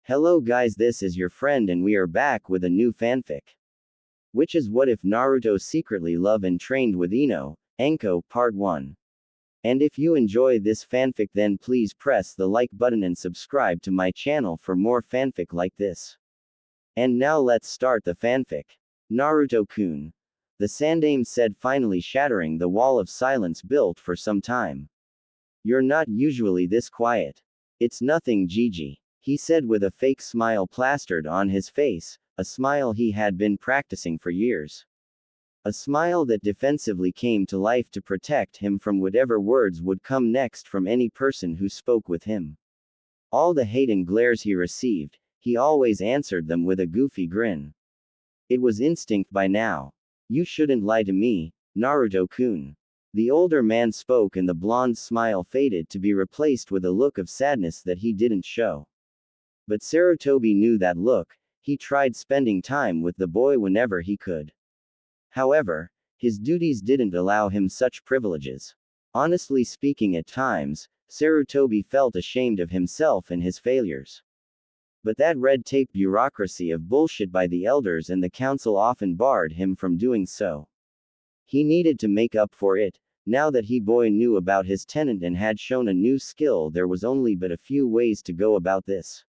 Hello guys, this is your friend and we are back with a new fanfic. Which is What If Naruto Secretly Love and Trained with Anko, Part 1. And if you enjoy this fanfic then please press the like button and subscribe to my channel for more fanfic like this. And now let's start the fanfic. Naruto-kun. The Sandaime said, finally shattering the wall of silence built for some time. You're not usually this quiet. It's nothing, Gigi. He said with a fake smile plastered on his face, a smile he had been practicing for years. A smile that defensively came to life to protect him from whatever words would come next from any person who spoke with him. All the hate and glares he received, he always answered them with a goofy grin. It was instinct by now. You shouldn't lie to me, Naruto-kun. The older man spoke and the blonde's smile faded to be replaced with a look of sadness that he didn't show. But Sarutobi knew that look. He tried spending time with the boy whenever he could. However, his duties didn't allow him such privileges. Honestly speaking, at times, Sarutobi felt ashamed of himself and his failures. But that red tape bureaucracy of bullshit by the elders and the council often barred him from doing so. He needed to make up for it. Now that he boy knew about his tenant and had shown a new skill, there was only but a few ways to go about this.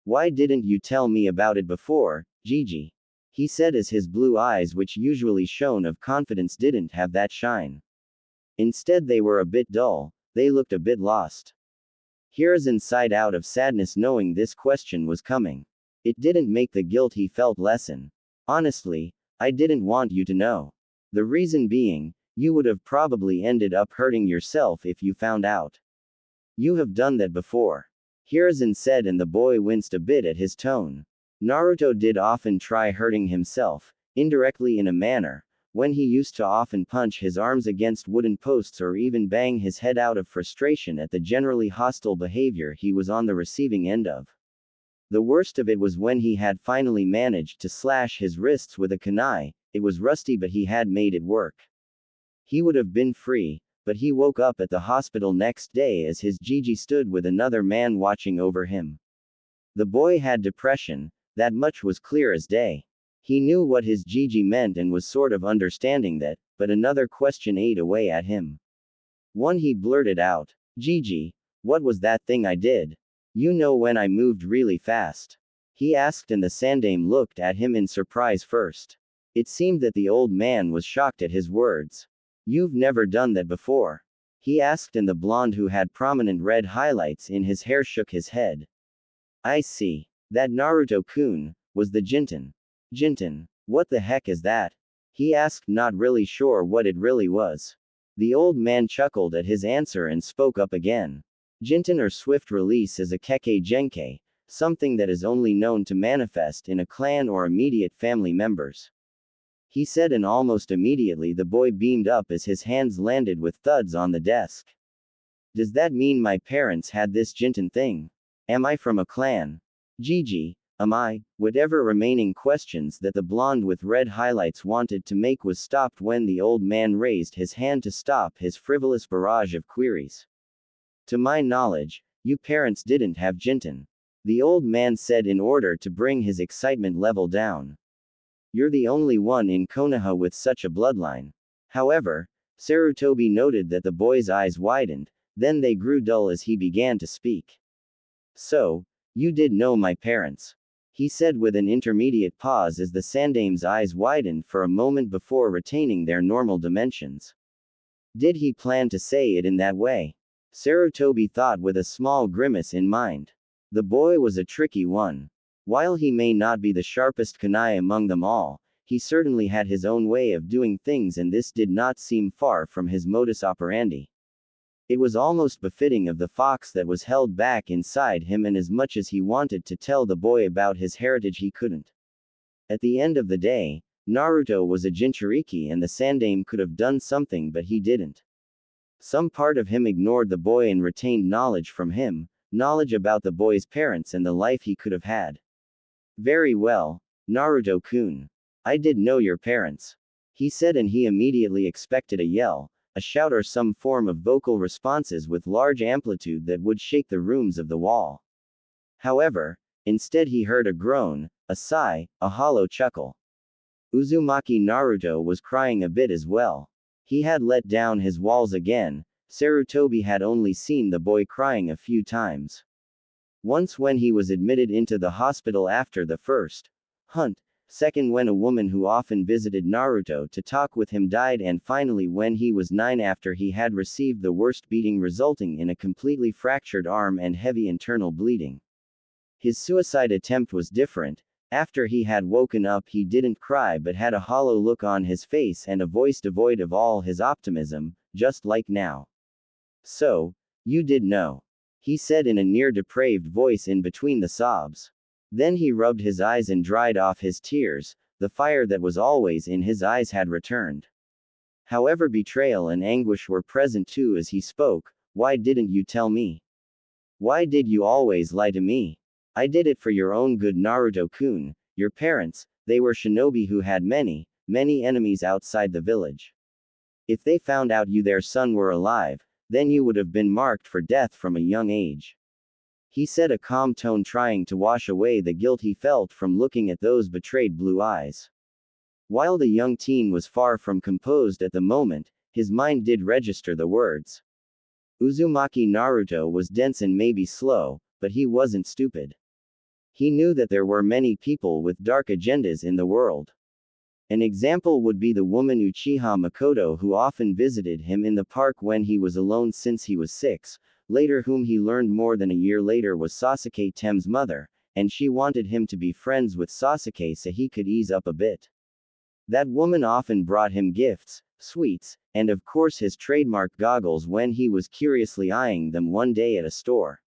Why didn't you tell me about it before, Gigi? He said as his blue eyes, which usually shone of confidence, didn't have that shine. Instead they were a bit dull, they looked a bit lost. Hiruzen sighed out of sadness knowing this question was coming. It didn't make the guilt he felt lessen. Honestly, I didn't want you to know. The reason being, you would have probably ended up hurting yourself if you found out. You have done that before. Hiruzen said, and the boy winced a bit at his tone. Naruto did often try hurting himself, indirectly in a manner, when he used to often punch his arms against wooden posts or even bang his head out of frustration at the generally hostile behavior he was on the receiving end of. The worst of it was when he had finally managed to slash his wrists with a kunai. It was rusty but he had made it work. He would have been free, but he woke up at the hospital next day as his Gigi stood with another man watching over him. The boy had depression, that much was clear as day. He knew what his Gigi meant and was sort of understanding that, but another question ate away at him. One he blurted out. Gigi, what was that thing I did? You know, when I moved really fast? He asked, and the Sandaime looked at him in surprise first. It seemed that the old man was shocked at his words. You've never done that before? He asked, and the blonde who had prominent red highlights in his hair shook his head. I see. That Naruto-kun was the Jinten. Jinten, what the heck is that? He asked, not really sure what it really was. The old man chuckled at his answer and spoke up again. Jinten, or swift release, is a Kekkei Genkei, something that is only known to manifest in a clan or immediate family members. He said, and almost immediately the boy beamed up as his hands landed with thuds on the desk. Does that mean my parents had this Jinten thing? Am I from a clan? Gigi, am I? Whatever remaining questions that the blonde with red highlights wanted to make was stopped when the old man raised his hand to stop his frivolous barrage of queries. To my knowledge, you parents didn't have Jinten. The old man said in order to bring his excitement level down. You're the only one in Konoha with such a bloodline. However, Sarutobi noted that the boy's eyes widened, then they grew dull as he began to speak. So, you did know my parents? He said with an intermediate pause as the Sandaime's eyes widened for a moment before retaining their normal dimensions. Did he plan to say it in that way? Sarutobi thought with a small grimace in mind. The boy was a tricky one. While he may not be the sharpest kunai among them all, he certainly had his own way of doing things, and this did not seem far from his modus operandi. It was almost befitting of the fox that was held back inside him, and as much as he wanted to tell the boy about his heritage he couldn't. At the end of the day, Naruto was a Jinchuriki and the Sandaime could have done something, but he didn't. Some part of him ignored the boy and retained knowledge from him, knowledge about the boy's parents and the life he could have had. Very well, Naruto-kun. I did know your parents. He said, and he immediately expected a yell, a shout, or some form of vocal responses with large amplitude that would shake the rooms of the wall. However, Instead he heard a groan, a sigh, a hollow chuckle. Uzumaki Naruto was crying a bit as well. He had let down his walls again. Sarutobi had only seen the boy crying a few times. Once when he was admitted into the hospital after the first hunt, second when a woman who often visited Naruto to talk with him died, and finally when he was 9 after he had received the worst beating resulting in a completely fractured arm and heavy internal bleeding. His suicide attempt was different. After he had woken up he didn't cry but had a hollow look on his face and a voice devoid of all his optimism, just like now. So, you did know, he said in a near-depraved voice in between the sobs. Then he rubbed his eyes and dried off his tears. The fire that was always in his eyes had returned. However, betrayal and anguish were present too as he spoke. Why didn't you tell me? Why did you always lie to me? I did it for your own good, Naruto-kun. Your parents, they were shinobi who had many, many enemies outside the village. If they found out you their son were alive, then you would have been marked for death from a young age. He said, a calm tone, trying to wash away the guilt he felt from looking at those betrayed blue eyes. While the young teen was far from composed at the moment, his mind did register the words. Uzumaki Naruto was dense and maybe slow, but he wasn't stupid. He knew that there were many people with dark agendas in the world. An example would be the woman Uchiha Makoto, who often visited him in the park when he was alone since he was 6, later whom he learned more than a year later was Sasuke Tem's mother, and she wanted him to be friends with Sasuke so he could ease up a bit. That woman often brought him gifts, sweets, and of course his trademark goggles when he was curiously eyeing them one day at a store.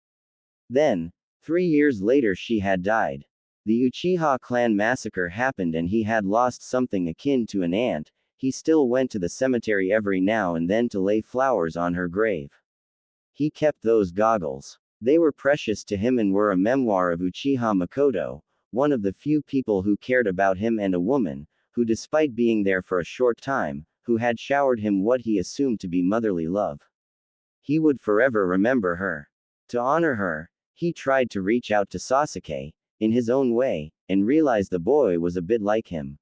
Then, 3 years later she had died. The Uchiha clan massacre happened and he had lost something akin to an aunt. He still went to the cemetery every now and then to lay flowers on her grave. He kept those goggles. They were precious to him and were a memoir of Uchiha Makoto, one of the few people who cared about him, and a woman, who despite being there for a short time, who had showered him what he assumed to be motherly love. He would forever remember her. To honor her, he tried to reach out to Sasuke, in his own way, and realized the boy was a bit like him.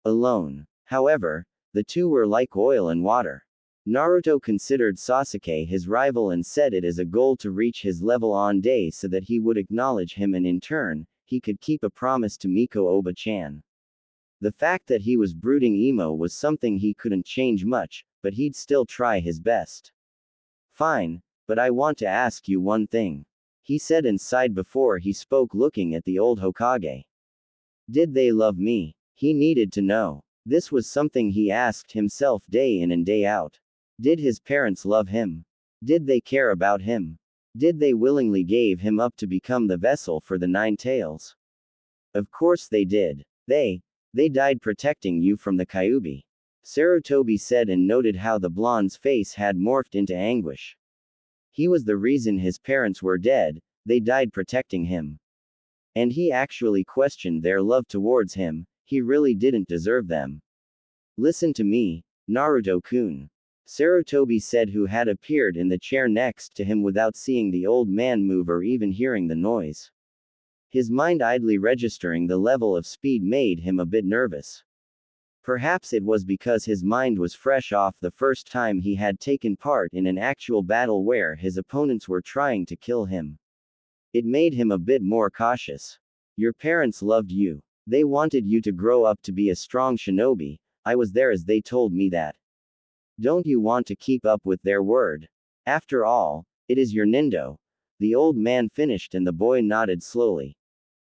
Alone, however, the two were like oil and water. Naruto considered Sasuke his rival and set it as a goal to reach his level on day so that he would acknowledge him and in turn, he could keep a promise to Miko Oba-chan. The fact that he was brooding emo was something he couldn't change much, but he'd still try his best. Fine, but I want to ask you one thing, he said and sighed before he spoke, looking at the old Hokage. Did they love me? He needed to know. This was something he asked himself day in and day out. Did his parents love him? Did they care about him? Did they willingly gave him up to become the vessel for the 9 tails? Of course they did. They died protecting you from the Kyuubi. Sarutobi said and noted how the blonde's face had morphed into anguish. He was the reason his parents were dead, they died protecting him. And he actually questioned their love towards him, he really didn't deserve them. Listen to me, Naruto-kun. Sarutobi said, who had appeared in the chair next to him without seeing the old man move or even hearing the noise. His mind idly registering the level of speed made him a bit nervous. Perhaps it was because his mind was fresh off the first time he had taken part in an actual battle where his opponents were trying to kill him. It made him a bit more cautious. Your parents loved you. They wanted you to grow up to be a strong shinobi. I was there as they told me that. Don't you want to keep up with their word? After all, it is your nindo. The old man finished and the boy nodded slowly.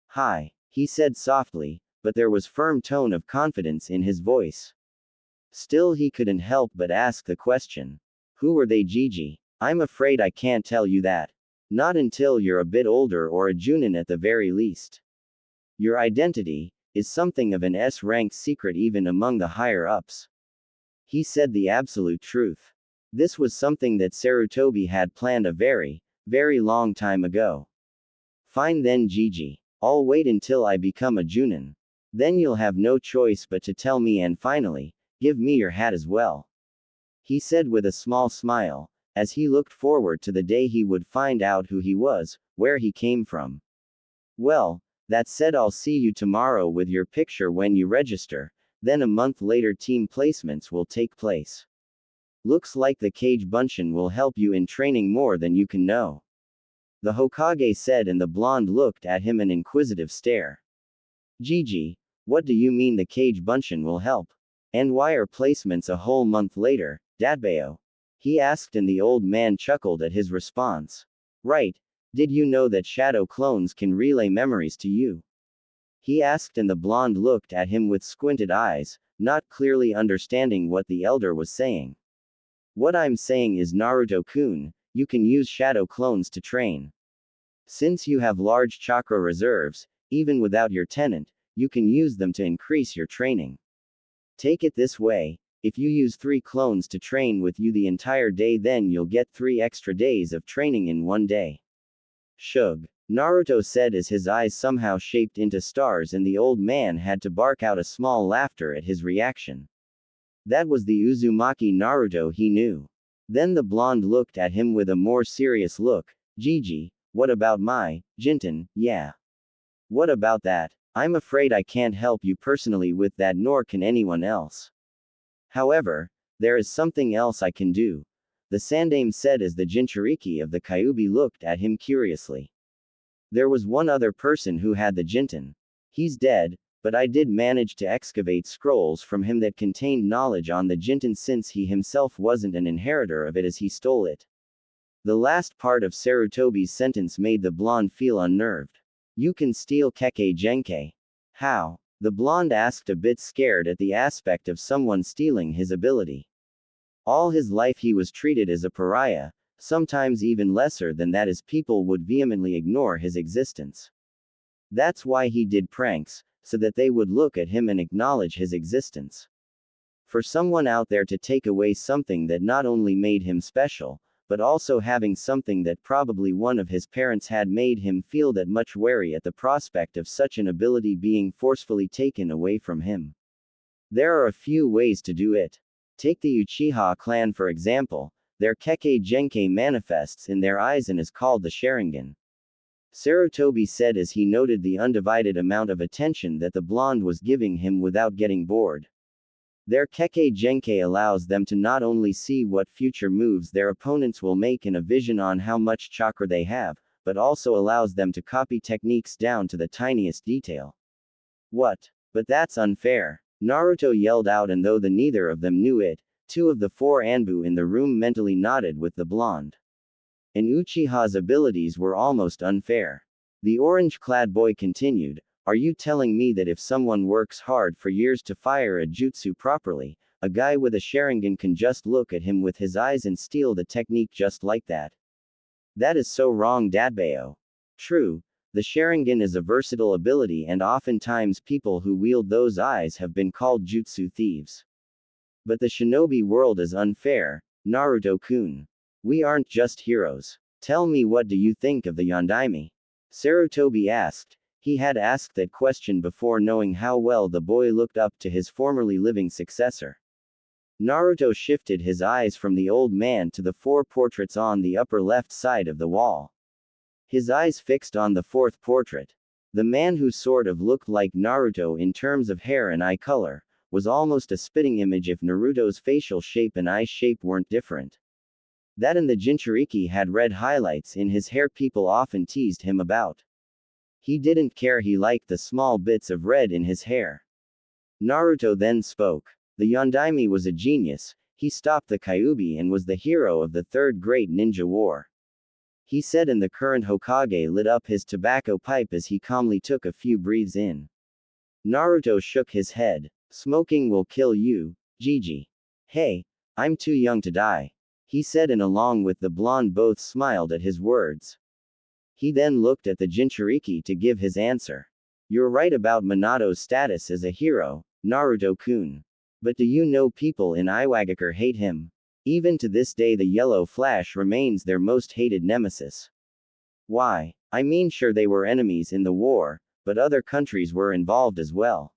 Hi, he said softly, but there was firm tone of confidence in his voice. Still he couldn't help but ask the question. Who were they, Gigi? I'm afraid I can't tell you that. Not until you're a bit older or a Junin at the very least. Your identity is something of an S-rank secret even among the higher-ups. He said the absolute truth. This was something that Sarutobi had planned a very, very long time ago. Fine then, Gigi. I'll wait until I become a Junin. Then you'll have no choice but to tell me, and finally, give me your hat as well. He said with a small smile, as he looked forward to the day he would find out who he was, where he came from. Well, that said, I'll see you tomorrow with your picture when you register, then a month later team placements will take place. Looks like the Kage Bunshin will help you in training more than you can know. The Hokage said, and the blonde looked at him an inquisitive stare. Gigi, what do you mean the Kage Bunshin will help? And why are placements a whole month later, Datbeo? He asked, and the old man chuckled at his response. Right, did you know that shadow clones can relay memories to you? He asked, and the blonde looked at him with squinted eyes, not clearly understanding what the elder was saying. What I'm saying is, Naruto-kun, you can use shadow clones to train. Since you have large chakra reserves, even without your tenant, you can use them to increase your training. Take it this way, if you use 3 clones to train with you the entire day, then you'll get 3 extra days of training in one day. Shug, Naruto said as his eyes somehow shaped into stars, and the old man had to bark out a small laughter at his reaction. That was the Uzumaki Naruto he knew. Then the blonde looked at him with a more serious look. Gigi, what about my Jinten? Yeah. What about that? I'm afraid I can't help you personally with that, nor can anyone else. However, there is something else I can do, the Sandaime said as the Jinchuriki of the Kyuubi looked at him curiously. There was one other person who had the Jinten. He's dead, but I did manage to excavate scrolls from him that contained knowledge on the Jinten, since he himself wasn't an inheritor of it as he stole it. The last part of Sarutobi's sentence made the blonde feel unnerved. You can steal Kekkei Genkei. How? The blonde asked, a bit scared at the aspect of someone stealing his ability. All his life he was treated as a pariah, sometimes even lesser than that, as people would vehemently ignore his existence. That's why he did pranks, so that they would look at him and acknowledge his existence. For someone out there to take away something that not only made him special, but also having something that probably one of his parents had, made him feel that much wary at the prospect of such an ability being forcefully taken away from him. There are a few ways to do it. Take the Uchiha clan for example, their Kekkei Genkei manifests in their eyes and is called the Sharingan. Sarutobi said as he noted the undivided amount of attention that the blonde was giving him without getting bored. Their Kekkei Genkei allows them to not only see what future moves their opponents will make and a vision on how much chakra they have, but also allows them to copy techniques down to the tiniest detail. What? But that's unfair, Naruto yelled out, and though neither of them knew it, 2 of the 4 Anbu in the room mentally nodded with the blonde. And Uchiha's abilities were almost unfair. The orange-clad boy continued, are you telling me that if someone works hard for years to fire a jutsu properly, a guy with a Sharingan can just look at him with his eyes and steal the technique just like that? That is so wrong, Datbeo. True, the Sharingan is a versatile ability, and oftentimes people who wield those eyes have been called jutsu thieves. But the shinobi world is unfair, Naruto-kun. We aren't just heroes. Tell me, what do you think of the Yondaime? Sarutobi asked. He had asked that question before, knowing how well the boy looked up to his formerly living successor. Naruto shifted his eyes from the old man to the 4 portraits on the upper left side of the wall. His eyes fixed on the 4th portrait. The man, who sort of looked like Naruto in terms of hair and eye color, was almost a spitting image if Naruto's facial shape and eye shape weren't different. That and the Jinchuriki had red highlights in his hair people often teased him about. He didn't care, he liked the small bits of red in his hair. Naruto then spoke. The Yondaime was a genius, he stopped the Kyuubi and was the hero of the 3rd Great Ninja War. He said, and the current Hokage lit up his tobacco pipe as he calmly took a few breaths in. Naruto shook his head. Smoking will kill you, Gigi. Hey, I'm too young to die, he said, and along with the blonde both smiled at his words. He then looked at the Jinchuriki to give his answer. You're right about Minato's status as a hero, Naruto-kun. But do you know people in Iwagakure hate him? Even to this day the Yellow Flash remains their most hated nemesis. Why? I mean, sure, they were enemies in the war, but other countries were involved as well.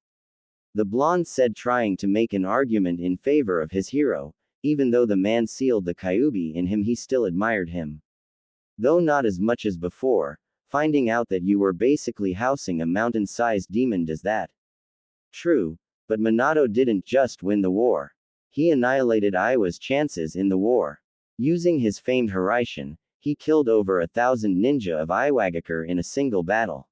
The blonde said, trying to make an argument in favor of his hero. Even though the man sealed the Kyuubi in him, he still admired him. Though not as much as before, finding out that you were basically housing a mountain-sized demon does that. True, but Minato didn't just win the war. He annihilated Iwa's chances in the war. Using his famed Hiraishin, he killed over 1,000 ninja of Iwagakure in a single battle.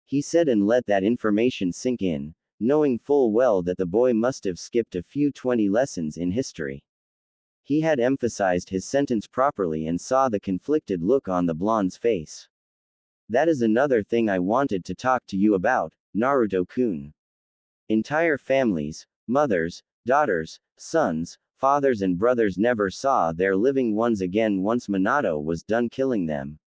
He said and let that information sink in, knowing full well that the boy must have skipped a few 20 lessons in history. He had emphasized his sentence properly and saw the conflicted look on the blonde's face. That is another thing I wanted to talk to you about, Naruto-kun. Entire families, mothers, daughters, sons, fathers and brothers never saw their living ones again once Minato was done killing them.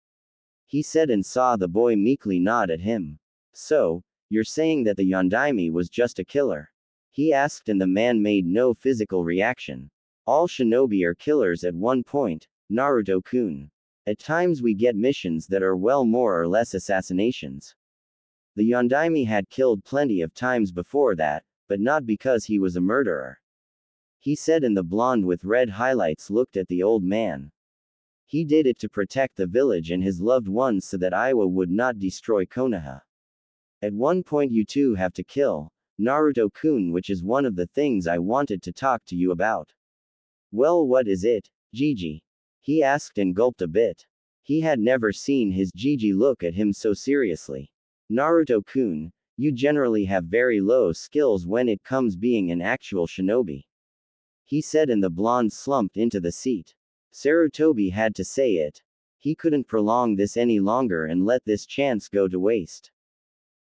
He said and saw the boy meekly nod at him. So, you're saying that the Yondaime was just a killer? He asked and the man made no physical reaction. All shinobi are killers at one point, Naruto-kun. At times we get missions that are well more or less assassinations. The Yondaime had killed plenty of times before that, but not because he was a murderer. He said and the blonde with red highlights looked at the old man. He did it to protect the village and his loved ones so that Iwa would not destroy Konoha. At one point you two have to kill Naruto-kun, which is one of the things I wanted to talk to you about. Well, what is it, Gigi? He asked and gulped a bit. He had never seen his Gigi look at him so seriously. Naruto-kun, you generally have very low skills when it comes being an actual shinobi. He said and the blonde slumped into the seat. Sarutobi had to say it. He couldn't prolong this any longer and let this chance go to waste.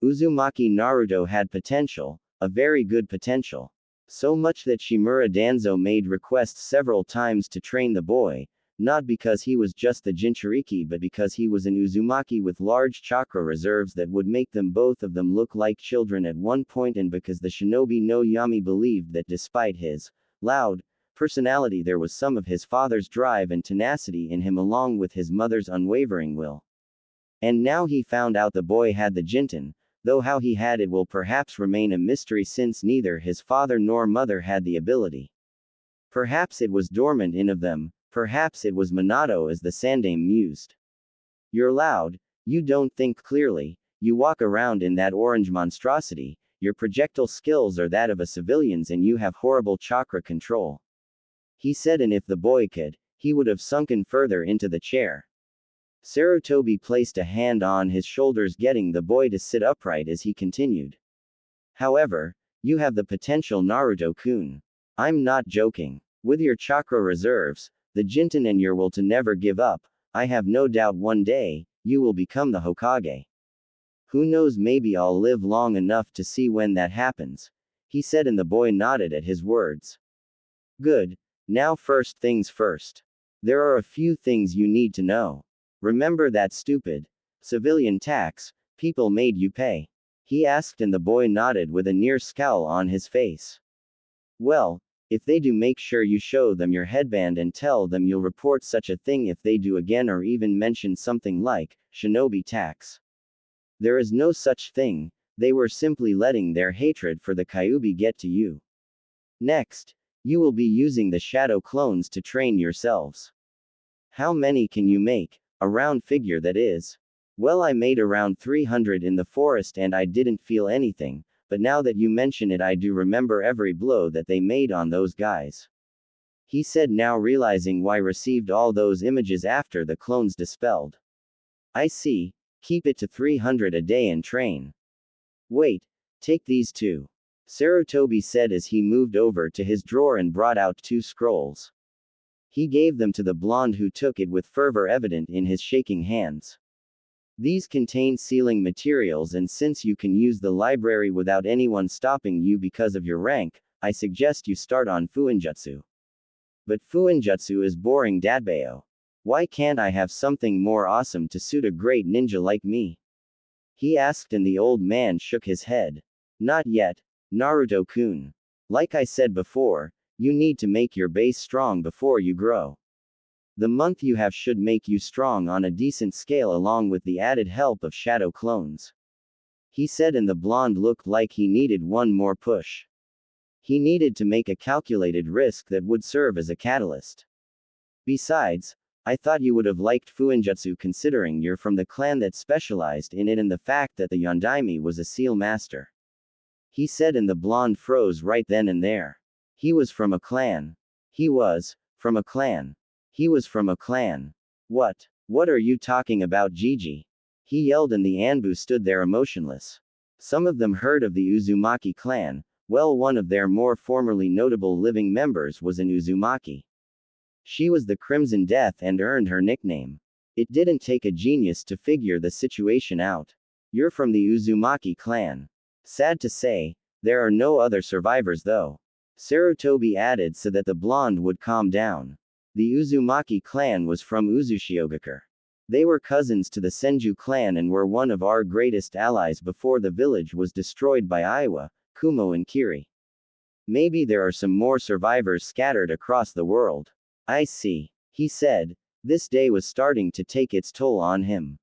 Uzumaki Naruto had potential, a very good potential. So much that Shimura Danzo made requests several times to train the boy, not because he was just the Jinchuriki but because he was an Uzumaki with large chakra reserves that would make them both of them look like children at one point, and because the shinobi no Yami believed that despite his loud personality there was some of his father's drive and tenacity in him along with his mother's unwavering will. And now he found out the boy had the Jinten, though how he had it will perhaps remain a mystery since neither his father nor mother had the ability. Perhaps it was dormant in of them, perhaps it was Minato, as the Sandame mused. You're loud, you don't think clearly, you walk around in that orange monstrosity, your projectile skills are that of a civilian's and you have horrible chakra control. He said and if the boy could, he would have sunken further into the chair. Sarutobi placed a hand on his shoulders, getting the boy to sit upright as he continued. However, you have the potential, Naruto-kun. I'm not joking. With your chakra reserves, the Jinten and your will to never give up, I have no doubt one day, you will become the Hokage. Who knows, maybe I'll live long enough to see when that happens, he said and the boy nodded at his words. Good. Now first things first. There are a few things you need to know. Remember that stupid civilian tax people made you pay? He asked and the boy nodded with a near scowl on his face. Well, if they do, make sure you show them your headband and tell them you'll report such a thing if they do again or even mention something like shinobi tax. There is no such thing, they were simply letting their hatred for the Kyuubi get to you. Next, you will be using the shadow clones to train yourselves. How many can you make? A round figure, that is. Well, I made around 300 in the forest and I didn't feel anything, but now that you mention it I do remember every blow that they made on those guys. He said, now realizing why received all those images after the clones dispelled. I see, keep it to 300 a day and train. Wait, take these two. Sarutobi said as he moved over to his drawer and brought out 2 scrolls. He gave them to the blonde, who took it with fervor evident in his shaking hands. These contain sealing materials, and since you can use the library without anyone stopping you because of your rank, I suggest you start on Fuinjutsu. But Fuinjutsu is boring, Dadbeo. Why can't I have something more awesome to suit a great ninja like me? He asked and the old man shook his head. Not yet, Naruto-kun. Like I said before, you need to make your base strong before you grow. The month you have should make you strong on a decent scale along with the added help of shadow clones. He said and the blonde looked like he needed one more push. He needed to make a calculated risk that would serve as a catalyst. Besides, I thought you would have liked Fuinjutsu considering you're from the clan that specialized in it and the fact that the Yondaime was a seal master. He said, and the blonde froze right then and there. He was from a clan. He was from a clan. He was from a clan. What? What are you talking about, Gigi? He yelled, and the Anbu stood there emotionless. Some of them heard of the Uzumaki clan. Well, one of their more formerly notable living members was an Uzumaki. She was the Crimson Death and earned her nickname. It didn't take a genius to figure the situation out. You're from the Uzumaki clan. Sad to say, there are no other survivors though. Sarutobi added so that the blonde would calm down. The Uzumaki clan was from Uzushiogakure. They were cousins to the Senju clan and were one of our greatest allies before the village was destroyed by Aiwa, Kumo and Kiri. Maybe there are some more survivors scattered across the world. I see. He said. This day was starting to take its toll on him.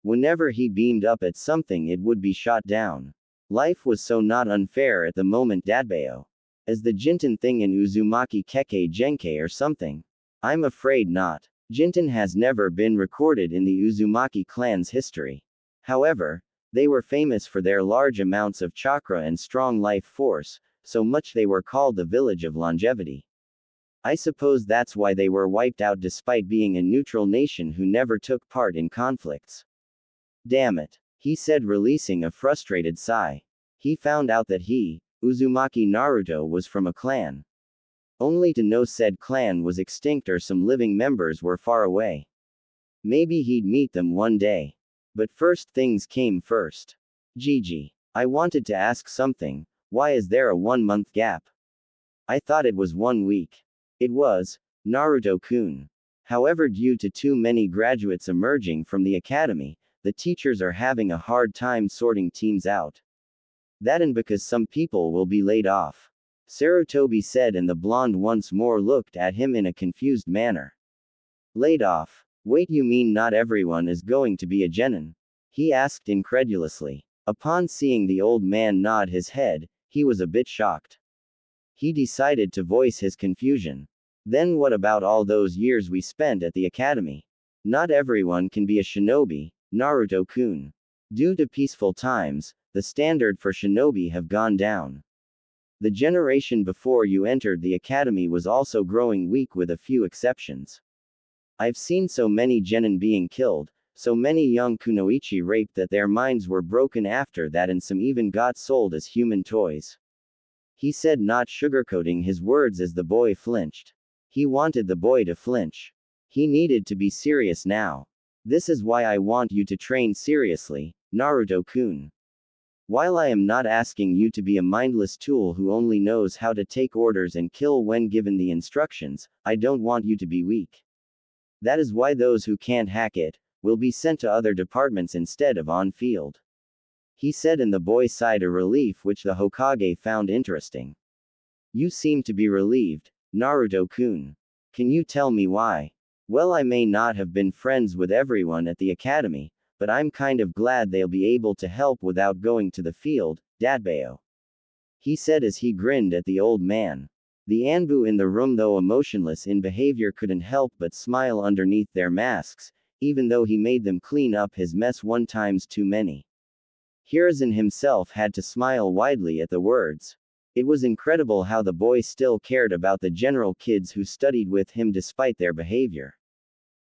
Whenever he beamed up at something, it would be shot down. Life was so not unfair at the moment, Dadbeo. As the Jinten thing in Uzumaki Keke Genkai or something? I'm afraid not. Jinten has never been recorded in the Uzumaki clan's history. However, they were famous for their large amounts of chakra and strong life force, so much they were called the village of longevity. I suppose that's why they were wiped out despite being a neutral nation who never took part in conflicts. Damn it, he said, releasing a frustrated sigh. He found out that he, Uzumaki Naruto, was from a clan. Only to know said clan was extinct or some living members were far away. Maybe he'd meet them one day. But first things came first. Gigi, I wanted to ask something. Why is there a 1-month gap? I thought it was 1 week. It was, Naruto-kun. However, due to too many graduates emerging from the academy, the teachers are having a hard time sorting teams out. That and because some people will be laid off. Sarutobi said, and the blonde once more looked at him in a confused manner. Laid off? Wait, you mean not everyone is going to be a genin? He asked incredulously. Upon seeing the old man nod his head, he was a bit shocked. He decided to voice his confusion. Then what about all those years we spent at the academy? Not everyone can be a shinobi, Naruto-kun. Due to peaceful times, the standard for shinobi have gone down. The generation before you entered the academy was also growing weak with a few exceptions. I've seen so many genin being killed, so many young kunoichi raped that their minds were broken after that, and some even got sold as human toys. He said, not sugarcoating his words as the boy flinched. He wanted the boy to flinch. He needed to be serious now. This is why I want you to train seriously, Naruto-kun. While I am not asking you to be a mindless tool who only knows how to take orders and kill when given the instructions, I don't want you to be weak. That is why those who can't hack it will be sent to other departments instead of on field. He said, and the boy sighed a relief which the Hokage found interesting. You seem to be relieved, Naruto-kun. Can you tell me why? Well, I may not have been friends with everyone at the academy, but I'm kind of glad they'll be able to help without going to the field, Dadbeo. He said as he grinned at the old man. The Anbu in the room, though emotionless in behavior, couldn't help but smile underneath their masks, even though he made them clean up his mess 1 times too many. Hiruzen himself had to smile widely at the words. It was incredible how the boy still cared about the general kids who studied with him despite their behavior.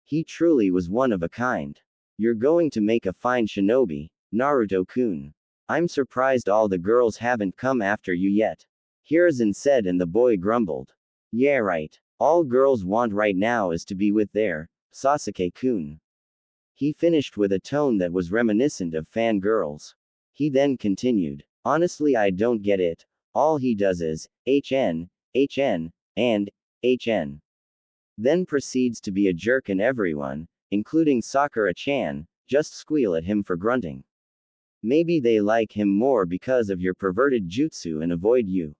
He truly was one of a kind. You're going to make a fine shinobi, Naruto-kun. I'm surprised all the girls haven't come after you yet. Hiruzen said, and the boy grumbled. Yeah, right. All girls want right now is to be with their Sasuke-kun. He finished with a tone that was reminiscent of fangirls. He then continued. Honestly, I don't get it. All he does is HN, HN, and HN. Then proceeds to be a jerk, and everyone, including Sakura-chan, just squeal at him for grunting. Maybe they like him more because of your perverted jutsu and avoid you.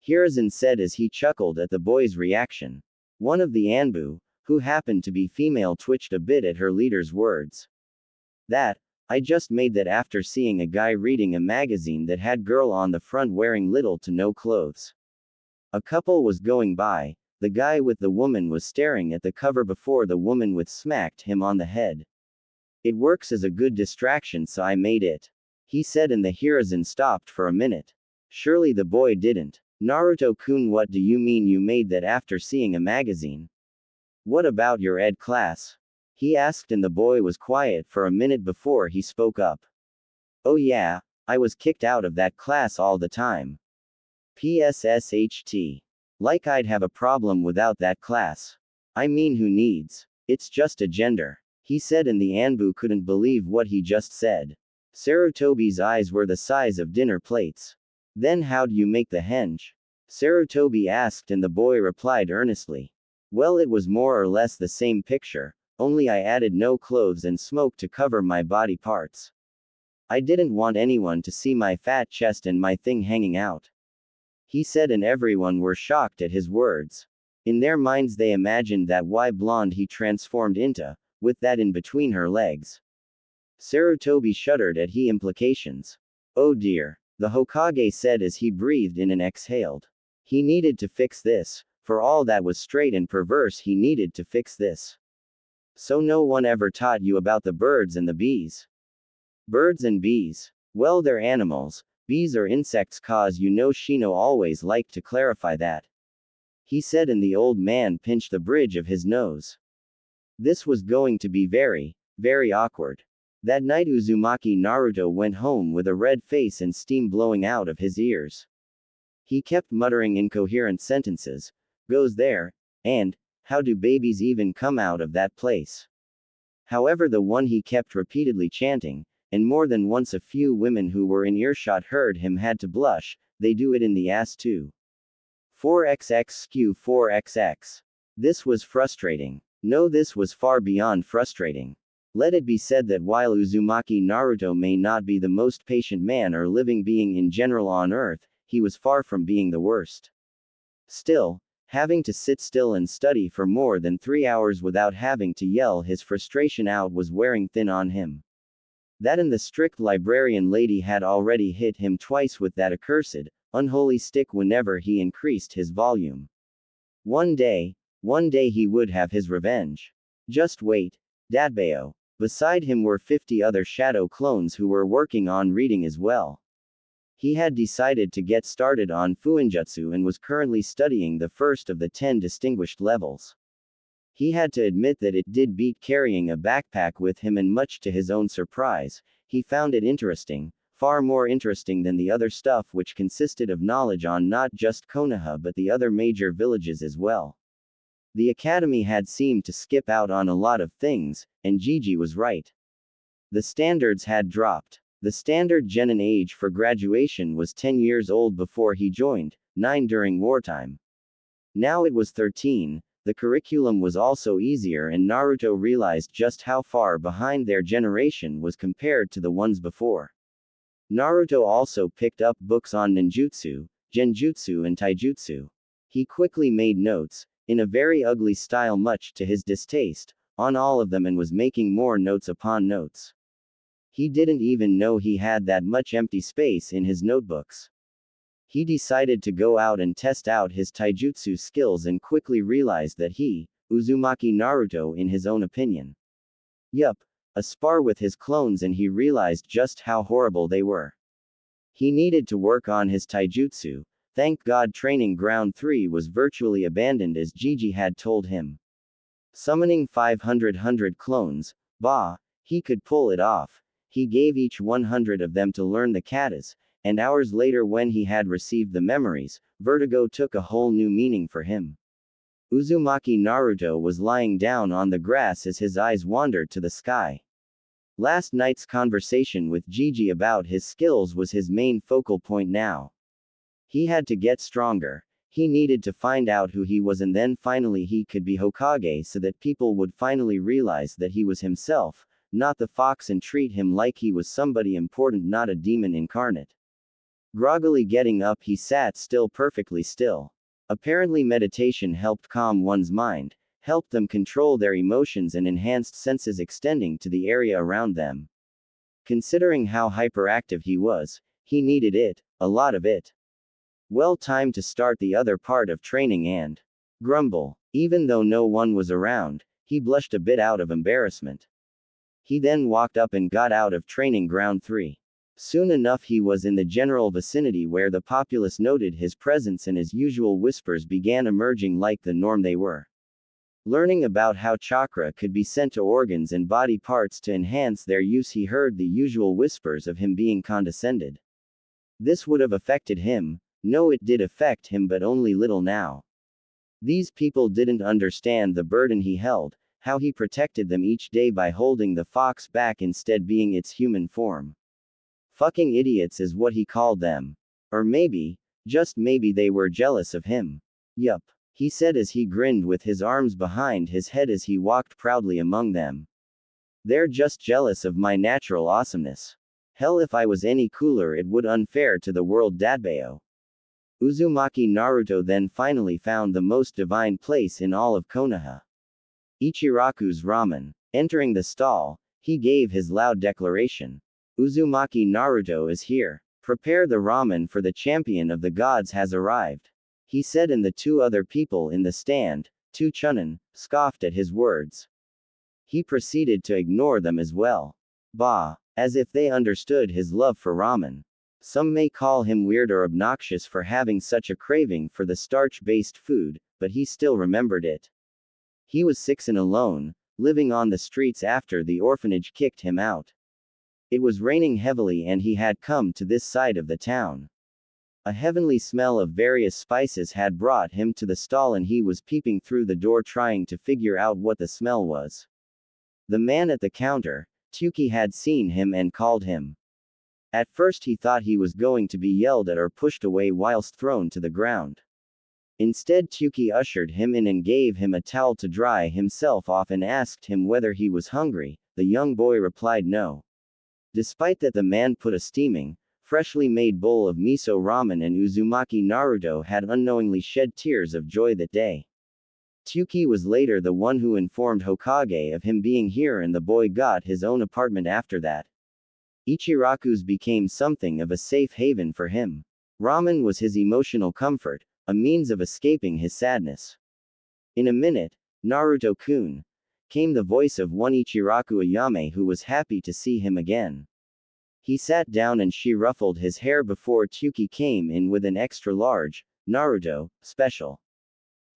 Hiruzen said as he chuckled at the boy's reaction. One of the Anbu, who happened to be female, twitched a bit at her leader's words. I just made that after seeing a guy reading a magazine that had girl on the front wearing little to no clothes. A couple was going by, The guy with the woman was staring at the cover before the woman with smacked him on the head. It works as a good distraction, so I made it, he said, and the Hiruzen stopped for a minute. Surely the boy didn't. Naruto-kun, what do you mean you made that after seeing a magazine? What about your ed class? He asked, and the boy was quiet for a minute before he spoke up. Oh yeah, I was kicked out of that class all the time. PSSHT. Like I'd have a problem without that class. I mean, who needs? It's just a gender, he said, and the Anbu couldn't believe what he just said. Sarutobi's eyes were the size of dinner plates. Then how'd you make the henge? Sarutobi asked, and the boy replied earnestly. Well, it was more or less the same picture, only I added no clothes and smoke to cover my body parts. I didn't want anyone to see my fat chest and my thing hanging out, he said, and everyone were shocked at his words. In their minds they imagined that blonde he transformed into, with that in between her legs. Sarutobi shuddered at the implications. Oh dear, the Hokage said as he breathed in and exhaled. He needed to fix this. For all that was straight and perverse, he needed to fix this. So no one ever taught you about the birds and the bees? Birds and bees. Well, they're animals. Bees are insects, cause you know Shino always liked to clarify that, he said, and the old man pinched the bridge of his nose. This was going to be very, very awkward. That night Uzumaki Naruto went home with a red face and steam blowing out of his ears. He kept muttering incoherent sentences. Goes there, and, how do babies even come out of that place? However, the one he kept repeatedly chanting, and more than once a few women who were in earshot heard him had to blush, they do it in the ass too. 4xx skew 4xx. This was frustrating. No, this was far beyond frustrating. Let it be said that while Uzumaki Naruto may not be the most patient man or living being in general on Earth, he was far from being the worst. Still, having to sit still and study for more than 3 hours without having to yell his frustration out was wearing thin on him. That and the strict librarian lady had already hit him twice with that accursed, unholy stick whenever he increased his volume. One day he would have his revenge. Just wait, Datbeo. Beside him were 50 other shadow clones who were working on reading as well. He had decided to get started on Fuinjutsu and was currently studying the first of the 10 distinguished levels. He had to admit that it did beat carrying a backpack with him, and much to his own surprise, he found it interesting, far more interesting than the other stuff, which consisted of knowledge on not just Konoha but the other major villages as well. The academy had seemed to skip out on a lot of things, and Gigi was right. The standards had dropped. The standard genin age for graduation was 10 years old before he joined, 9 during wartime. Now it was 13, the curriculum was also easier, and Naruto realized just how far behind their generation was compared to the ones before. Naruto also picked up books on ninjutsu, genjutsu and taijutsu. He quickly made notes, in a very ugly style much to his distaste, on all of them, and was making more notes upon notes. He didn't even know he had that much empty space in his notebooks. He decided to go out and test out his taijutsu skills and quickly realized that he, Uzumaki Naruto, in his own opinion. Yup, a spar with his clones and he realized just how horrible they were. He needed to work on his taijutsu. Thank God training ground 3 was virtually abandoned as Gigi had told him. Summoning 500 clones, bah, he could pull it off. He gave each 100 of them to learn the katas, and hours later when he had received the memories, vertigo took a whole new meaning for him. Uzumaki Naruto was lying down on the grass as his eyes wandered to the sky. Last night's conversation with Gigi about his skills was his main focal point now. He had to get stronger. He needed to find out who he was, and then finally he could be Hokage so that people would finally realize that he was himself, not the fox, and treat him like he was somebody important, not a demon incarnate. Groggily getting up, he sat still, perfectly still. Apparently meditation helped calm one's mind, helped them control their emotions and enhanced senses extending to the area around them. Considering how hyperactive he was, he needed it, a lot of it. Well, time to start the other part of training, and grumble. Even though no one was around, he blushed a bit out of embarrassment. He then walked up and got out of training ground 3. Soon enough he was in the general vicinity where the populace noted his presence and his usual whispers began emerging like the norm they were. Learning about how chakra could be sent to organs and body parts to enhance their use, he heard the usual whispers of him being condescended. This would have affected him. No, it did affect him, but only little now. These people didn't understand the burden he held, how he protected them each day by holding the fox back instead being its human form. Fucking idiots is what he called them. Or maybe, just maybe they were jealous of him. Yup, he said as he grinned with his arms behind his head as he walked proudly among them. They're just jealous of my natural awesomeness. Hell, if I was any cooler it would unfair to the world Dadbayo. Uzumaki Naruto then finally found the most divine place in all of Konoha. Ichiraku's ramen. Entering the stall, he gave his loud declaration. Uzumaki Naruto is here. Prepare the ramen, for the champion of the gods has arrived. He said, and the two other people in the stand, two chunin, scoffed at his words. He proceeded to ignore them as well. Bah, as if they understood his love for ramen. Some may call him weird or obnoxious for having such a craving for the starch-based food, but he still remembered it. He was 6 and alone, living on the streets after the orphanage kicked him out. It was raining heavily and he had come to this side of the town. A heavenly smell of various spices had brought him to the stall and he was peeping through the door trying to figure out what the smell was. The man at the counter, Tuki, had seen him and called him. At first he thought he was going to be yelled at or pushed away whilst thrown to the ground. Instead, Tuki ushered him in and gave him a towel to dry himself off and asked him whether he was hungry. The young boy replied no. Despite that, the man put a steaming, freshly made bowl of miso ramen and Uzumaki Naruto had unknowingly shed tears of joy that day. Tuki was later the one who informed Hokage of him being here and the boy got his own apartment after that. Ichiraku's became something of a safe haven for him. Ramen was his emotional comfort, a means of escaping his sadness. In a minute, Naruto-kun, came the voice of one Ichiraku Ayame who was happy to see him again. He sat down and she ruffled his hair before Tuki came in with an extra large, Naruto, special.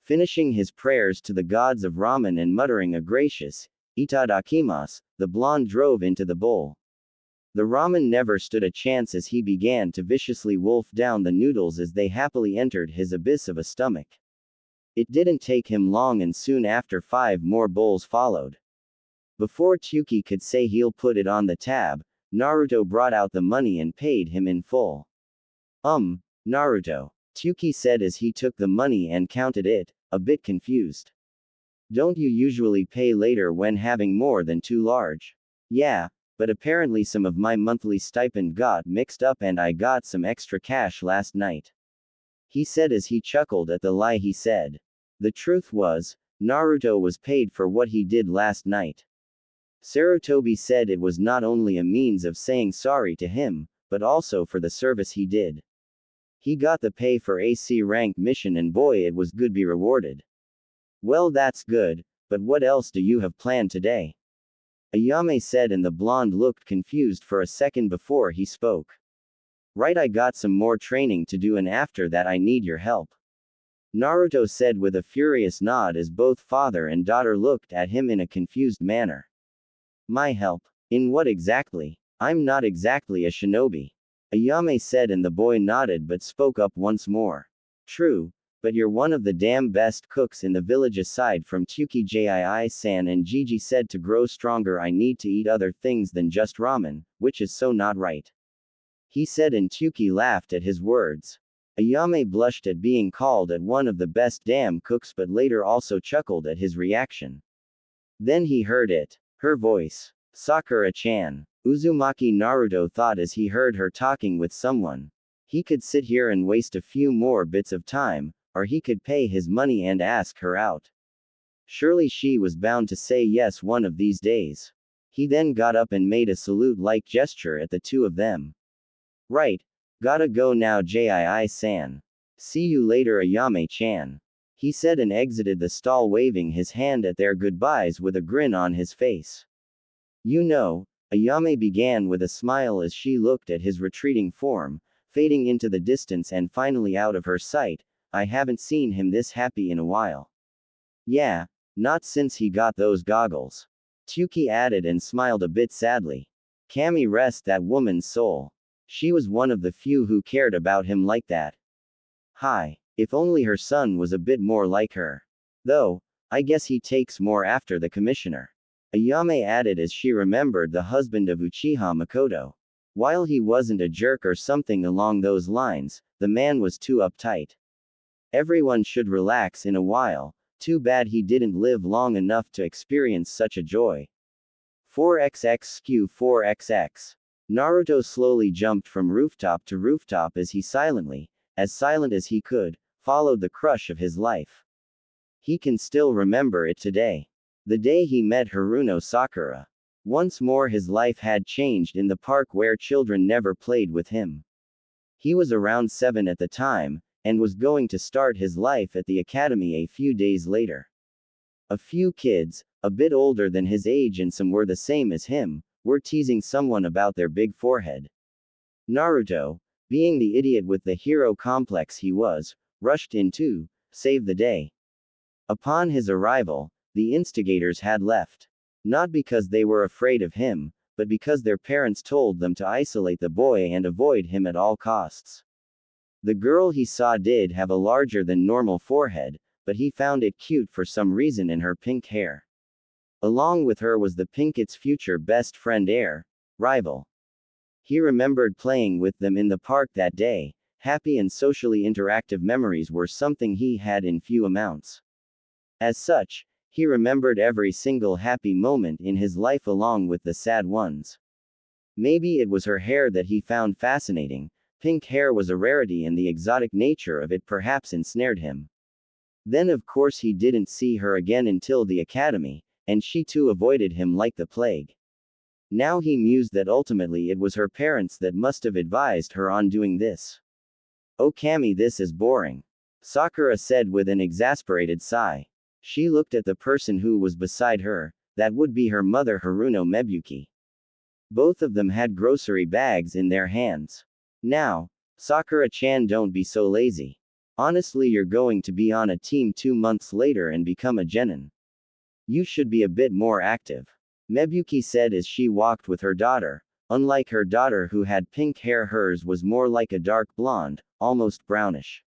Finishing his prayers to the gods of ramen and muttering a gracious, itadakimasu, the blonde drove into the bowl. The ramen never stood a chance as he began to viciously wolf down the noodles as they happily entered his abyss of a stomach. It didn't take him long and soon after 5 more bowls followed. Before Tuki could say he'll put it on the tab, Naruto brought out the money and paid him in full. Naruto, Tuki said as he took the money and counted it, a bit confused. Don't you usually pay later when having more than 2 large? Yeah, but apparently some of my monthly stipend got mixed up and I got some extra cash last night. He said as he chuckled at the lie he said. The truth was, Naruto was paid for what he did last night. Sarutobi said it was not only a means of saying sorry to him, but also for the service he did. He got the pay for a C rank mission and boy it was good be rewarded. Well, that's good, but what else do you have planned today? Ayame said and the blonde looked confused for a second before he spoke. Right, I got some more training to do and after that I need your help. Naruto said with a furious nod as both father and daughter looked at him in a confused manner. My help? In what exactly? I'm not exactly a shinobi. Ayame said and the boy nodded but spoke up once more. True, but you're one of the damn best cooks in the village aside from Tsukijii-san, and Gigi said to grow stronger I need to eat other things than just ramen, which is so not right. He said and Tuki laughed at his words. Ayame blushed at being called at one of the best damn cooks but later also chuckled at his reaction. Then he heard it. Her voice. Sakura-chan. Uzumaki Naruto thought as he heard her talking with someone. He could sit here and waste a few more bits of time, or he could pay his money and ask her out. Surely she was bound to say yes one of these days. He then got up and made a salute-like gesture at the two of them. Right. Gotta go now, Jii-san. See you later, Ayame-chan. he said and exited the stall waving his hand at their goodbyes with a grin on his face. You know, Ayame began with a smile as she looked at his retreating form, fading into the distance and finally out of her sight. I haven't seen him this happy in a while. Yeah, not since he got those goggles. Tuki added and smiled a bit sadly. Kami rest that woman's soul. She was one of the few who cared about him like that. Hi, if only her son was a bit more like her. Though, I guess he takes more after the commissioner. Ayame added as she remembered the husband of Uchiha Makoto. While he wasn't a jerk or something along those lines, the man was too uptight. Everyone should relax in a while. Too bad he didn't live long enough to experience such a joy. 4xx skew 4xx. Naruto slowly jumped from rooftop to rooftop as he as silent as he could, followed the crush of his life. He can still remember it today. The day he met Haruno Sakura. Once more his life had changed in the park where children never played with him. He was around 7 at the time, and was going to start his life at the academy a few days later. A few kids, a bit older than his age and some were the same as him, were teasing someone about their big forehead. Naruto, being the idiot with the hero complex he was, rushed in to save the day. Upon his arrival, the instigators had left. Not because they were afraid of him, but because their parents told them to isolate the boy and avoid him at all costs. The girl he saw did have a larger than normal forehead, but he found it cute for some reason in her pink hair. Along with her was the Pinket's future best friend rival. He remembered playing with them in the park that day. Happy and socially interactive memories were something he had in few amounts. As such, he remembered every single happy moment in his life along with the sad ones. Maybe it was her hair that he found fascinating. Pink hair was a rarity and the exotic nature of it perhaps ensnared him. Then of course he didn't see her again until the academy, and she too avoided him like the plague. Now he mused that ultimately it was her parents that must have advised her on doing this. Oh Kami, this is boring. Sakura said with an exasperated sigh. She looked at the person who was beside her, that would be her mother Haruno Mebuki. Both of them had grocery bags in their hands. Now, Sakura-chan, don't be so lazy. Honestly, you're going to be on a team 2 months later and become a genin. You should be a bit more active. Mebuki said as she walked with her daughter. Unlike her daughter who had pink hair, hers was more like a dark blonde, almost brownish.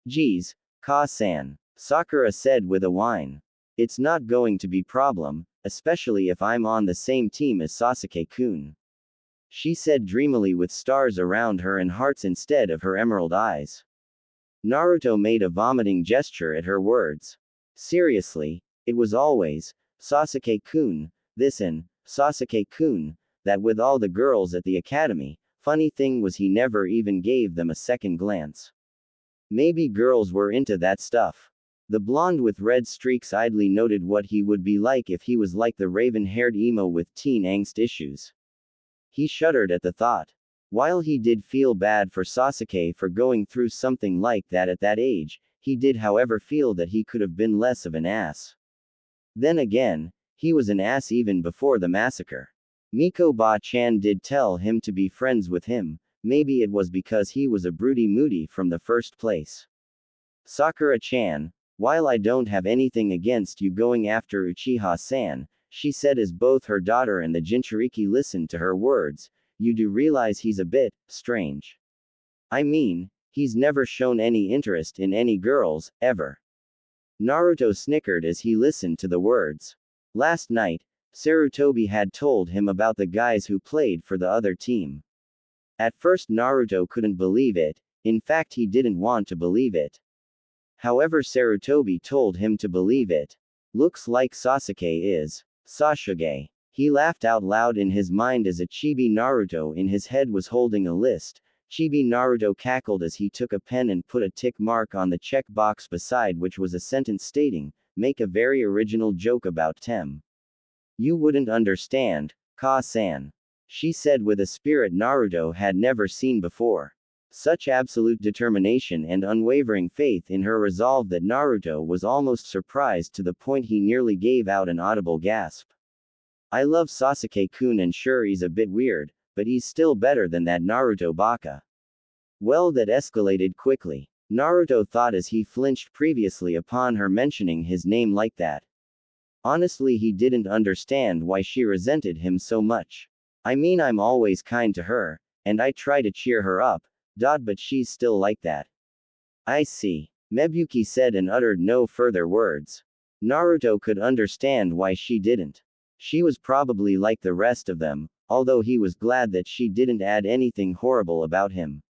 Geez, Ka-san, Sakura said with a whine. It's not going to be problem, especially if I'm on the same team as Sasuke-kun. She said dreamily with stars around her and hearts instead of her emerald eyes. Naruto made a vomiting gesture at her words. Seriously, it was always, Sasuke-kun, this and, Sasuke-kun, that with all the girls at the academy. Funny thing was he never even gave them a second glance. Maybe girls were into that stuff. The blonde with red streaks idly noted what he would be like if he was like the raven-haired emo with teen angst issues. He shuddered at the thought. While he did feel bad for Sasuke for going through something like that at that age, he did however feel that he could have been less of an ass. Then again, he was an ass even before the massacre. Miko-ba-chan did tell him to be friends with him. Maybe it was because he was a broody moody from the first place. Sakura-chan, while I don't have anything against you going after Uchiha-san, she said as both her daughter and the Jinchuriki listened to her words, you do realize he's a bit strange. I mean, he's never shown any interest in any girls, ever. Naruto snickered as he listened to the words. Last night, Sarutobi had told him about the guys who played for the other team. At first Naruto couldn't believe it, in fact he didn't want to believe it. However Sarutobi told him to believe it. Looks like Sasuke is Sasuke. He laughed out loud in his mind as a chibi Naruto in his head was holding a list. Chibi Naruto cackled as he took a pen and put a tick mark on the check box beside which was a sentence stating, make a very original joke about Tem. You wouldn't understand, Ka-san. She said with a spirit Naruto had never seen before. Such absolute determination and unwavering faith in her resolve that Naruto was almost surprised to the point he nearly gave out an audible gasp. I love Sasuke-kun and sure he's a bit weird, but he's still better than that Naruto baka. Well, that escalated quickly. Naruto thought as he flinched previously upon her mentioning his name like that. Honestly, he didn't understand why she resented him so much. I mean, I'm always kind to her, and I try to cheer her up, but she's still like that. I see. Mebuki said and uttered no further words. Naruto could understand why she didn't. She was probably like the rest of them, although he was glad that she didn't add anything horrible about him.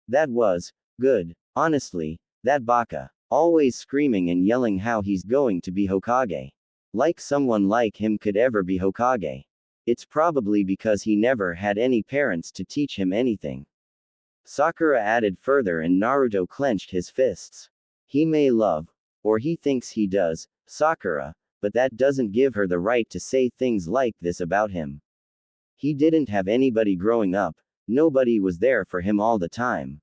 That was good. Honestly, that baka. Always screaming and yelling how he's going to be Hokage. Like someone like him could ever be Hokage. It's probably because he never had any parents to teach him anything. Sakura added further, and Naruto clenched his fists. He may love, or he thinks he does, Sakura, but that doesn't give her the right to say things like this about him. He didn't have anybody growing up, nobody was there for him all the time.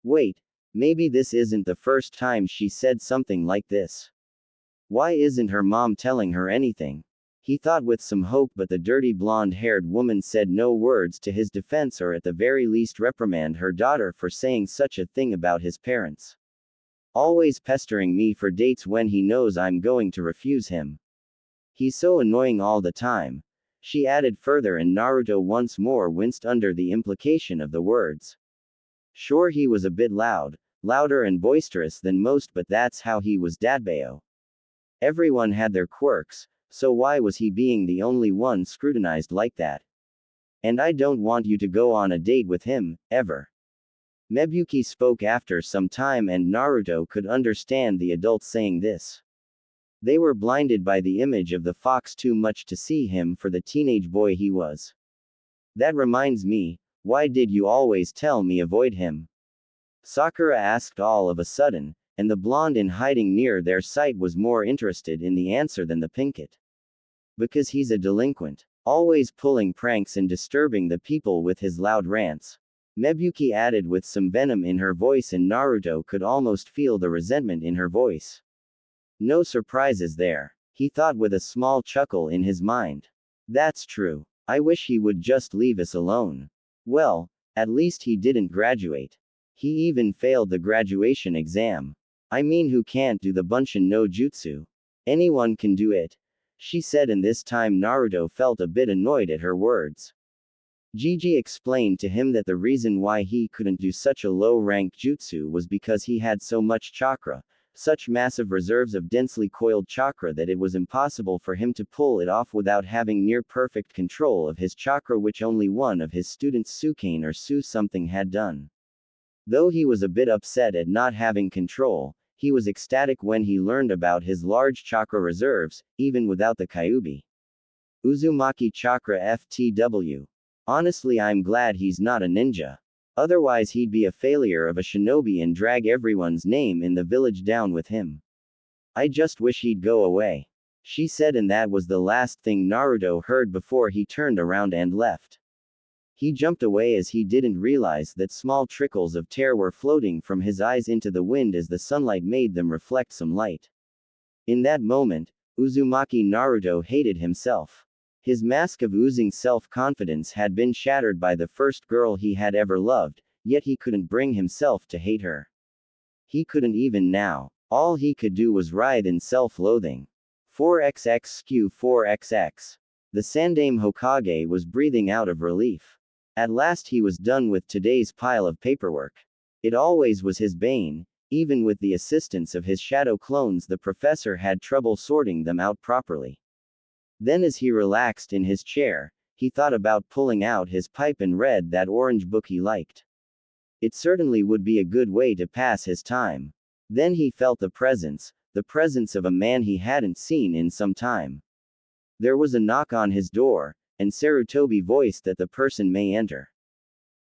Wait, maybe this isn't the first time she said something like this. Why isn't her mom telling her anything? He thought with some hope, but the dirty blonde-haired woman said no words to his defense, or at the very least reprimand her daughter for saying such a thing about his parents. Always pestering me for dates when he knows I'm going to refuse him. He's so annoying all the time. She added further, and Naruto once more winced under the implication of the words. Sure, he was a bit loud, louder and boisterous than most, but that's how he was, Dadbeo. Everyone had their quirks, so why was he being the only one scrutinized like that? And I don't want you to go on a date with him, ever. Mebuki spoke after some time, and Naruto could understand the adults saying this. They were blinded by the image of the fox too much to see him for the teenage boy he was. That reminds me, why did you always tell me avoid him? Sakura asked all of a sudden, and the blonde in hiding near their sight was more interested in the answer than the pinkett. Because he's a delinquent. Always pulling pranks and disturbing the people with his loud rants. Mebuki added with some venom in her voice, and Naruto could almost feel the resentment in her voice. No surprises there, he thought with a small chuckle in his mind. That's true. I wish he would just leave us alone. Well, at least he didn't graduate. He even failed the graduation exam. I mean, who can't do the Bunshin no Jutsu? Anyone can do it, she said, and this time Naruto felt a bit annoyed at her words. Gigi explained to him that the reason why he couldn't do such a low-rank jutsu was because he had so much chakra, such massive reserves of densely coiled chakra, that it was impossible for him to pull it off without having near-perfect control of his chakra, which only one of his students, Sukain or Su something, had done. Though he was a bit upset at not having control, he was ecstatic when he learned about his large chakra reserves, even without the Kyuubi. Uzumaki chakra FTW. Honestly, I'm glad he's not a ninja. Otherwise he'd be a failure of a shinobi and drag everyone's name in the village down with him. I just wish he'd go away, she said, and that was the last thing Naruto heard before he turned around and left. He jumped away as he didn't realize that small trickles of tear were floating from his eyes into the wind as the sunlight made them reflect some light. In that moment, Uzumaki Naruto hated himself. His mask of oozing self-confidence had been shattered by the first girl he had ever loved, yet he couldn't bring himself to hate her. He couldn't even now. All he could do was writhe in self-loathing. 4xx skew 4xx. The Sandaime Hokage was breathing out of relief. At last he was done with today's pile of paperwork. It always was his bane. Even with the assistance of his shadow clones, the professor had trouble sorting them out properly. Then as he relaxed in his chair, he thought about pulling out his pipe and read that orange book he liked. It certainly would be a good way to pass his time. Then he felt the presence of a man he hadn't seen in some time. There was a knock on his door, and Sarutobi voiced that the person may enter.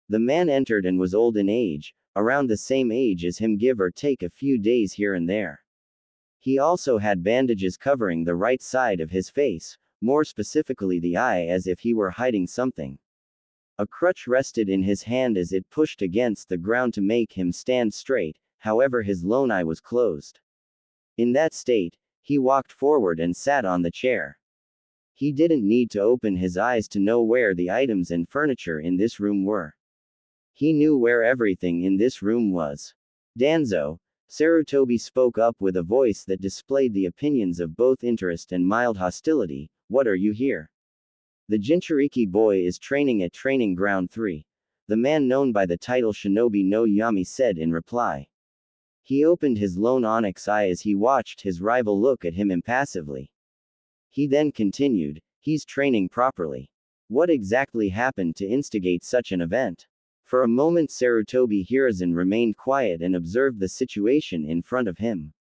The man entered and was old in age, around the same age as him, give or take a few days here and there. He also had bandages covering the right side of his face, more specifically the eye, as if he were hiding something. A crutch rested in his hand as it pushed against the ground to make him stand straight, however his lone eye was closed. In that state, he walked forward and sat on the chair. He didn't need to open his eyes to know where the items and furniture in this room were. He knew where everything in this room was. Danzo, Sarutobi spoke up with a voice that displayed the opinions of both interest and mild hostility. What are you here? The Jinchuriki boy is training at Training Ground 3. The man known by the title Shinobi no Yami said in reply. He opened his lone onyx eye as he watched his rival look at him impassively. He then continued, he's training properly. What exactly happened to instigate such an event? For a moment Sarutobi Hiruzen remained quiet and observed the situation in front of him.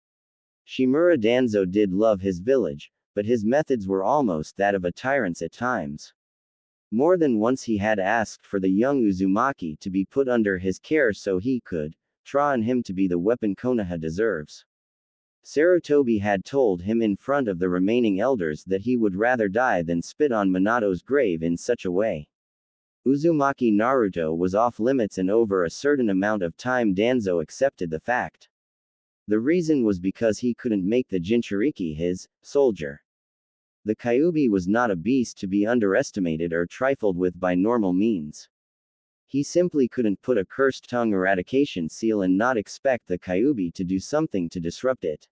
Shimura Danzo did love his village, but his methods were almost that of a tyrant at times. More than once he had asked for the young Uzumaki to be put under his care so he could train him to be the weapon Konoha deserves. Sarutobi had told him in front of the remaining elders that he would rather die than spit on Minato's grave in such a way. Uzumaki Naruto was off limits and over a certain amount of time Danzo accepted the fact. The reason was because he couldn't make the Jinchuriki his soldier. The Kyuubi was not a beast to be underestimated or trifled with by normal means. He simply couldn't put a cursed tongue eradication seal and not expect the Kyuubi to do something to disrupt it.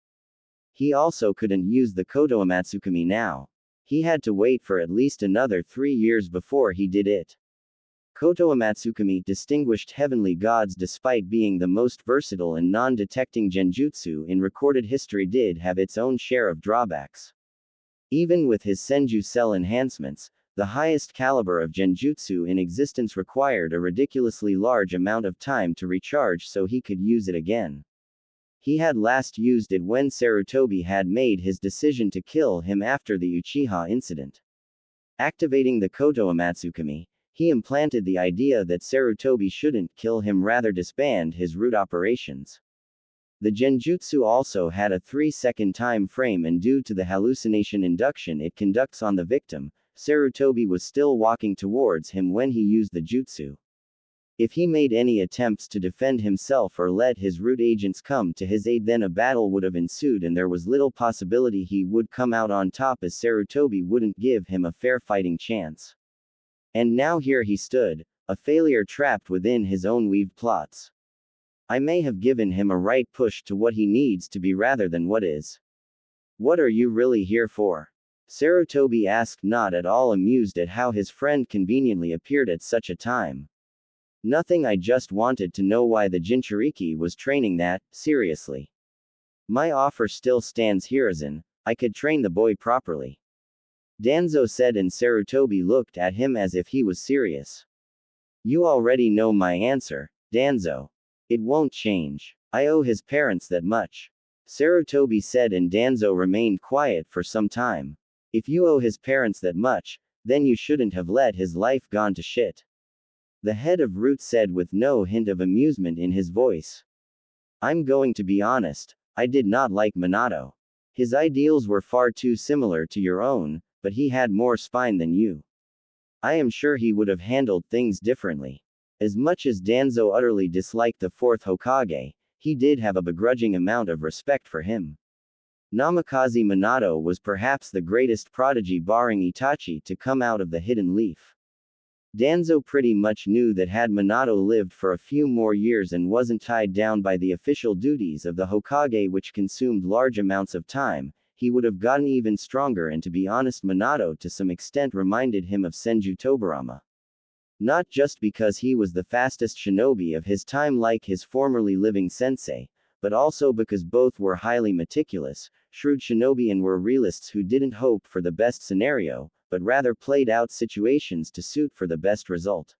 He also couldn't use the Koto Amatsukami now. He had to wait for at least another 3 years before he did it. Koto Amatsukami distinguished heavenly gods despite being the most versatile and non-detecting genjutsu in recorded history did have its own share of drawbacks. Even with his Senju cell enhancements, the highest caliber of genjutsu in existence required a ridiculously large amount of time to recharge so he could use it again. He had last used it when Sarutobi had made his decision to kill him after the Uchiha incident. Activating the Koto Amatsukami, he implanted the idea that Sarutobi shouldn't kill him, rather disband his root operations. The genjutsu also had a 3-second time frame, and due to the hallucination induction it conducts on the victim, Sarutobi was still walking towards him when he used the jutsu. If he made any attempts to defend himself or let his root agents come to his aid, then a battle would have ensued and there was little possibility he would come out on top, as Sarutobi wouldn't give him a fair fighting chance. And now here he stood, a failure trapped within his own weaved plots. I may have given him a right push to what he needs to be rather than what is. What are you really here for? Sarutobi asked, not at all amused at how his friend conveniently appeared at such a time. Nothing, I just wanted to know why the Jinchuriki was training that, seriously. My offer still stands, Hiruzen. I could train the boy properly. Danzo said, and Sarutobi looked at him as if he was serious. You already know my answer, Danzo. It won't change. I owe his parents that much. Sarutobi said, and Danzo remained quiet for some time. If you owe his parents that much, then you shouldn't have let his life gone to shit. The head of Root said with no hint of amusement in his voice. I'm going to be honest, I did not like Minato. His ideals were far too similar to your own, but he had more spine than you. I am sure he would have handled things differently. As much as Danzo utterly disliked the fourth Hokage, he did have a begrudging amount of respect for him. Namikaze Minato was perhaps the greatest prodigy barring Itachi to come out of the Hidden Leaf. Danzo pretty much knew that had Minato lived for a few more years and wasn't tied down by the official duties of the Hokage, which consumed large amounts of time, he would have gotten even stronger, and to be honest, Minato to some extent reminded him of Senju Tobirama. Not just because he was the fastest shinobi of his time like his formerly living sensei, but also because both were highly meticulous, shrewd shinobi and were realists who didn't hope for the best scenario, but rather played out situations to suit for the best result.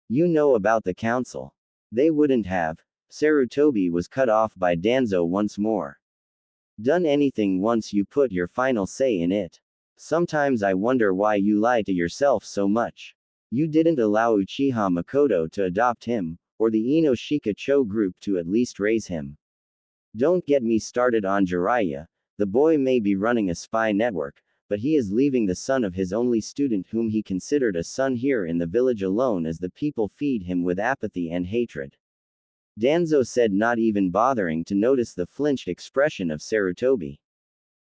You know about the council. They wouldn't have. Sarutobi was cut off by Danzo once more. Done anything once you put your final say in it. Sometimes I wonder why you lie to yourself so much. You didn't allow Uchiha Makoto to adopt him, or the Inoshika Cho group to at least raise him. Don't get me started on Jiraiya. The boy may be running a spy network, but he is leaving the son of his only student whom he considered a son here in the village alone as the people feed him with apathy and hatred. Danzo said, not even bothering to notice the flinched expression of Sarutobi.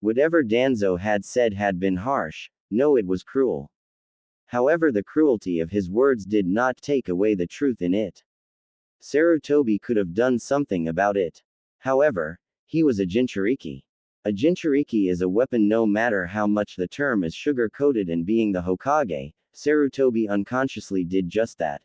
Whatever Danzo had said had been harsh, no, it was cruel. However, the cruelty of his words did not take away the truth in it. Sarutobi could have done something about it. However, he was a Jinchuriki. A Jinchuriki is a weapon no matter how much the term is sugar-coated, and being the Hokage, Sarutobi unconsciously did just that.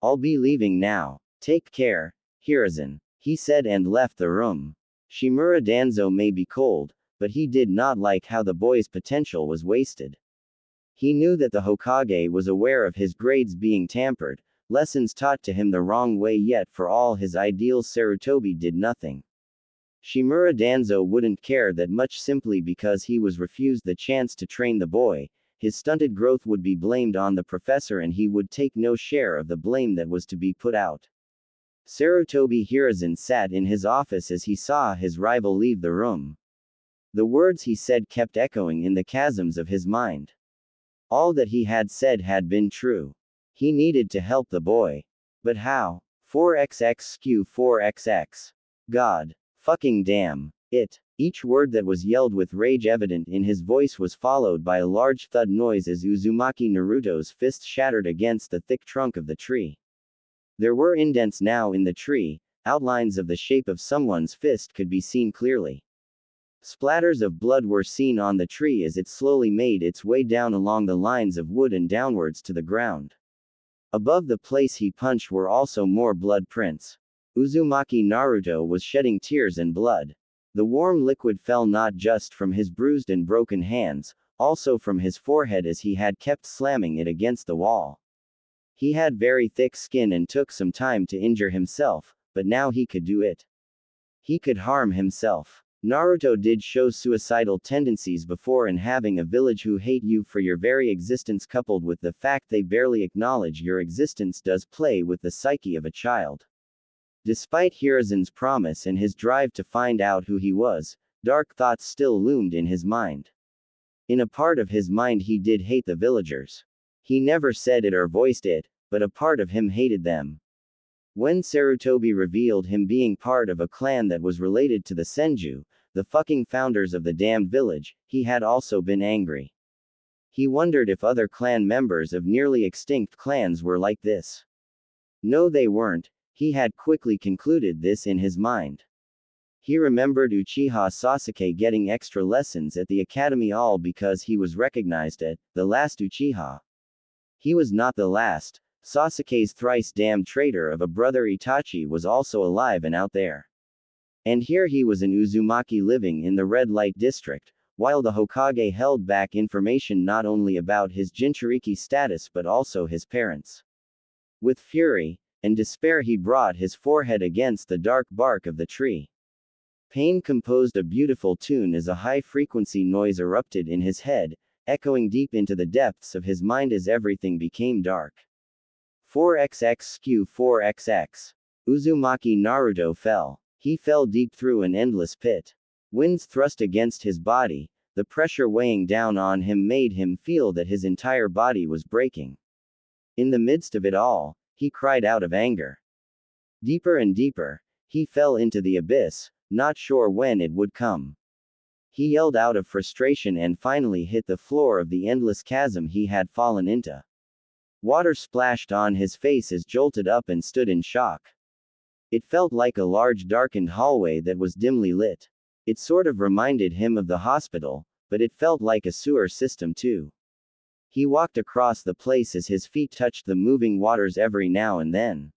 I'll be leaving now. Take care, Hiruzen, he said and left the room. Shimura Danzo may be cold, but he did not like how the boy's potential was wasted. He knew that the Hokage was aware of his grades being tampered, lessons taught to him the wrong way, yet for all his ideals Sarutobi did nothing. Shimura Danzo wouldn't care that much simply because he was refused the chance to train the boy. His stunted growth would be blamed on the professor and he would take no share of the blame that was to be put out. Sarutobi Hiruzen sat in his office as he saw his rival leave the room. The words he said kept echoing in the chasms of his mind. All that he had said had been true. He needed to help the boy. But how? 4xx skew 4xx. God. Fucking damn. It. Each word that was yelled with rage evident in his voice was followed by a large thud noise as Uzumaki Naruto's fist shattered against the thick trunk of the tree. There were indents now in the tree, outlines of the shape of someone's fist could be seen clearly. Splatters of blood were seen on the tree as it slowly made its way down along the lines of wood and downwards to the ground. Above the place he punched were also more blood prints. Uzumaki Naruto was shedding tears and blood. The warm liquid fell not just from his bruised and broken hands, also from his forehead as he had kept slamming it against the wall. He had very thick skin and took some time to injure himself, but now he could do it. He could harm himself. Naruto did show suicidal tendencies before, and having a village who hate you for your very existence coupled with the fact they barely acknowledge your existence does play with the psyche of a child. Despite Hiruzen's promise and his drive to find out who he was, dark thoughts still loomed in his mind. In a part of his mind he did hate the villagers. He never said it or voiced it, but a part of him hated them. When Sarutobi revealed him being part of a clan that was related to the Senju, the fucking founders of the damned village, he had also been angry. He wondered if other clan members of nearly extinct clans were like this. No, they weren't. He had quickly concluded this in his mind. He remembered Uchiha Sasuke getting extra lessons at the academy all because he was recognized as the last Uchiha. He was not the last. Sasuke's thrice damned traitor of a brother Itachi was also alive and out there. And here he was in Uzumaki living in the red light district, while the Hokage held back information not only about his Jinchuriki status but also his parents. With fury and despair he brought his forehead against the dark bark of the tree. Pain composed a beautiful tune as a high-frequency noise erupted in his head, echoing deep into the depths of his mind as everything became dark. 4xx skew 4xx. Uzumaki Naruto fell. He fell deep through an endless pit. Winds thrust against his body, the pressure weighing down on him made him feel that his entire body was breaking. In the midst of it all, he cried out of anger. Deeper and deeper, he fell into the abyss, not sure when it would come. He yelled out of frustration and finally hit the floor of the endless chasm he had fallen into. Water splashed on his face as jolted up and stood in shock. It felt like a large darkened hallway that was dimly lit. It sort of reminded him of the hospital, but it felt like a sewer system too. He walked across the place as his feet touched the moving waters every now and then.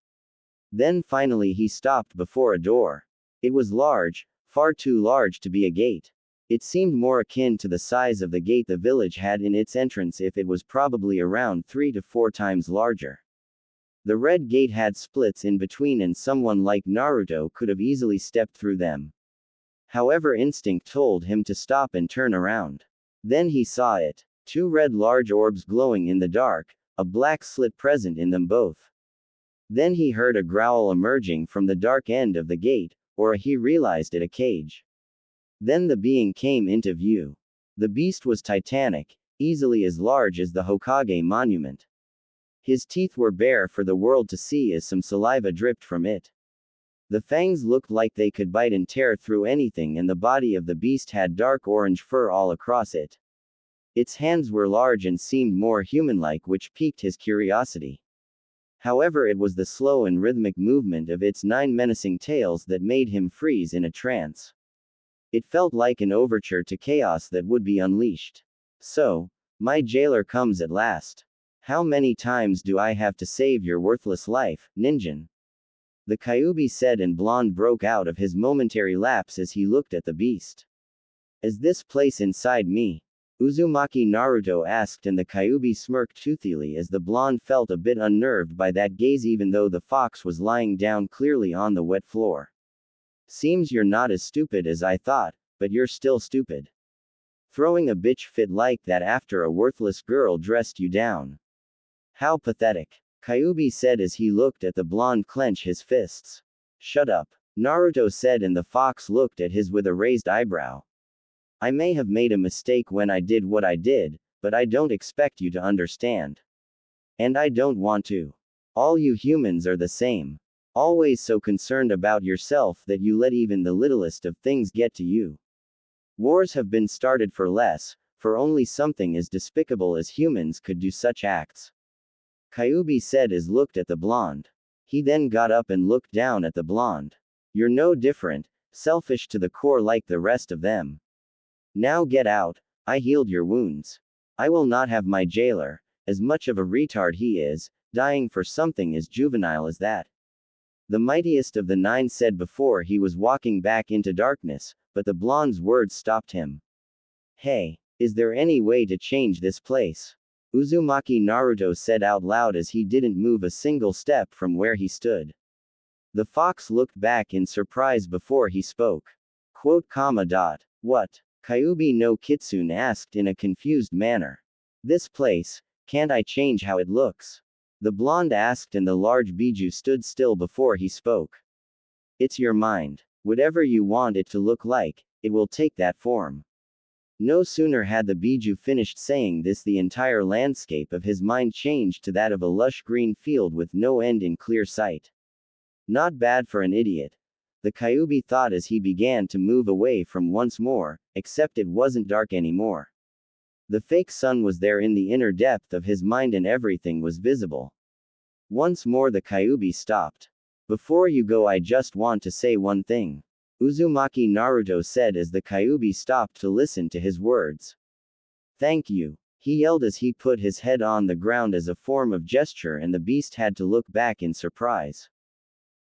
Then finally he stopped before a door. It was large, far too large to be a gate. It seemed more akin to the size of the gate the village had in its entrance, if it was probably around 3 to 4 times larger. The red gate had splits in between and someone like Naruto could have easily stepped through them. However, instinct told him to stop and turn around. Then he saw it. 2 red large orbs glowing in the dark, a black slit present in them both. Then he heard a growl emerging from the dark end of the gate, or he realized it a cage. Then the being came into view. The beast was titanic, easily as large as the Hokage monument. His teeth were bare for the world to see as some saliva dripped from it. The fangs looked like they could bite and tear through anything, and the body of the beast had dark orange fur all across it. Its hands were large and seemed more human-like, which piqued his curiosity. However, it was the slow and rhythmic movement of its 9 menacing tails that made him freeze in a trance. It felt like an overture to chaos that would be unleashed. So, my jailer comes at last. How many times do I have to save your worthless life, Ninjin? The Kyuubi said, and Blonde broke out of his momentary lapse as he looked at the beast. Is this place inside me? Uzumaki Naruto asked, and the Kyuubi smirked toothily as the Blonde felt a bit unnerved by that gaze even though the fox was lying down clearly on the wet floor. Seems you're not as stupid as I thought, but you're still stupid. Throwing a bitch fit like that after a worthless girl dressed you down. How pathetic. Kyuubi said as he looked at the Blonde clench his fists. Shut up, Naruto said, and the fox looked at his with a raised eyebrow. I may have made a mistake when I did what I did, but I don't expect you to understand. And I don't want to. All you humans are the same. Always so concerned about yourself that you let even the littlest of things get to you. Wars have been started for less, for only something as despicable as humans could do such acts. Kyuubi said as looked at the Blonde. He then got up and looked down at the Blonde. You're no different, selfish to the core like the rest of them. Now get out, I healed your wounds. I will not have my jailer, as much of a retard he is, dying for something as juvenile as that. The mightiest of the 9 said before he was walking back into darkness, but the Blonde's words stopped him. Hey, is there any way to change this place? Uzumaki Naruto said out loud as he didn't move a single step from where he stood. The fox looked back in surprise before he spoke. Quote, What? Kyuubi no Kitsune asked in a confused manner. This place, can't I change how it looks? The Blonde asked, and the large Biju stood still before he spoke. It's your mind. Whatever you want it to look like, it will take that form. No sooner had the Biju finished saying this, the entire landscape of his mind changed to that of a lush green field with no end in clear sight. Not bad for an idiot. The Kyuubi thought as he began to move away from once more, except it wasn't dark anymore. The fake sun was there in the inner depth of his mind and everything was visible. Once more the Kyuubi stopped. Before you go, I just want to say one thing. Uzumaki Naruto said as the Kyuubi stopped to listen to his words. Thank you, he yelled as he put his head on the ground as a form of gesture, and the beast had to look back in surprise.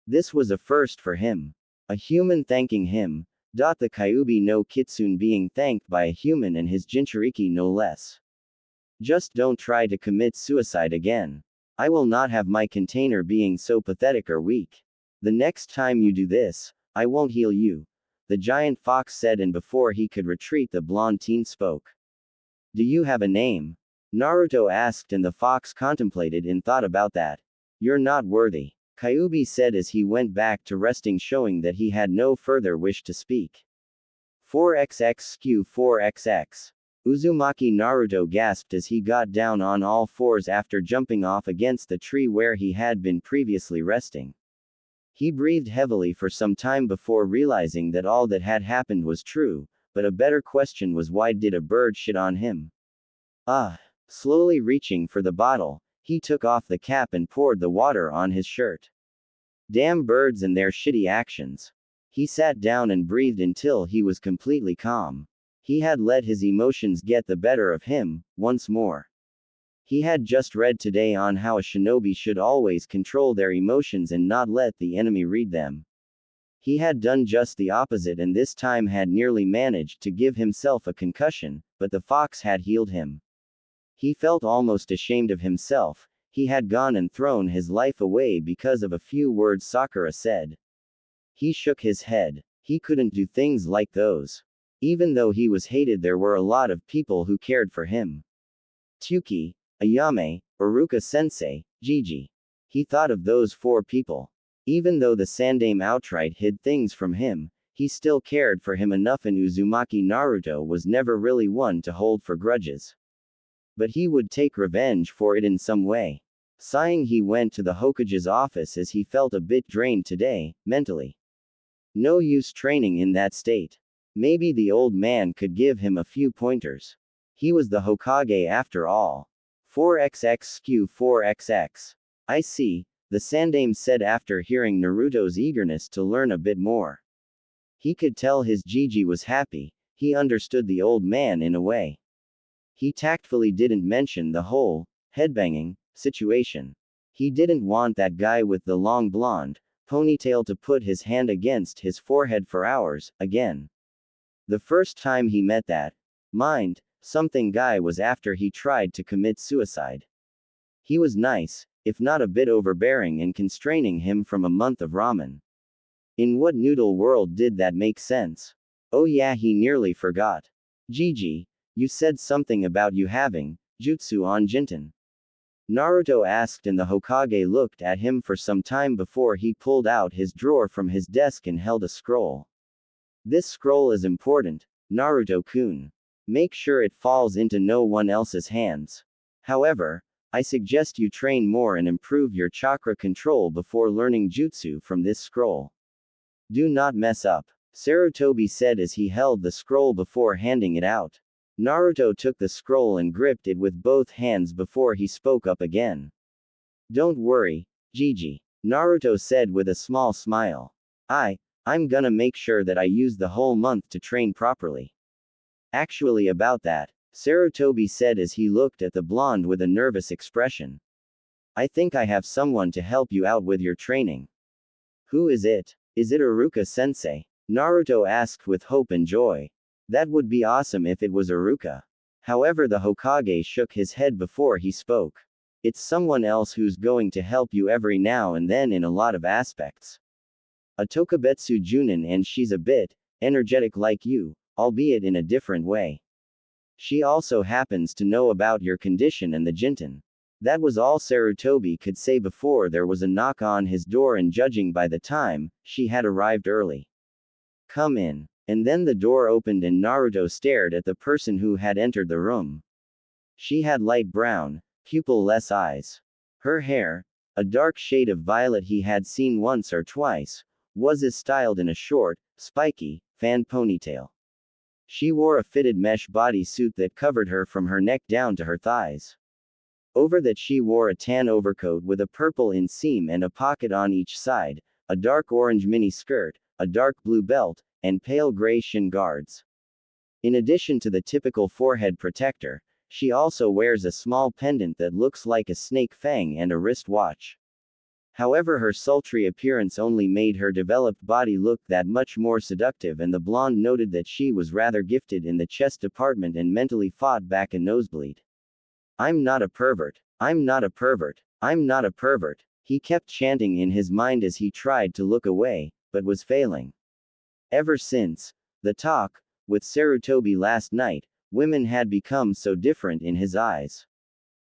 This was a first for him. A human thanking him. The Kyuubi no Kitsune being thanked by a human, and his Jinchuriki no less. Just don't try to commit suicide again. I will not have my container being so pathetic or weak. The next time you do this, I won't heal you, the giant fox said, and before he could retreat the blonde teen spoke. Do you have a name? Naruto asked, and the fox contemplated in thought about that. You're not worthy, Kyuubi said as he went back to resting, showing that he had no further wish to speak. 4xx skew 4xx. Uzumaki Naruto gasped as he got down on all fours after jumping off against the tree where he had been previously resting. He breathed heavily for some time before realizing that all that had happened was true, but a better question was, why did a bird shit on him? Slowly reaching for the bottle, he took off the cap and poured the water on his shirt. Damn birds and their shitty actions. He sat down and breathed until he was completely calm. He had let his emotions get the better of him, once more. He had just read today on how a shinobi should always control their emotions and not let the enemy read them. He had done just the opposite, and this time had nearly managed to give himself a concussion, but the fox had healed him. He felt almost ashamed of himself. He had gone and thrown his life away because of a few words Sakura said. He shook his head. He couldn't do things like those. Even though he was hated, there were a lot of people who cared for him. Tsuki, Ayame, Iruka-sensei, Gigi. He thought of those 4 people. Even though the Sandaime outright hid things from him, he still cared for him enough, and Uzumaki Naruto was never really one to hold for grudges. But he would take revenge for it in some way. Sighing, he went to the Hokage's office as he felt a bit drained today, mentally. No use training in that state. Maybe the old man could give him a few pointers. He was the Hokage after all. 4xx skew 4xx. I see, the Sandaime said after hearing Naruto's eagerness to learn a bit more. He could tell his Gigi was happy. He understood the old man in a way. He tactfully didn't mention the whole headbanging situation. He didn't want that guy with the long blonde ponytail to put his hand against his forehead for hours, again. The first time he met that something guy was after he tried to commit suicide. He was nice, if not a bit overbearing and constraining him from a month of ramen. In what noodle world did that make sense? Oh yeah, he nearly forgot. Gigi, you said something about you having jutsu on Jinten. Naruto asked, and the Hokage looked at him for some time before he pulled out his drawer from his desk and held a scroll. This scroll is important, Naruto-kun. Make sure it falls into no one else's hands. However, I suggest you train more and improve your chakra control before learning jutsu from this scroll. Do not mess up, Sarutobi said as he held the scroll before handing it out. Naruto took the scroll and gripped it with both hands before he spoke up again. Don't worry, Gigi, Naruto said with a small smile. I'm gonna make sure that I use the whole month to train properly. Actually, about that, Sarutobi said as he looked at the blonde with a nervous expression. I think I have someone to help you out with your training. Who is it? Is it Iruka-sensei? Naruto asked with hope and joy. That would be awesome if it was Iruka. However, the Hokage shook his head before he spoke. It's someone else who's going to help you every now and then in a lot of aspects. A Tokubetsu Junin, and she's a bit energetic like you, albeit in a different way. She also happens to know about your condition and the Jinten. That was all Sarutobi could say before there was a knock on his door, and judging by the time, she had arrived early. Come in. And then the door opened and Naruto stared at the person who had entered the room. She had light brown, pupil-less eyes. Her hair, a dark shade of violet he had seen once or twice, was styled in a short, spiky, fan ponytail. She wore a fitted mesh bodysuit that covered her from her neck down to her thighs. Over that she wore a tan overcoat with a purple inseam and a pocket on each side, a dark orange mini skirt, a dark blue belt, and pale gray shin guards. In addition to the typical forehead protector, she also wears a small pendant that looks like a snake fang and a wrist watch. However, her sultry appearance only made her developed body look that much more seductive, and the blonde noted that she was rather gifted in the chest department and mentally fought back a nosebleed. I'm not a pervert. I'm not a pervert. I'm not a pervert. He kept chanting in his mind as he tried to look away, but was failing. Ever since the talk with Sarutobi last night, women had become so different in his eyes.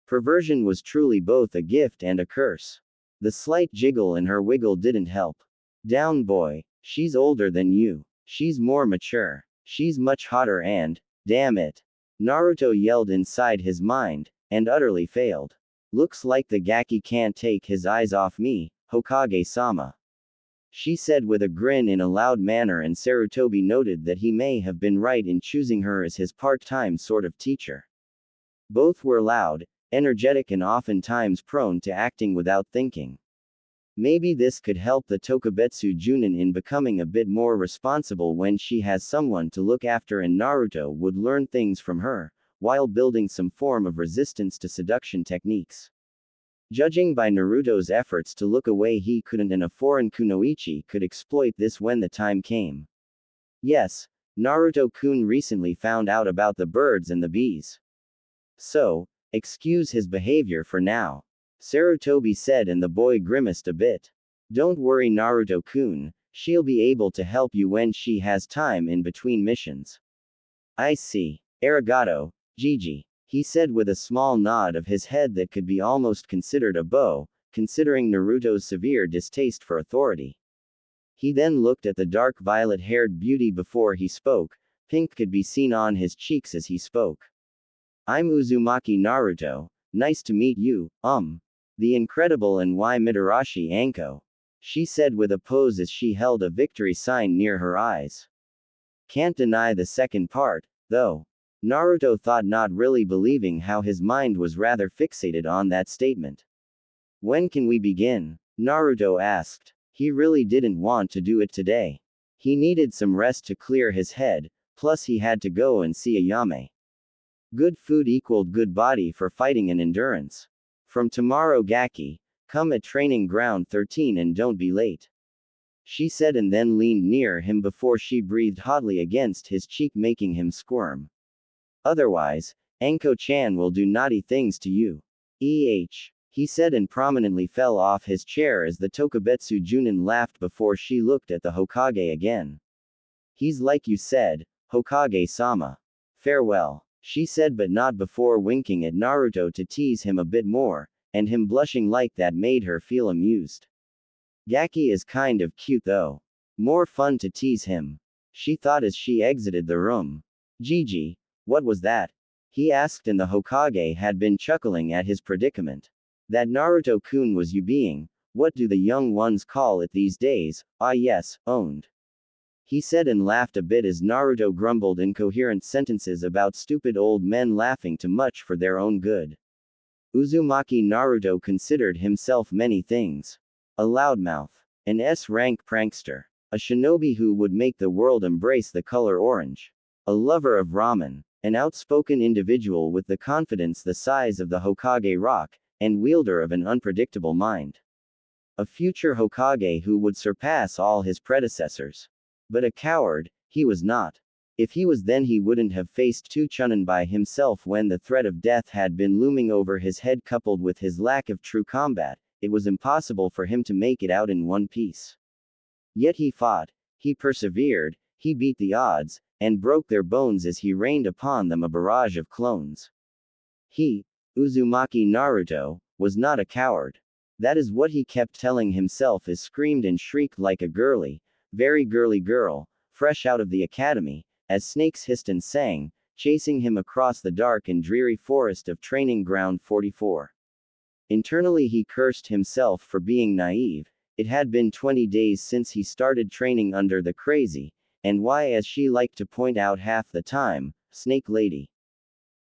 Perversion was truly both a gift and a curse. The slight jiggle in her wiggle didn't help. Down, boy. She's older than you. She's more mature. She's much hotter and, damn it. Naruto yelled inside his mind, and utterly failed. Looks like the Gaki can't take his eyes off me, Hokage-sama. She said with a grin in a loud manner, and Sarutobi noted that he may have been right in choosing her as his part-time sort of teacher. Both were loud, energetic, and oftentimes prone to acting without thinking. Maybe this could help the Tokubetsu Junin in becoming a bit more responsible when she has someone to look after, and Naruto would learn things from her, while building some form of resistance to seduction techniques. Judging by Naruto's efforts to look away, he couldn't, and a foreign kunoichi could exploit this when the time came. Yes, Naruto-kun recently found out about the birds and the bees. So, excuse his behavior for now, Sarutobi said, and the boy grimaced a bit. Don't worry, Naruto-kun, she'll be able to help you when she has time in between missions. I see. Arigato, Gigi, he said with a small nod of his head that could be almost considered a bow, considering Naruto's severe distaste for authority. He then looked at the dark violet-haired beauty before he spoke. Pink could be seen on his cheeks as he spoke. I'm Uzumaki Naruto. Nice to meet you, The incredible and why Mitarashi Anko. She said with a pose as she held a victory sign near her eyes. Can't deny the second part, though. Naruto thought, not really believing how his mind was rather fixated on that statement. When can we begin? Naruto asked. He really didn't want to do it today. He needed some rest to clear his head, plus he had to go and see Ayame. Good food equaled good body for fighting and endurance. From tomorrow Gaki, come at training ground 13 and don't be late. She said and then leaned near him before she breathed hotly against his cheek, making him squirm. Otherwise, Anko-chan will do naughty things to you. He said and prominently fell off his chair as the Tokubetsu Junin laughed before she looked at the Hokage again. He's like you said, Hokage-sama. Farewell. She said, but not before winking at Naruto to tease him a bit more, and him blushing like that made her feel amused. Gaki is kind of cute though. More fun to tease him. She thought as she exited the room. Gigi, what was that? He asked, and the Hokage had been chuckling at his predicament. That Naruto-kun was you being, what do the young ones call it these days, yes, owned. He said and laughed a bit as Naruto grumbled incoherent sentences about stupid old men laughing too much for their own good. Uzumaki Naruto considered himself many things. A loudmouth. An S-rank prankster. A shinobi who would make the world embrace the color orange. A lover of ramen. An outspoken individual with the confidence the size of the Hokage rock, and wielder of an unpredictable mind. A future Hokage who would surpass all his predecessors. But a coward, he was not. If he was, then he wouldn't have faced two Chunin by himself when the threat of death had been looming over his head. Coupled with his lack of true combat, it was impossible for him to make it out in one piece. Yet he fought, he persevered, he beat the odds, and broke their bones as he rained upon them a barrage of clones. He, Uzumaki Naruto, was not a coward. That is what he kept telling himself as screamed and shrieked like a girly, very girly girl, fresh out of the academy, as snakes hissed and sang, chasing him across the dark and dreary forest of training ground 44. Internally he cursed himself for being naive. It had been 20 days since he started training under the crazy, and why, as she liked to point out half the time, Snake Lady.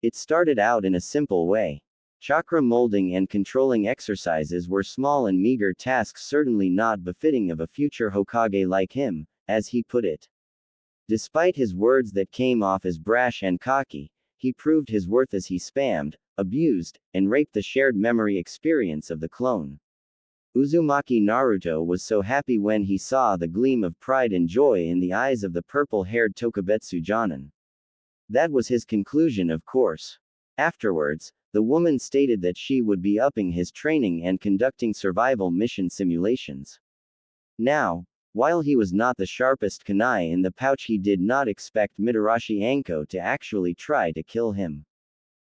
It started out in a simple way. Chakra molding and controlling exercises were small and meager tasks, certainly not befitting of a future Hokage like him, as he put it. Despite his words that came off as brash and cocky, he proved his worth as he spammed, abused, and raped the shared memory experience of the clone. Uzumaki Naruto was so happy when he saw the gleam of pride and joy in the eyes of the purple-haired Tokubetsu Jonin. That was his conclusion, of course. Afterwards, the woman stated that she would be upping his training and conducting survival mission simulations. Now, while he was not the sharpest kunai in the pouch, he did not expect Mitarashi Anko to actually try to kill him.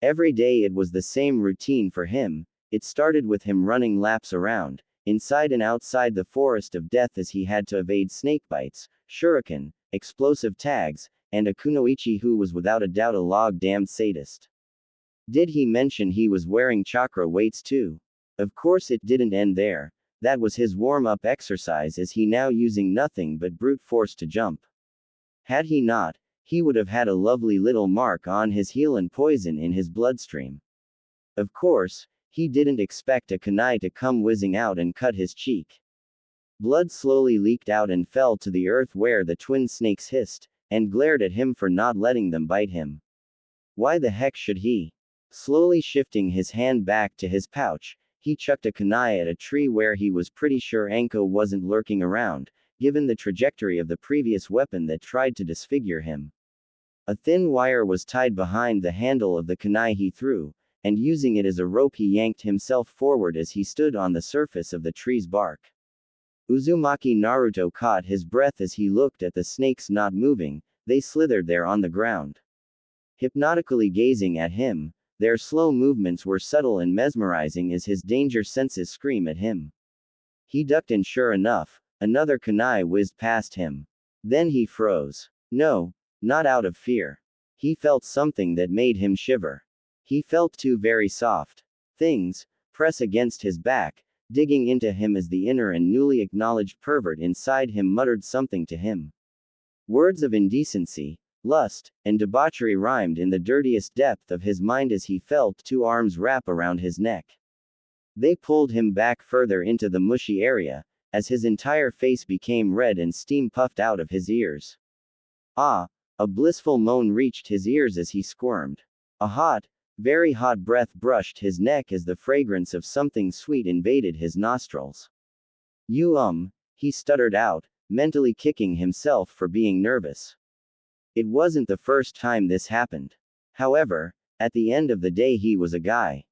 Every day it was the same routine for him. It started with him running laps around, inside and outside the forest of death, as he had to evade snakebites, shuriken, explosive tags, and a kunoichi who was without a doubt a log-damned sadist. Did he mention he was wearing chakra weights too? Of course it didn't end there. That was his warm-up exercise, as he now using nothing but brute force to jump. Had he not, he would have had a lovely little mark on his heel and poison in his bloodstream. Of course, he didn't expect a kunai to come whizzing out and cut his cheek. Blood slowly leaked out and fell to the earth, where the twin snakes hissed, and glared at him for not letting them bite him. Why the heck should he? Slowly shifting his hand back to his pouch, he chucked a kunai at a tree where he was pretty sure Anko wasn't lurking around, given the trajectory of the previous weapon that tried to disfigure him. A thin wire was tied behind the handle of the kunai he threw, and using it as a rope he yanked himself forward as he stood on the surface of the tree's bark. Uzumaki Naruto caught his breath as he looked at the snakes not moving. They slithered there on the ground, hypnotically gazing at him. Their slow movements were subtle and mesmerizing as his danger senses scream at him. He ducked, and sure enough, Another kunai whizzed past him. Then he froze. No, not out of fear. He felt something that made him shiver. He felt two very soft things press against his back, digging into him as the inner and newly acknowledged pervert inside him muttered something to him. Words of indecency, lust, and debauchery rhymed in the dirtiest depth of his mind as he felt two arms wrap around his neck. They pulled him back further into the mushy area, as his entire face became red and steam puffed out of his ears. Ah! A blissful moan reached his ears as he squirmed. A hot, very hot breath brushed his neck as the fragrance of something sweet invaded his nostrils. He stuttered out, mentally kicking himself for being nervous. It wasn't the first time this happened. However, at the end of the day he was a guy.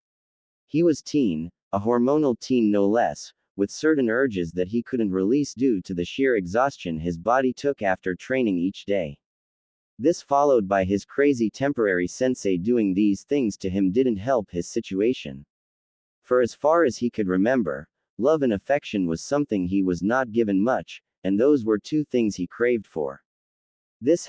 He was teen, a hormonal teen no less, with certain urges that he couldn't release due to the sheer exhaustion his body took after training each day. This followed by his crazy temporary sensei doing these things to him didn't help his situation. For as far as he could remember, love and affection was something he was not given much, and those were two things he craved for. This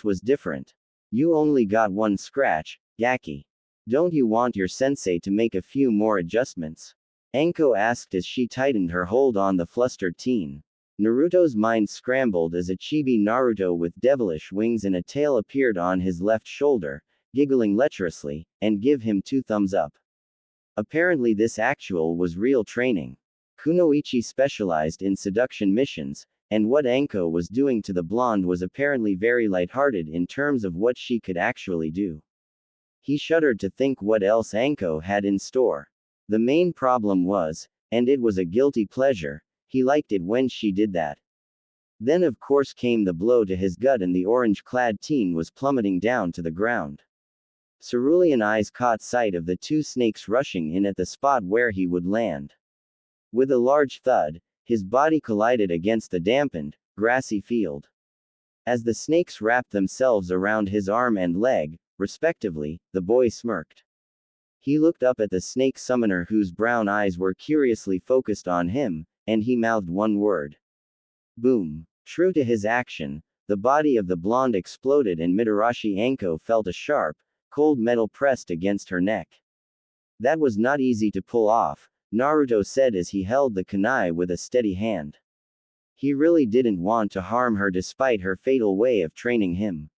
was different. You only got one scratch, Gaki. Don't you want your sensei to make a few more adjustments? Anko asked as she tightened her hold on the flustered teen. Naruto's mind scrambled as a chibi Naruto with devilish wings and a tail appeared on his left shoulder, giggling lecherously, and give him 2 thumbs up. Apparently this actual was real training. Kunoichi specialized in seduction missions, and what Anko was doing to the blonde was apparently very lighthearted in terms of what she could actually do. He shuddered to think what else Anko had in store. The main problem was, and it was a guilty pleasure, he liked it when she did that. Then of course came the blow to his gut and the orange-clad teen was plummeting down to the ground. Cerulean eyes caught sight of the 2 snakes rushing in at the spot where he would land. With a large thud, his body collided against the dampened, grassy field. As the snakes wrapped themselves around his arm and leg, respectively, the boy smirked. He looked up at the snake summoner whose brown eyes were curiously focused on him, and he mouthed one word. Boom. True to his action, the body of the blonde exploded and Mitarashi Anko felt a sharp, cold metal pressed against her neck. That was not easy to pull off, Naruto said as he held the kunai with a steady hand. He really didn't want to harm her despite her fatal way of training him.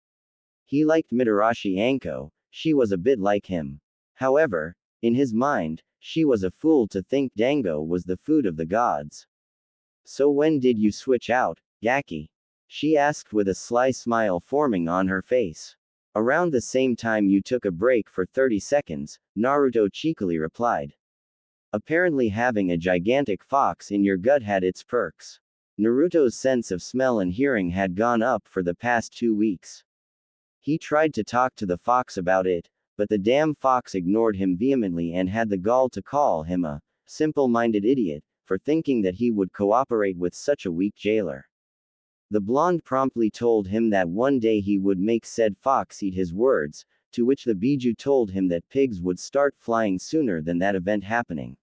He liked Mitarashi Anko, she was a bit like him. However, in his mind, she was a fool to think dango was the food of the gods. So when did you switch out, Gaki? She asked with a sly smile forming on her face. Around the same time you took a break for 30 seconds, Naruto cheekily replied. Apparently having a gigantic fox in your gut had its perks. Naruto's sense of smell and hearing had gone up for the past 2 weeks. He tried to talk to the fox about it, but the damn fox ignored him vehemently and had the gall to call him a simple-minded idiot for thinking that he would cooperate with such a weak jailer. The blonde promptly told him that one day he would make said fox eat his words, to which the Biju told him that pigs would start flying sooner than that event happening.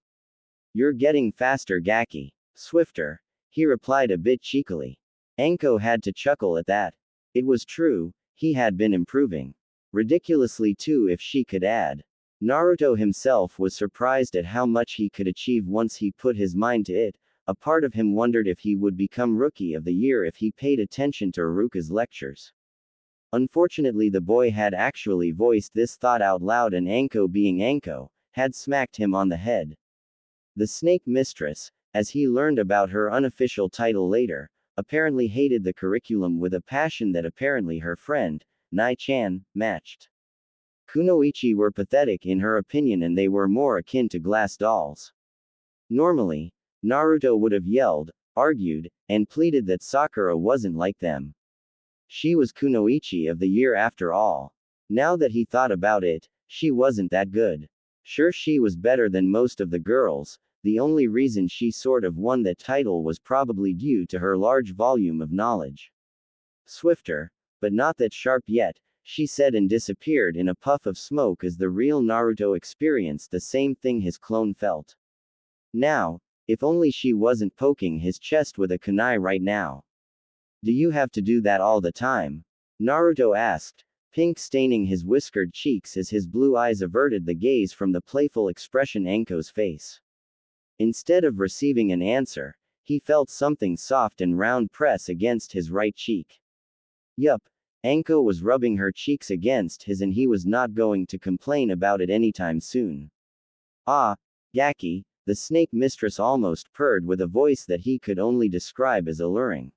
You're getting faster, Gaki. Swifter, he replied a bit cheekily. Anko had to chuckle at that. It was true, he had been improving. Ridiculously too if she could add. Naruto himself was surprised at how much he could achieve once he put his mind to it. A part of him wondered if he would become Rookie of the Year if he paid attention to Iruka's lectures. Unfortunately the boy had actually voiced this thought out loud and Anko being Anko, had smacked him on the head. The snake mistress, as he learned about her unofficial title later, apparently hated the curriculum with a passion that apparently her friend, Nai-chan, matched. Kunoichi were pathetic in her opinion and they were more akin to glass dolls. Normally, Naruto would have yelled, argued, and pleaded that Sakura wasn't like them. She was Kunoichi of the year after all. Now that he thought about it, she wasn't that good. Sure, she was better than most of the girls, the only reason she sort of won that title was probably due to her large volume of knowledge. Swifter, but not that sharp yet, she said and disappeared in a puff of smoke as the real Naruto experienced the same thing his clone felt. Now, If only she wasn't poking his chest with a kunai right now. Do you have to do that all the time? Naruto asked, pink staining his whiskered cheeks as his blue eyes averted the gaze from the playful expression Anko's face. Instead of receiving an answer, he felt something soft and round press against his right cheek. Yup, Anko was rubbing her cheeks against his and he was not going to complain about it anytime soon. Ah, Gaki, the snake mistress almost purred with a voice that he could only describe as alluring.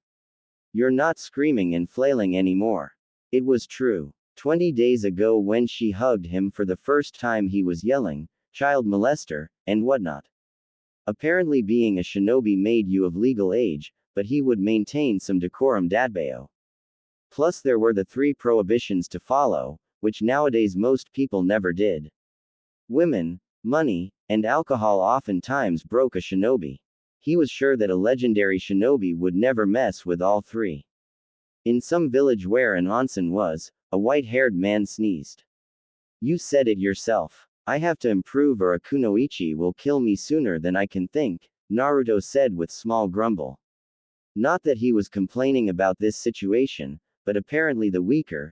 You're not screaming and flailing anymore. It was true. 20 days ago when she hugged him for the first time he was yelling, child molester, and whatnot. Apparently being a shinobi made you of legal age, but he would maintain some decorum dadbeo. Plus there were the 3 prohibitions to follow, which nowadays most people never did. Women, money, and alcohol oftentimes broke a shinobi. He was sure that a legendary shinobi would never mess with all 3. In some village where an onsen was, a white-haired man sneezed. You said it yourself. I have to improve or a kunoichi will kill me sooner than I can think, Naruto said with small grumble. Not that he was complaining about this situation, but apparently the weaker's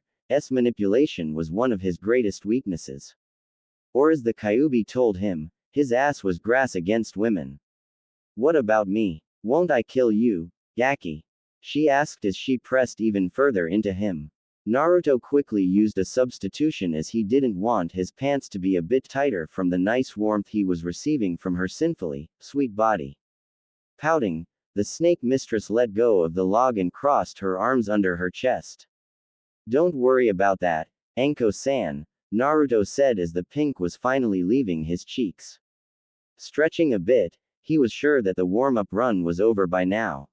manipulation was one of his greatest weaknesses. Or as the Kyuubi told him, his ass was grass against women. What about me? Won't I kill you, Gaki? She asked as she pressed even further into him. Naruto quickly used a substitution as he didn't want his pants to be a bit tighter from the nice warmth he was receiving from her sinfully sweet body. Pouting, the snake mistress let go of the log and crossed her arms under her chest. Don't worry about that, Anko-san, Naruto said as the pink was finally leaving his cheeks. Stretching a bit, he was sure that the warm-up run was over by now.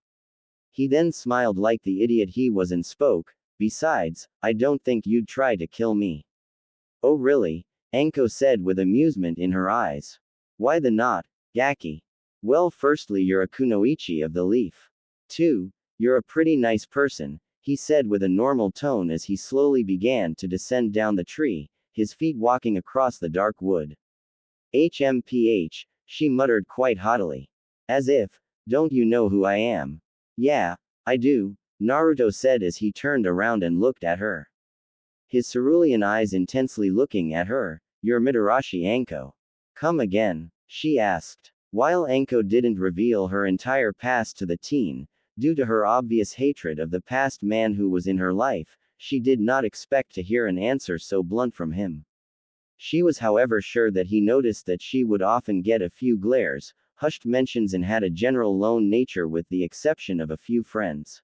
He then smiled like the idiot he was and spoke, besides, I don't think you'd try to kill me. Oh really? Anko said with amusement in her eyes. Why the not, Gaki? Well, firstly you're a kunoichi of the leaf. 2. You're a pretty nice person, he said with a normal tone as he slowly began to descend down the tree, his feet walking across the dark wood. HMPH, she muttered quite haughtily. As if, don't you know who I am? Yeah, I do, Naruto said as he turned around and looked at her. His cerulean eyes intensely looking at her. You're Mitarashi Anko. Come again? She asked. While Anko didn't reveal her entire past to the teen, due to her obvious hatred of the past man who was in her life, she did not expect to hear an answer so blunt from him. She was however sure that he noticed that she would often get a few glares, hushed mentions and had a general lone nature with the exception of a few friends.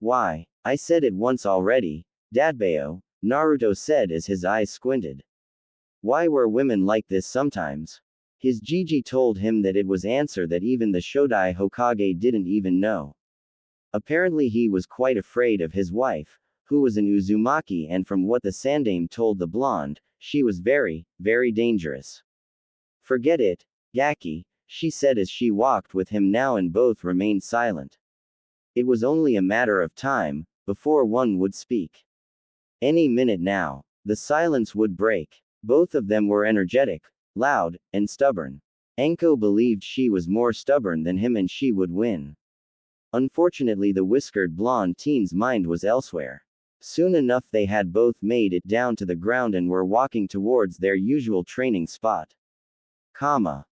Why, I said it once already, Dadbeo, Naruto said as his eyes squinted. Why were women like this sometimes? His Jiji told him that it was answer that even the Shodai Hokage didn't even know. Apparently he was quite afraid of his wife, who was an Uzumaki, and from what the Sandame told the blonde, she was very, very dangerous. Forget it, Gaki, she said as she walked with him now and both remained silent. It was only a matter of time, before one would speak. Any minute now, the silence would break. Both of them were energetic, loud, and stubborn. Anko believed she was more stubborn than him and she would win. Unfortunately the whiskered blonde teen's mind was elsewhere. Soon enough they had both made it down to the ground and were walking towards their usual training spot.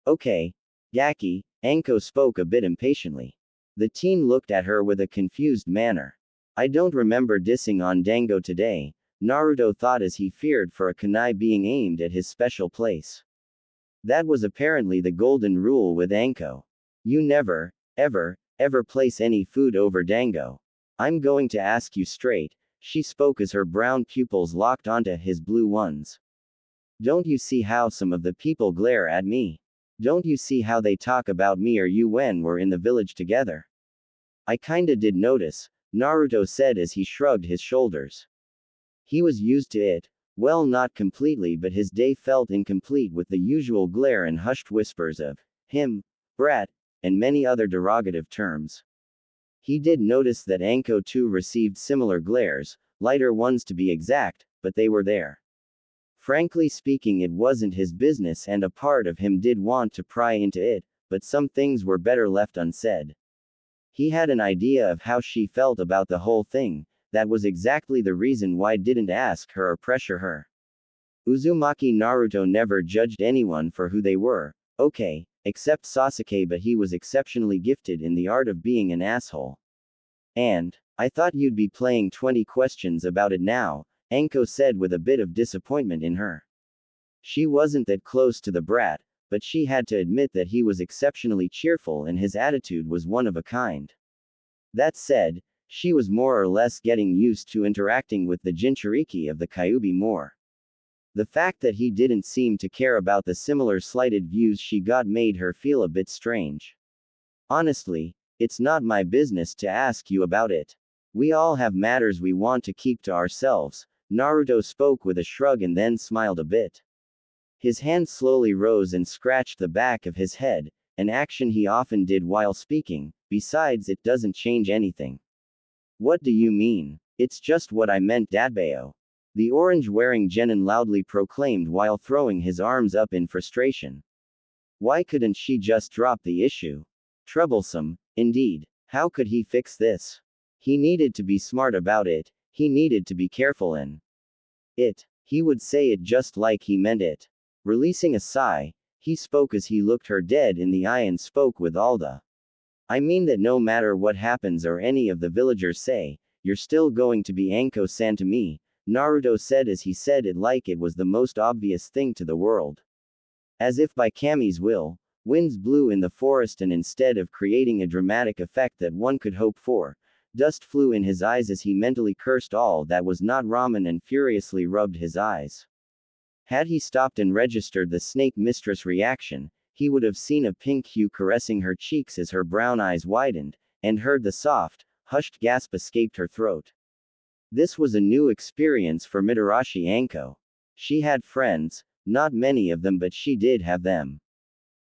Okay. Gaki, Anko spoke a bit impatiently. The teen looked at her with a confused manner. I don't remember dissing on Dango today, Naruto thought as he feared for a kunai being aimed at his special place. That was apparently the golden rule with Anko. You never, ever place any food over Dango. I'm going to ask you straight, she spoke as her brown pupils locked onto his blue ones. Don't you see how some of the people glare at me? Don't you see how they talk about me or you when we're in the village together? I kinda did notice, Naruto said as he shrugged his shoulders. He was used to it. Well, not completely, but his day felt incomplete with the usual glare and hushed whispers of him, brat, and many other derogative terms. He did notice that Anko too received similar glares, lighter ones to be exact, but they were there. Frankly speaking, it wasn't his business and a part of him did want to pry into it, but some things were better left unsaid. He had an idea of how she felt about the whole thing. That was exactly the reason why didn't ask her or pressure her. Uzumaki Naruto never judged anyone for who they were, okay, except Sasuke, but he was exceptionally gifted in the art of being an asshole. And, I thought you'd be playing 20 questions about it now, Anko said with a bit of disappointment in her. She wasn't that close to the brat, but she had to admit that he was exceptionally cheerful and his attitude was one of a kind. That said, she was more or less getting used to interacting with the Jinchuriki of the Kyuubi more. The fact that he didn't seem to care about the similar slighted views she got made her feel a bit strange. Honestly, it's not my business to ask you about it. We all have matters we want to keep to ourselves, Naruto spoke with a shrug and then smiled a bit. His hand slowly rose and scratched the back of his head, an action he often did while speaking. Besides, it doesn't change anything. What do you mean? It's just what I meant, Dadbeo. The orange-wearing genin loudly proclaimed while throwing his arms up in frustration. Why couldn't she just drop the issue? Troublesome, indeed. How could he fix this? He needed to be smart about it, he needed to be careful in it. He would say it just like he meant it. Releasing a sigh, he spoke as he looked her dead in the eye and spoke with all the I mean that no matter what happens or any of the villagers say, you're still going to be Anko-san to me, Naruto said as he said it like it was the most obvious thing to the world. As if by Kami's will, winds blew in the forest and instead of creating a dramatic effect that one could hope for, dust flew in his eyes as he mentally cursed all that was not ramen and furiously rubbed his eyes. Had he stopped and registered the snake mistress reaction, he would have seen a pink hue caressing her cheeks as her brown eyes widened, and heard the soft, hushed gasp escaped her throat. This was a new experience for Mitarashi Anko. She had friends, not many of them, but she did have them.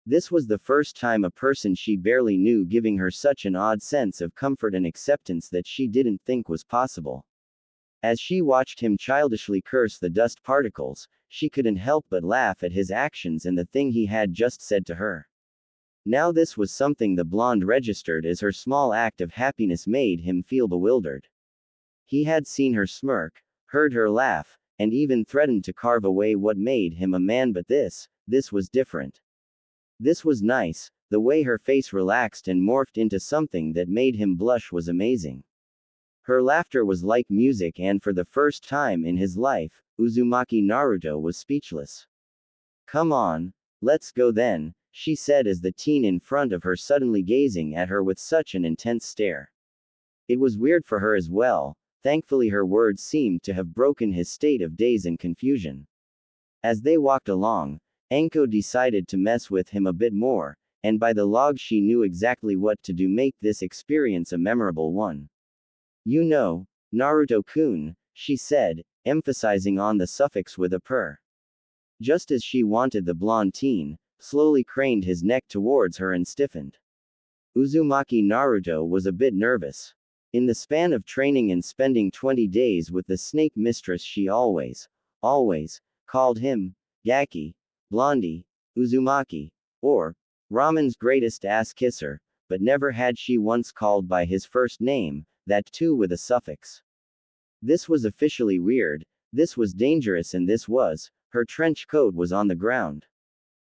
This was the first time a person she barely knew giving her such an odd sense of comfort and acceptance that she didn't think was possible. As she watched him childishly curse the dust particles, she couldn't help but laugh at his actions and the thing he had just said to her. Now this was something the blonde registered as her small act of happiness made him feel bewildered. He had seen her smirk, heard her laugh, and even threatened to carve away what made him a man, but this was different. This was nice, the way her face relaxed and morphed into something that made him blush was amazing. Her laughter was like music, and for the first time in his life, Uzumaki Naruto was speechless. Come on, let's go then, she said as the teen in front of her suddenly gazing at her with such an intense stare. It was weird for her as well, thankfully her words seemed to have broken his state of daze and confusion. As they walked along, Anko decided to mess with him a bit more, and by the log she knew exactly what to do make this experience a memorable one. You know, Naruto-kun, she said, emphasizing on the suffix with a purr. Just as she wanted, the blonde teen slowly craned his neck towards her and stiffened. Uzumaki Naruto was a bit nervous. In the span of training and spending 20 days with the snake mistress, she always called him Gaki, Blondie, Uzumaki, or Ramen's greatest ass kisser, but never had she once called by his first name, that too with a suffix. This was officially weird, this was dangerous, and her trench coat was on the ground.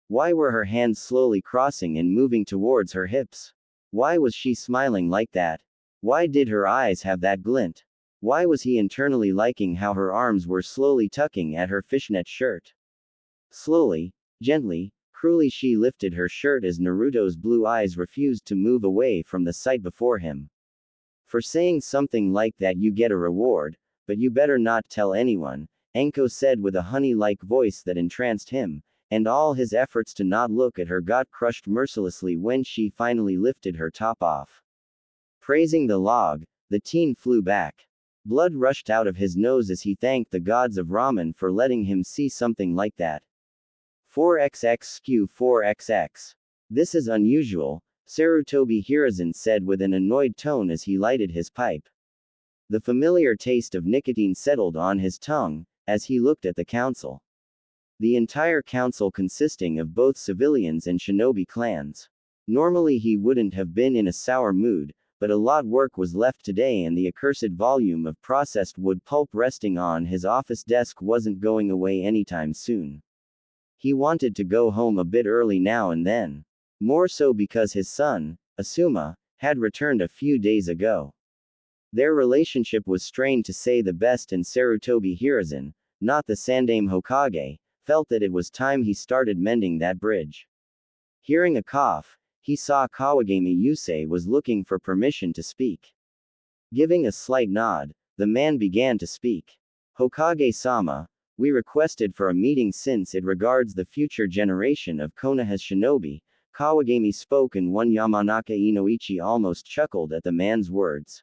Why were her hands slowly crossing and moving towards her hips? Why was she smiling like that? Why did her eyes have that glint? Why was he internally liking how her arms were slowly tucking at her fishnet shirt? Slowly, gently, cruelly she lifted her shirt as Naruto's blue eyes refused to move away from the sight before him. For saying something like that you get a reward, but you better not tell anyone, Anko said with a honey-like voice that entranced him, and all his efforts to not look at her got crushed mercilessly when she finally lifted her top off. Praising the log, the teen flew back. Blood rushed out of his nose as he thanked the gods of ramen for letting him see something like that. 4xx skew 4xx. This is unusual, Sarutobi Hiruzen said with an annoyed tone as he lighted his pipe. The familiar taste of nicotine settled on his tongue, as he looked at the council. The entire council consisting of both civilians and shinobi clans. Normally he wouldn't have been in a sour mood, but a lot work was left today and the accursed volume of processed wood pulp resting on his office desk wasn't going away anytime soon. He wanted to go home a bit early now and then. More so because his son, Asuma, had returned a few days ago. Their relationship was strained to say the best, and Sarutobi Hiruzen, not the Sandaime Hokage, felt that it was time he started mending that bridge. Hearing a cough, he saw Kawagami Yusei was looking for permission to speak. Giving a slight nod, the man began to speak. Hokage-sama, we requested for a meeting since it regards the future generation of Konoha's shinobi. Kawagami spoke, and one Yamanaka Inoichi almost chuckled at the man's words.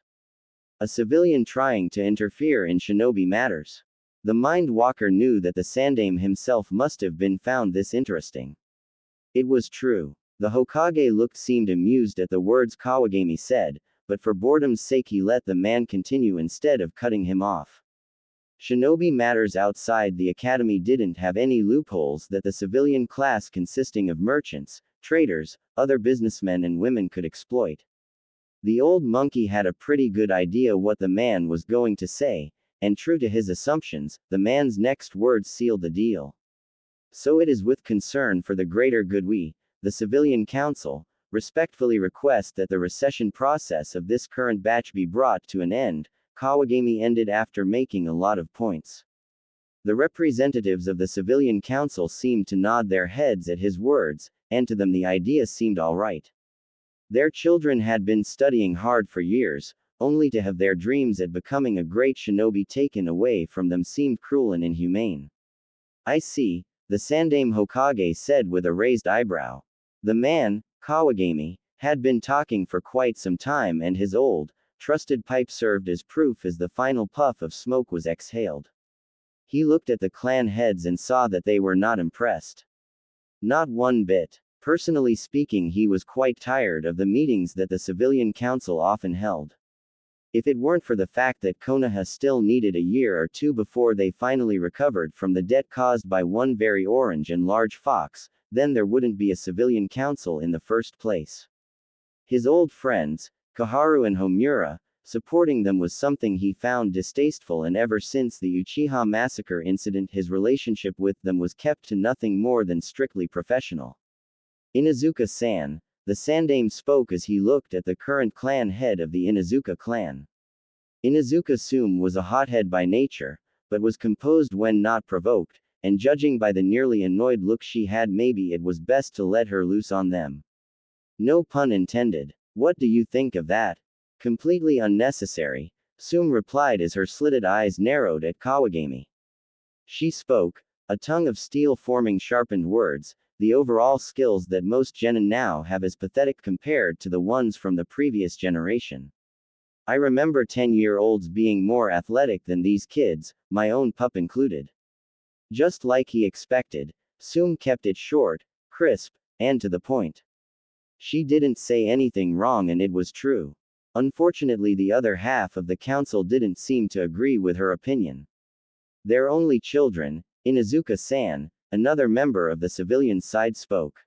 A civilian trying to interfere in shinobi matters. The Mind Walker knew that the Sandaime himself must have been found this interesting. It was true. The Hokage seemed amused at the words Kawagami said, but for boredom's sake he let the man continue instead of cutting him off. Shinobi matters outside the academy didn't have any loopholes that the civilian class consisting of merchants, traders, other businessmen and women could exploit. The old monkey had a pretty good idea what the man was going to say, and true to his assumptions, the man's next words sealed the deal. So it is with concern for the greater good we, the Civilian Council, respectfully request that the recession process of this current batch be brought to an end, Kawagami ended after making a lot of points. The representatives of the Civilian Council seemed to nod their heads at his words, and to them the idea seemed alright. Their children had been studying hard for years, only to have their dreams at becoming a great shinobi taken away from them seemed cruel and inhumane. I see, the Sandaime Hokage said with a raised eyebrow. The man, Kawagami, had been talking for quite some time, and his old, trusted pipe served as proof as the final puff of smoke was exhaled. He looked at the clan heads and saw that they were not impressed. Not one bit. Personally speaking, he was quite tired of the meetings that the Civilian Council often held. If it weren't for the fact that Konoha still needed a year or two before they finally recovered from the debt caused by one very orange and large fox, then there wouldn't be a Civilian Council in the first place. His old friends, Kaharu and Homura, supporting them was something he found distasteful, and ever since the Uchiha massacre incident his relationship with them was kept to nothing more than strictly professional. Inazuka-san, the Sandaime spoke as he looked at the current clan head of the Inazuka clan. Inazuka-sum was a hothead by nature, but was composed when not provoked, and judging by the nearly annoyed look she had, maybe it was best to let her loose on them. No pun intended. What do you think of that? Completely unnecessary, Sum replied as her slitted eyes narrowed at Kawagami. She spoke, a tongue of steel forming sharpened words, the overall skills that most genin now have is pathetic compared to the ones from the previous generation. I remember 10-year-olds being more athletic than these kids, my own pup included. Just like he expected, Sum kept it short, crisp, and to the point. She didn't say anything wrong, and it was true. Unfortunately, the other half of the council didn't seem to agree with her opinion. Their only children, Inazuka-san, another member of the civilian side, spoke.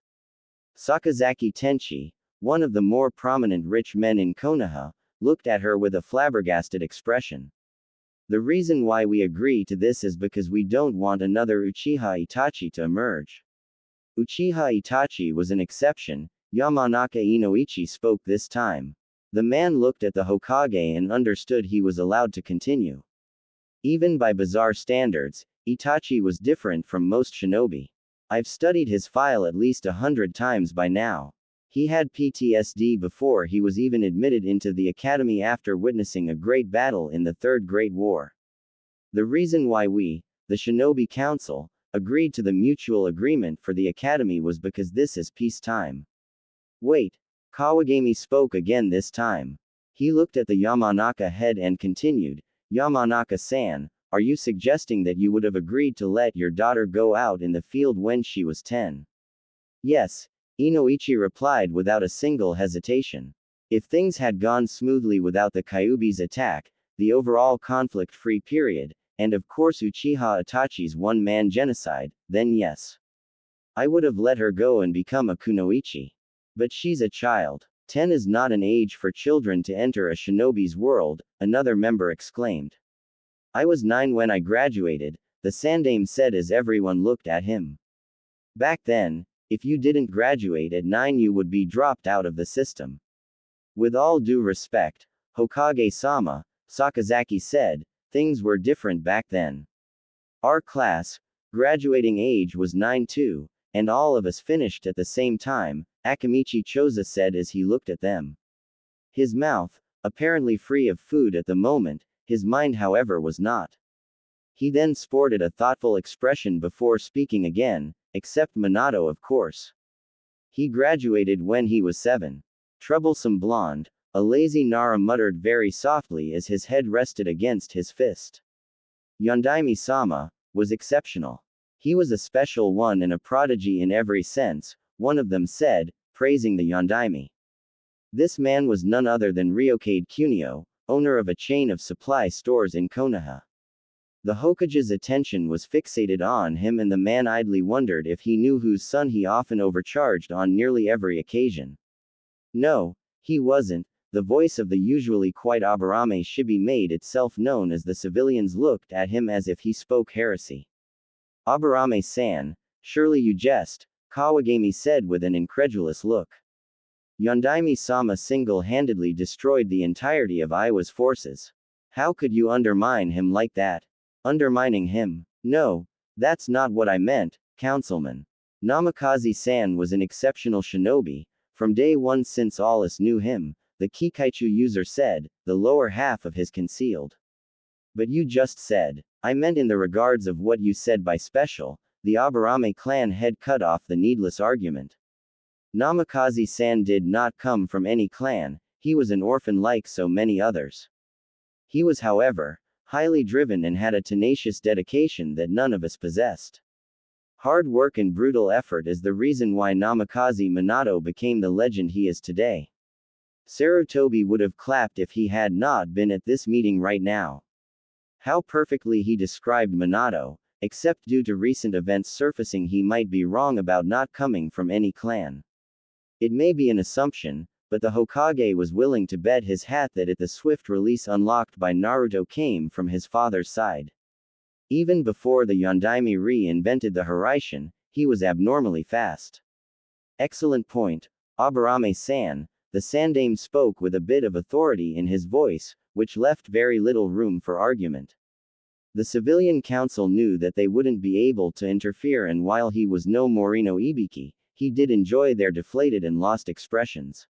Sakazaki Tenchi, one of the more prominent rich men in Konoha, looked at her with a flabbergasted expression. The reason why we agree to this is because we don't want another Uchiha Itachi to emerge. Uchiha Itachi was an exception, Yamanaka Inoichi spoke this time. The man looked at the Hokage and understood he was allowed to continue. Even by bizarre standards, Itachi was different from most shinobi. I've studied his file at least 100 times by now. He had PTSD before he was even admitted into the academy after witnessing a great battle in the Third Great War. The reason why we, the Shinobi Council, agreed to the mutual agreement for the academy was because this is peacetime. Wait. Kawagami spoke again this time. He looked at the Yamanaka head and continued, Yamanaka-san, are you suggesting that you would have agreed to let your daughter go out in the field when she was 10? Yes, Inoichi replied without a single hesitation. If things had gone smoothly without the Kyuubi's attack, the overall conflict-free period, and of course Uchiha Itachi's one-man genocide, then yes. I would have let her go and become a kunoichi. But she's a child. 10 is not an age for children to enter a shinobi's world, another member exclaimed. I was 9 when I graduated, the Sandame said as everyone looked at him. Back then, if you didn't graduate at 9 you would be dropped out of the system. With all due respect, Hokage-sama, Sakazaki said, things were different back then. Our class, graduating age was 9 too, and all of us finished at the same time, Akamichi Choza said as he looked at them. His mouth, apparently free of food at the moment, his mind however was not. He then sported a thoughtful expression before speaking again, except Minato of course. He graduated when he was 7. Troublesome blonde, a lazy Nara muttered very softly as his head rested against his fist. Yondaime-sama was exceptional. He was a special one and a prodigy in every sense, one of them said, praising the Yondaime. This man was none other than Ryokade Kunio, owner of a chain of supply stores in Konoha. The Hokage's attention was fixated on him and the man idly wondered if he knew whose son he often overcharged on nearly every occasion. No, he wasn't. The voice of the usually quite Aburame Shibi made itself known as the civilians looked at him as if he spoke heresy. Aburame-san, surely you jest, Kawagami said with an incredulous look. Yondaime-sama single-handedly destroyed the entirety of Iwa's forces. How could you undermine him like that? Undermining him? No, that's not what I meant, Councilman. Namikaze-san was an exceptional shinobi, from day one since all us knew him, the Kikaichu user said, the lower half of his concealed. But you just said. I meant in the regards of what you said by special, the Aburame clan head cut off the needless argument. Namikaze-san did not come from any clan, he was an orphan like so many others. He was however, highly driven and had a tenacious dedication that none of us possessed. Hard work and brutal effort is the reason why Namikaze Minato became the legend he is today. Sarutobi would have clapped if he had not been at this meeting right now. How perfectly he described Minato, except due to recent events surfacing he might be wrong about not coming from any clan. It may be an assumption, but the Hokage was willing to bet his hat that the swift release unlocked by Naruto came from his father's side. Even before the Yondaime re-invented the Hiraishin, he was abnormally fast. Excellent point, Aburame-san, the Sandame spoke with a bit of authority in his voice, which left very little room for argument. The civilian council knew that they wouldn't be able to interfere, and while he was no Morino Ibiki, he did enjoy their deflated and lost expressions.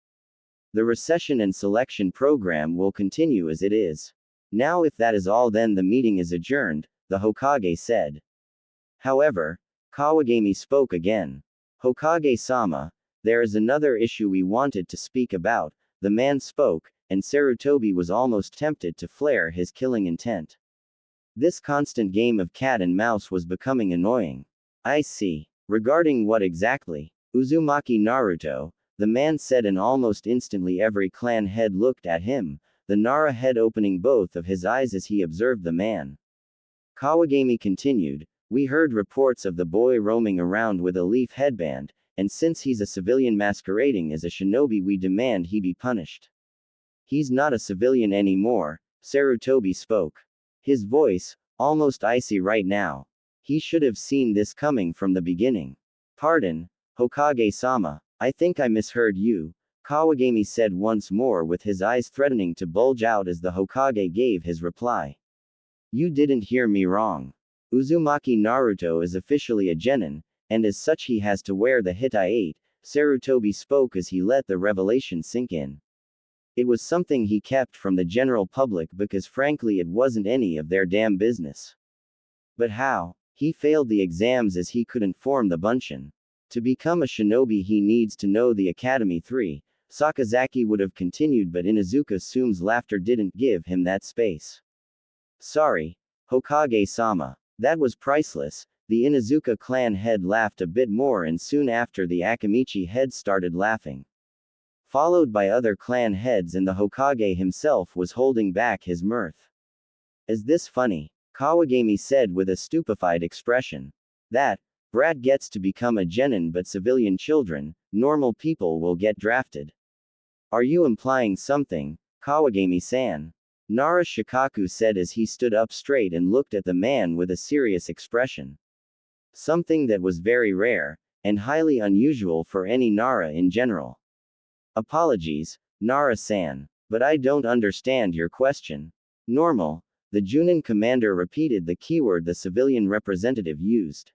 The recession and selection program will continue as it is. Now if that is all then the meeting is adjourned, the Hokage said. However, Kawagami spoke again. Hokage-sama, there is another issue we wanted to speak about, the man spoke, and Sarutobi was almost tempted to flare his killing intent. This constant game of cat and mouse was becoming annoying. I see. Regarding what exactly? Uzumaki Naruto, the man said, and almost instantly every clan head looked at him, the Nara head opening both of his eyes as he observed the man. Kawagami continued, we heard reports of the boy roaming around with a leaf headband, and since he's a civilian masquerading as a shinobi we demand he be punished. He's not a civilian anymore, Sarutobi spoke. His voice, almost icy right now. He should have seen this coming from the beginning. Pardon, Hokage-sama, I think I misheard you, Kawagami said once more with his eyes threatening to bulge out as the Hokage gave his reply. You didn't hear me wrong. Uzumaki Naruto is officially a genin, and as such he has to wear the Hitai-8, Sarutobi spoke as he let the revelation sink in. It was something he kept from the general public because frankly it wasn't any of their damn business. But how? He failed the exams as he couldn't form the bunshin. To become a shinobi he needs to know the Academy 3, Sakazaki would have continued, but Inuzuka Sume's laughter didn't give him that space. Sorry, Hokage-sama. That was priceless. The Inuzuka clan head laughed a bit more and soon after the Akamichi head started laughing. Followed by other clan heads, and the Hokage himself was holding back his mirth. Is this funny? Kawagami said with a stupefied expression. That brat gets to become a genin, but civilian children, Normal people will get drafted. Are you implying something, Kawagami-san? Nara Shikaku said as he stood up straight and looked at the man with a serious expression. Something that was very rare, and highly unusual for any Nara in general. Apologies, Nara-san, but I don't understand your question. Normal, the Junin commander repeated the keyword the civilian representative used.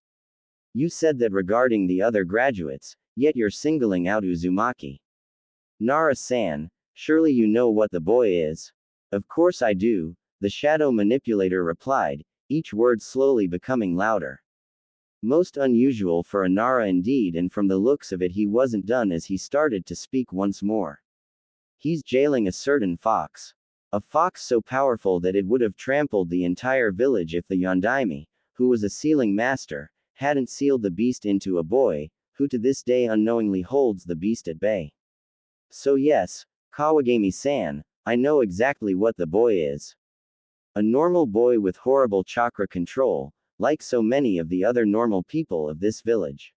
You said that regarding the other graduates, yet you're singling out Uzumaki. Nara-san, surely you know what the boy is. Of course I do, the shadow manipulator replied, each word slowly becoming louder. Most unusual for a Nara indeed, and from the looks of it he wasn't done as he started to speak once more. He's jailing a certain fox. A fox so powerful that it would have trampled the entire village if the Yondaime, who was a sealing master, hadn't sealed the beast into a boy, who to this day unknowingly holds the beast at bay. So yes, Kawagami-san, I know exactly what the boy is. A normal boy with horrible chakra control, like so many of the other normal people of this village.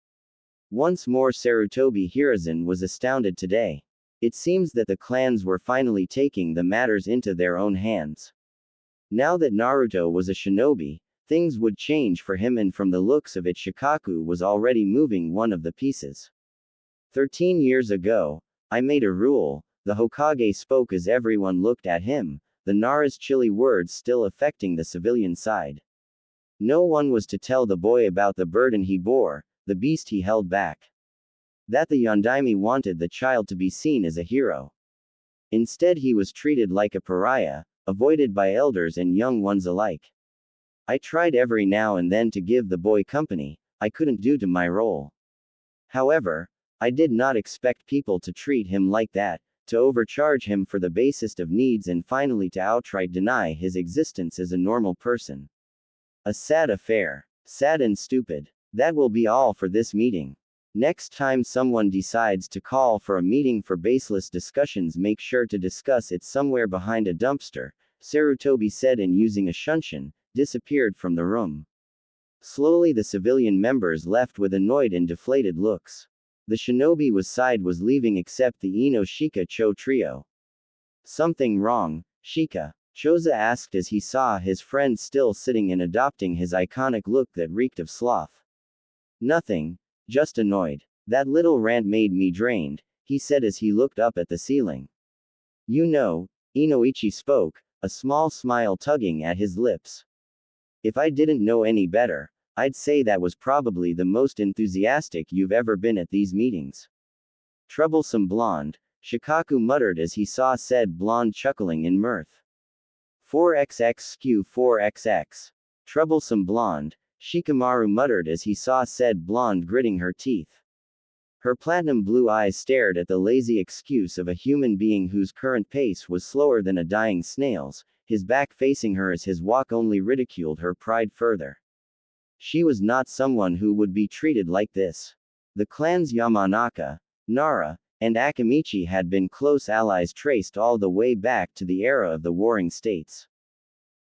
Once more Sarutobi Hiruzen was astounded today. It seems that the clans were finally taking the matters into their own hands. Now that Naruto was a shinobi, things would change for him, and from the looks of it Shikaku was already moving one of the pieces. 13 years ago, I made a rule, the Hokage spoke as everyone looked at him, the Nara's chilly words still affecting the civilian side. No one was to tell the boy about the burden he bore, the beast he held back. That the Yondaime wanted the child to be seen as a hero. Instead he was treated like a pariah, avoided by elders and young ones alike. I tried every now and then to give the boy company, I couldn't due to my role. However, I did not expect people to treat him like that, to overcharge him for the basest of needs, and finally to outright deny his existence as a normal person. A sad affair. Sad and stupid. That will be all for this meeting. Next time someone decides to call for a meeting for baseless discussions, make sure to discuss it somewhere behind a dumpster, Sarutobi said, and using a shunshin, disappeared from the room. Slowly the civilian members left with annoyed and deflated looks. The shinobi was leaving except the Ino Shika Cho trio. Something wrong, Shika? Choza asked as he saw his friend still sitting and adopting his iconic look that reeked of sloth. Nothing, just annoyed. That little rant made me drained, he said as he looked up at the ceiling. You know, Inoichi spoke, a small smile tugging at his lips. If I didn't know any better, I'd say that was probably the most enthusiastic you've ever been at these meetings. Troublesome blonde, Shikaku muttered as he saw said blonde chuckling in mirth. 4XX skew 4XX. Troublesome blonde, Shikamaru muttered as he saw said blonde gritting her teeth. Her platinum blue eyes stared at the lazy excuse of a human being whose current pace was slower than a dying snail's, his back facing her as his walk only ridiculed her pride further. She was not someone who would be treated like this. The clans Yamanaka, Nara, and Akamichi had been close allies traced all the way back to the era of the Warring States.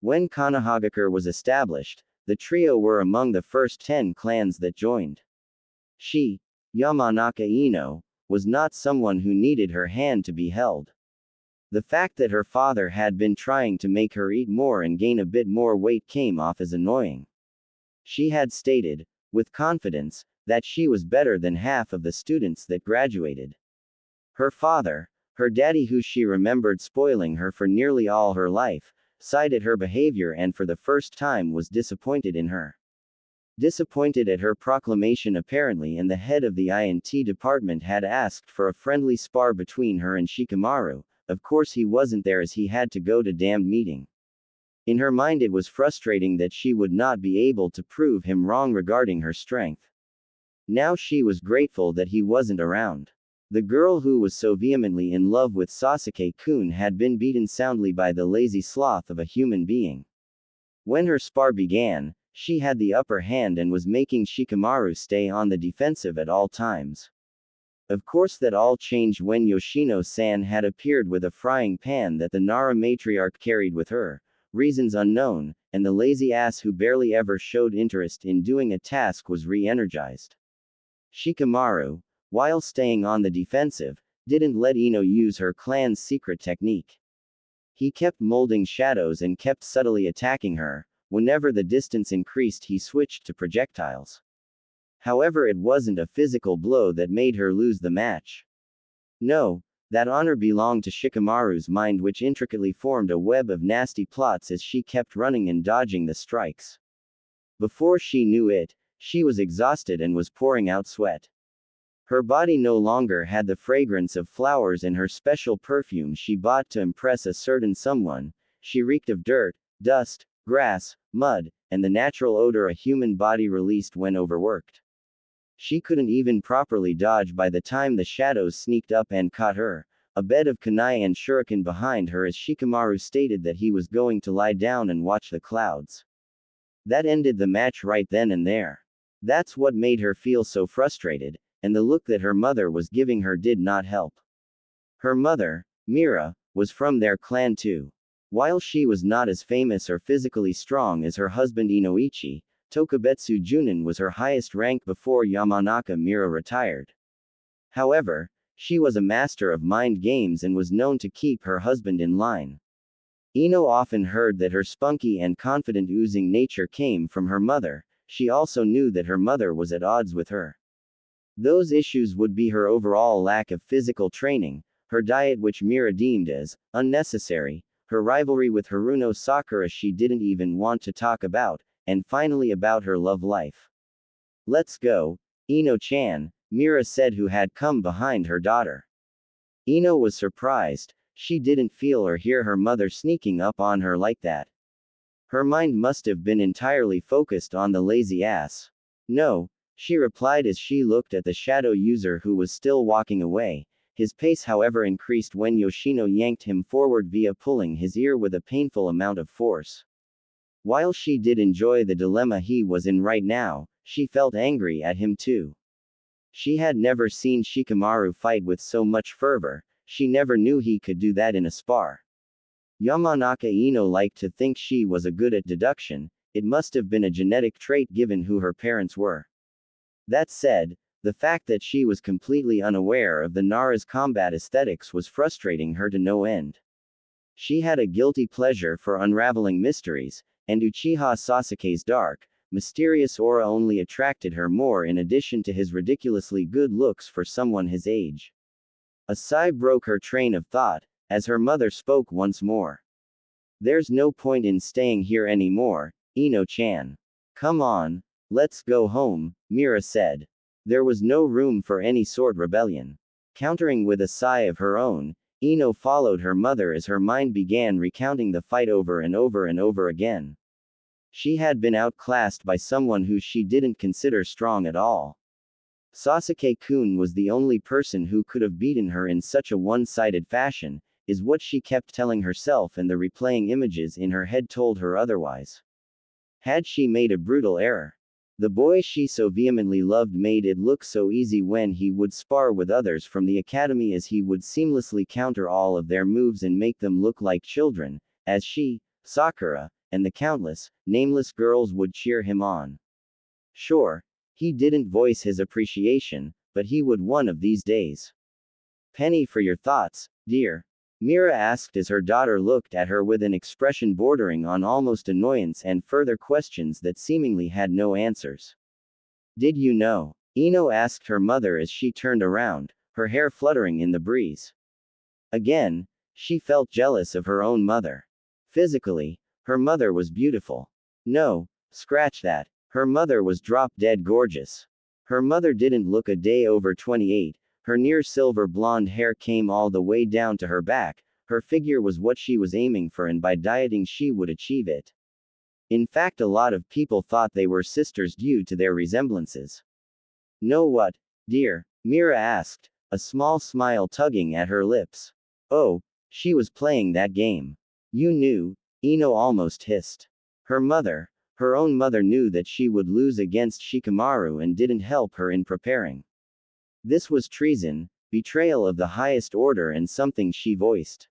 When Konohagakure was established, the trio were among the first 10 clans that joined. She, Yamanaka Ino, was not someone who needed her hand to be held. The fact that her father had been trying to make her eat more and gain a bit more weight came off as annoying. She had stated, with confidence, that she was better than half of the students that graduated. Her father, her daddy who she remembered spoiling her for nearly all her life, sighed at her behavior and for the first time was disappointed in her. Disappointed at her proclamation apparently, and the head of the INT department had asked for a friendly spar between her and Shikamaru. Of course he wasn't there as he had to go to damned meeting. In her mind it was frustrating that she would not be able to prove him wrong regarding her strength. Now she was grateful that he wasn't around. The girl who was so vehemently in love with Sasuke-kun had been beaten soundly by the lazy sloth of a human being. When her spar began, she had the upper hand and was making Shikamaru stay on the defensive at all times. Of course that all changed when Yoshino-san had appeared with a frying pan that the Nara matriarch carried with her, reasons unknown, and the lazy ass who barely ever showed interest in doing a task was re-energized. Shikamaru, while staying on the defensive, didn't let Ino use her clan's secret technique. He kept molding shadows and kept subtly attacking her. Whenever the distance increased, he switched to projectiles. However, it wasn't a physical blow that made her lose the match. No, that honor belonged to Shikamaru's mind, which intricately formed a web of nasty plots as she kept running and dodging the strikes. Before she knew it, she was exhausted and was pouring out sweat. Her body no longer had the fragrance of flowers in her special perfume she bought to impress a certain someone. She reeked of dirt, dust, grass, mud, and the natural odor a human body released when overworked. She couldn't even properly dodge by the time the shadows sneaked up and caught her, a bed of kunai and shuriken behind her, as Shikamaru stated that he was going to lie down and watch the clouds. That ended the match right then and there. That's what made her feel so frustrated, and the look that her mother was giving her did not help. Her mother, Mira, was from their clan too. While she was not as famous or physically strong as her husband Inoichi, Tokubetsu Junin was her highest rank before Yamanaka Mira retired. However, she was a master of mind games and was known to keep her husband in line. Ino often heard that her spunky and confident oozing nature came from her mother. She also knew that her mother was at odds with her. Those issues would be her overall lack of physical training, her diet which Mira deemed as unnecessary, her rivalry with Haruno Sakura she didn't even want to talk about, and finally about her love life. "Let's go, Ino-chan," Mira said, who had come behind her daughter. Ino was surprised. She didn't feel or hear her mother sneaking up on her like that. Her mind must have been entirely focused on the lazy ass. "No," she replied as she looked at the shadow user who was still walking away. His pace, however, increased when Yoshino yanked him forward via pulling his ear with a painful amount of force. While she did enjoy the dilemma he was in right now, she felt angry at him too. She had never seen Shikamaru fight with so much fervor. She never knew he could do that in a spar. Yamanaka Ino liked to think she was a good at deduction. It must have been a genetic trait given who her parents were. That said, the fact that she was completely unaware of the Nara's combat aesthetics was frustrating her to no end. She had a guilty pleasure for unraveling mysteries, and Uchiha Sasuke's dark, mysterious aura only attracted her more, in addition to his ridiculously good looks for someone his age. A sigh broke her train of thought, as her mother spoke once more. "There's no point in staying here anymore, Ino-chan. Come on, let's go home," Mira said. There was no room for any sort rebellion. Countering with a sigh of her own, Ino followed her mother as her mind began recounting the fight over and over and over again. She had been outclassed by someone who she didn't consider strong at all. Sasuke-kun was the only person who could have beaten her in such a one-sided fashion, is what she kept telling herself, and the replaying images in her head told her otherwise. Had she made a brutal error? The boy she so vehemently loved made it look so easy when he would spar with others from the academy, as he would seamlessly counter all of their moves and make them look like children, as she, Sakura, and the countless, nameless girls would cheer him on. Sure, he didn't voice his appreciation, but he would one of these days. "Penny for your thoughts, dear?" Mira asked as her daughter looked at her with an expression bordering on almost annoyance and further questions that seemingly had no answers. "Did you know?" Ino asked her mother as she turned around, her hair fluttering in the breeze. Again, she felt jealous of her own mother. Physically, her mother was beautiful. No, scratch that. Her mother was drop-dead gorgeous. Her mother didn't look a day over 28. Her near silver blonde hair came all the way down to her back. Her figure was what she was aiming for, and by dieting she would achieve it. In fact, a lot of people thought they were sisters due to their resemblances. "Know what, dear?" Mira asked, a small smile tugging at her lips. "Oh, she was playing that game. You knew?" Ino almost hissed. Her mother, her own mother, knew that she would lose against Shikamaru and didn't help her in preparing. This was treason, betrayal of the highest order, and something she voiced.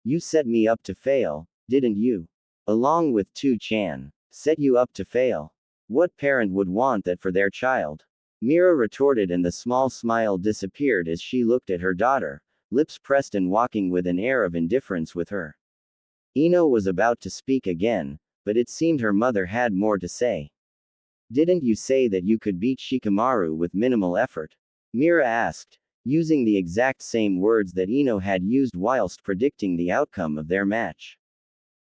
"You set me up to fail, didn't you? Along with 2-chan. Set you up to fail. What parent would want that for their child?" Mira retorted, and the small smile disappeared as she looked at her daughter, lips pressed and walking with an air of indifference with her. Ino was about to speak again, but it seemed her mother had more to say. Didn't you say that you could beat Shikamaru with minimal effort? Mira asked, using the exact same words that Ino had used whilst predicting the outcome of their match.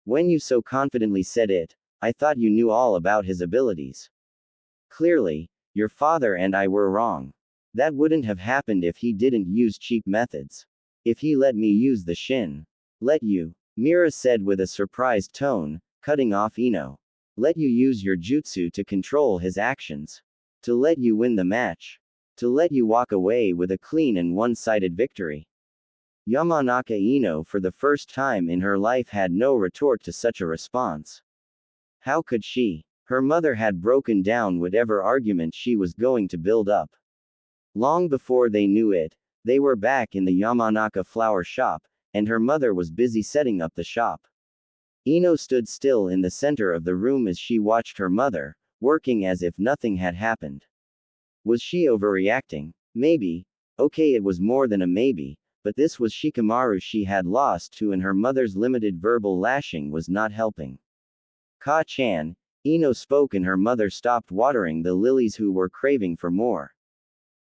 When you so confidently said it, I thought you knew all about his abilities. Clearly, your father and I were wrong. That wouldn't have happened if he didn't use cheap methods. If he let me use the shin. Let you, Mira said with a surprised tone, cutting off Ino. Let you use your jutsu to control his actions. To let you win the match. To let you walk away with a clean and one-sided victory. Yamanaka Ino for the first time in her life had no retort to such a response. How could she? Her mother had broken down whatever argument she was going to build up. Long before they knew it, they were back in the Yamanaka flower shop, and her mother was busy setting up the shop. Ino stood still in the center of the room as she watched her mother, working as if nothing had happened. Was she overreacting? Maybe. Okay, it was more than a maybe, but this was Shikamaru she had lost to, and her mother's limited verbal lashing was not helping. Ka-chan, Ino spoke, and her mother stopped watering the lilies who were craving for more.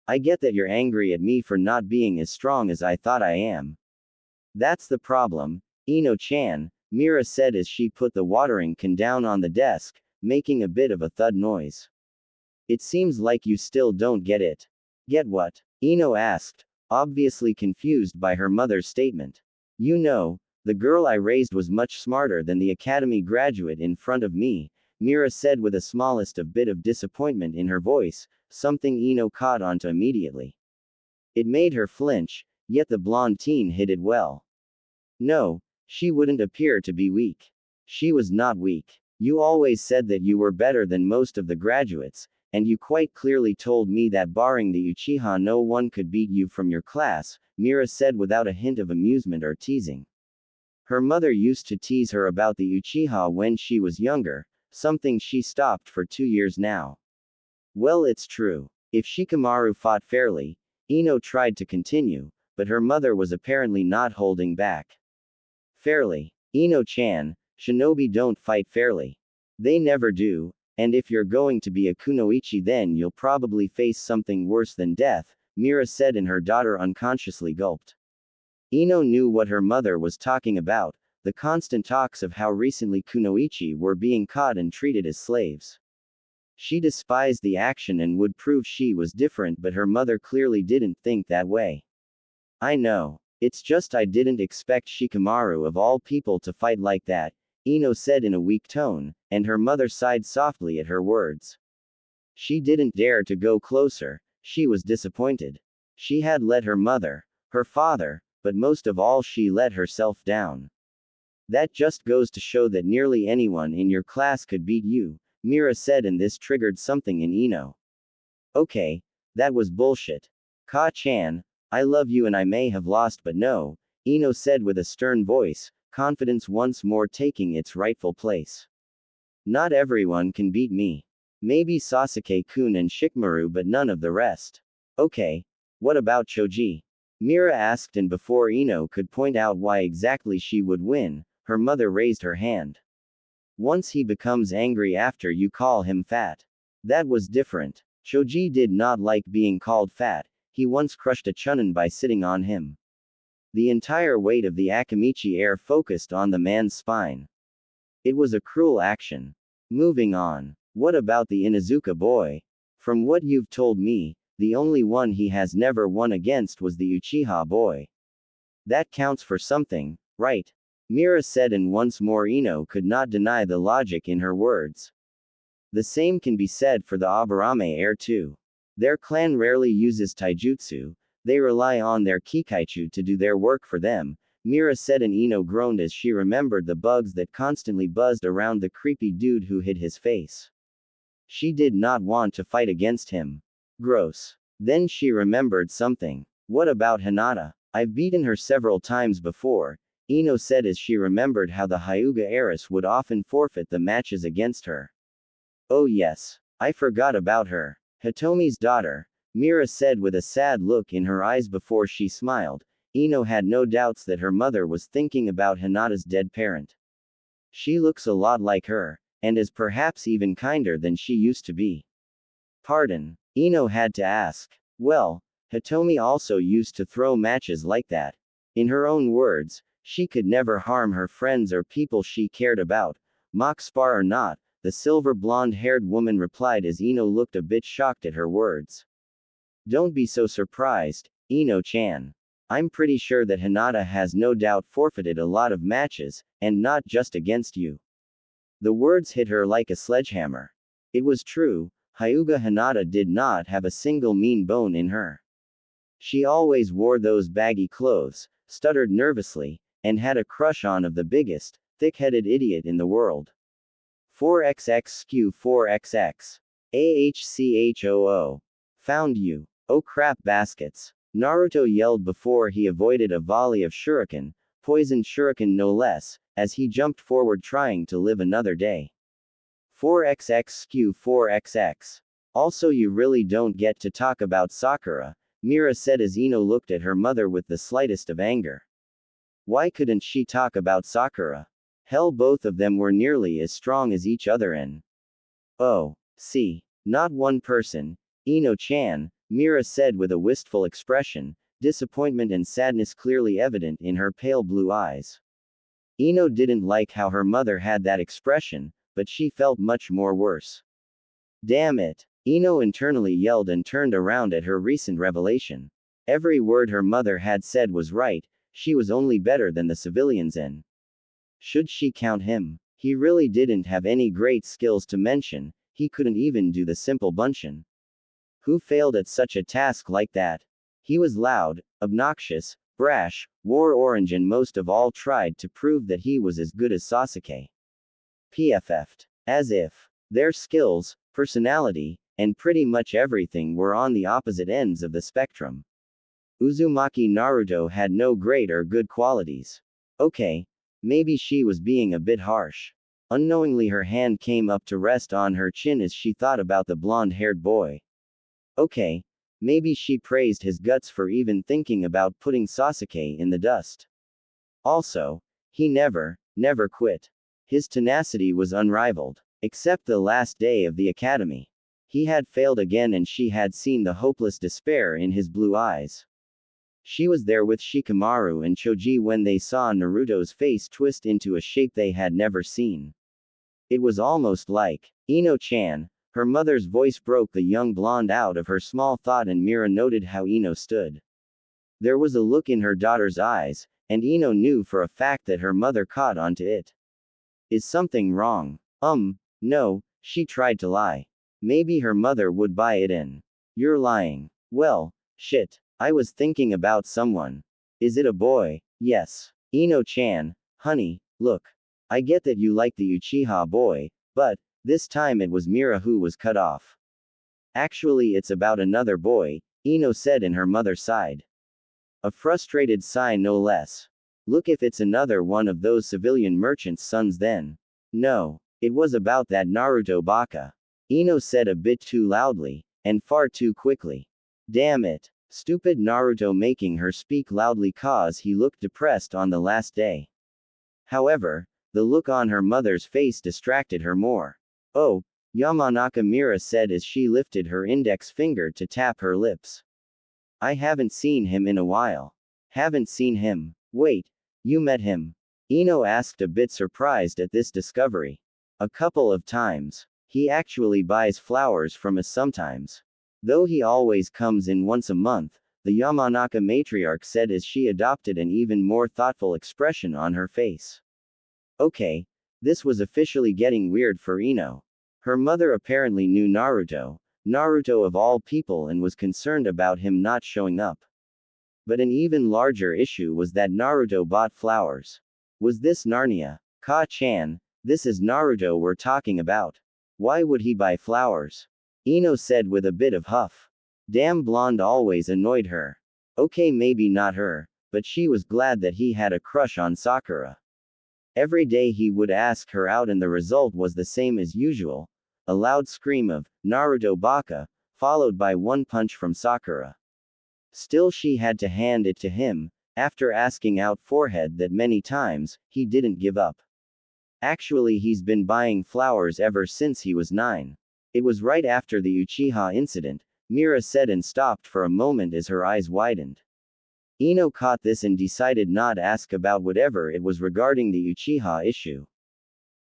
I get that you're angry at me for not being as strong as I thought I am. That's the problem, Ino-chan, Mira said as she put the watering can down on the desk, making a bit of a thud noise. It seems like you still don't get it. Get what? Ino asked, obviously confused by her mother's statement. You know, the girl I raised was much smarter than the academy graduate in front of me, Mira said with a smallest of bit of disappointment in her voice, something Ino caught onto immediately. It made her flinch, yet the blonde teen hid it well. No, she wouldn't appear to be weak. She was not weak. You always said that you were better than most of the graduates, and you quite clearly told me that barring the Uchiha no one could beat you from your class, Mira said without a hint of amusement or teasing. Her mother used to tease her about the Uchiha when she was younger, something she stopped for 2 years now. Well, it's true. If Shikamaru fought fairly, Ino tried to continue, but her mother was apparently not holding back. Fairly. Ino-chan, shinobi don't fight fairly. They never do, and if you're going to be a kunoichi then you'll probably face something worse than death, Mira said, and her daughter unconsciously gulped. Ino knew what her mother was talking about, the constant talks of how recently kunoichi were being caught and treated as slaves. She despised the action and would prove she was different, but her mother clearly didn't think that way. I know. It's just I didn't expect Shikamaru of all people to fight like that, Ino said in a weak tone, and her mother sighed softly at her words. She didn't dare to go closer, she was disappointed. She had let her mother, her father, but most of all she let herself down. That just goes to show that nearly anyone in your class could beat you, Mira said, and this triggered something in Ino. Okay, that was bullshit. Ka-chan, I love you and I may have lost, but no, Ino said with a stern voice, confidence once more taking its rightful place. Not everyone can beat me. Maybe Sasuke-kun and Shikamaru, but none of the rest. Okay, what about Choji? Mira asked, and before Ino could point out why exactly she would win, her mother raised her hand. Once he becomes angry after you call him fat. That was different. Choji did not like being called fat. He once crushed a chunin by sitting on him. The entire weight of the Akamichi air focused on the man's spine. It was a cruel action. Moving on. What about the Inuzuka boy? From what you've told me, the only one he has never won against was the Uchiha boy. That counts for something, right? Mira said, and once more Ino could not deny the logic in her words. The same can be said for the Aburame heir too. Their clan rarely uses taijutsu, they rely on their kikaichu to do their work for them, Mira said, and Ino groaned as she remembered the bugs that constantly buzzed around the creepy dude who hid his face. She did not want to fight against him. Gross. Then she remembered something. What about Hinata? I've beaten her several times before, Ino said as she remembered how the Hyuga heiress would often forfeit the matches against her. Oh yes. I forgot about her. Hitomi's daughter, Mira said with a sad look in her eyes before she smiled. Ino had no doubts that her mother was thinking about Hinata's dead parent. She looks a lot like her, and is perhaps even kinder than she used to be. Pardon? Ino had to ask. Well, Hitomi also used to throw matches like that. In her own words, she could never harm her friends or people she cared about, mock spar or not, the silver blonde-haired woman replied as Ino looked a bit shocked at her words. Don't be so surprised, Ino-chan. I'm pretty sure that Hinata has no doubt forfeited a lot of matches, and not just against you. The words hit her like a sledgehammer. It was true, Hyuga Hinata did not have a single mean bone in her. She always wore those baggy clothes, stuttered nervously, and had a crush on of the biggest, thick-headed idiot in the world. 4xx skew 4xx. AHCHOO. Found you. Oh crap baskets. Naruto yelled before he avoided a volley of shuriken, poisoned shuriken no less, as he jumped forward trying to live another day. 4xx skew 4xx. Also you really don't get to talk about Sakura, Mira said as Ino looked at her mother with the slightest of anger. Why couldn't she talk about Sakura? Hell, both of them were nearly as strong as each other and. Oh, see. Not one person, Ino-chan, Mira said with a wistful expression, disappointment and sadness clearly evident in her pale blue eyes. Ino didn't like how her mother had that expression, but she felt much more worse. Damn it! Ino internally yelled and turned around at her recent revelation. Every word her mother had said was right, she was only better than the civilians and. Should she count him? He really didn't have any great skills to mention, he couldn't even do the simple bunshin. Who failed at such a task like that? He was loud, obnoxious, brash, wore orange and most of all tried to prove that he was as good as Sasuke. PFF'd. As if. Their skills, personality, and pretty much everything were on the opposite ends of the spectrum. Uzumaki Naruto had no great or good qualities. Okay. Maybe she was being a bit harsh. Unknowingly her hand came up to rest on her chin as she thought about the blonde-haired boy. Okay. Maybe she praised his guts for even thinking about putting Sasuke in the dust. Also, he never quit. His tenacity was unrivaled. Except the last day of the academy. He had failed again and she had seen the hopeless despair in his blue eyes. She was there with Shikamaru and Choji when they saw Naruto's face twist into a shape they had never seen. It was almost like, Ino-chan, her mother's voice broke the young blonde out of her small thought and Mira noted how Ino stood. There was a look in her daughter's eyes, and Ino knew for a fact that her mother caught onto it. Is something wrong? No, she tried to lie. Maybe her mother would buy it in. You're lying. Well, shit. I was thinking about someone. Is it a boy? Yes. Ino-chan, honey, look. I get that you like the Uchiha boy, but, this time it was Mira who was cut off. Actually it's about another boy, Ino said and her mother sighed. A frustrated sigh no less. Look, if it's another one of those civilian merchants' sons then. No. It was about that Naruto baka. Ino said a bit too loudly, and far too quickly. Damn it. Stupid Naruto, making her speak loudly cause he looked depressed on the last day. However, the look on her mother's face distracted her more. Oh, Yamanaka, Mira said as she lifted her index finger to tap her lips. I haven't seen him in a while. Haven't seen him. Wait, you met him? Ino asked, a bit surprised at this discovery. A couple of times. He actually buys flowers from us sometimes. Though he always comes in once a month, the Yamanaka matriarch said as she adopted an even more thoughtful expression on her face. Okay. This was officially getting weird for Ino. Her mother apparently knew Naruto of all people, and was concerned about him not showing up. But an even larger issue was that Naruto bought flowers. Was this Narnia? Ka-chan, this is Naruto we're talking about. Why would he buy flowers? Ino said with a bit of huff. Damn, blonde always annoyed her. Okay, maybe not her, but she was glad that he had a crush on Sakura. Every day he would ask her out and the result was the same as usual. A loud scream of, Naruto baka, followed by one punch from Sakura. Still she had to hand it to him. After asking out forehead that many times, he didn't give up. Actually, he's been buying flowers ever since he was 9. It was right after the Uchiha incident, Mira said and stopped for a moment as her eyes widened. Ino caught this and decided not ask about whatever it was regarding the Uchiha issue.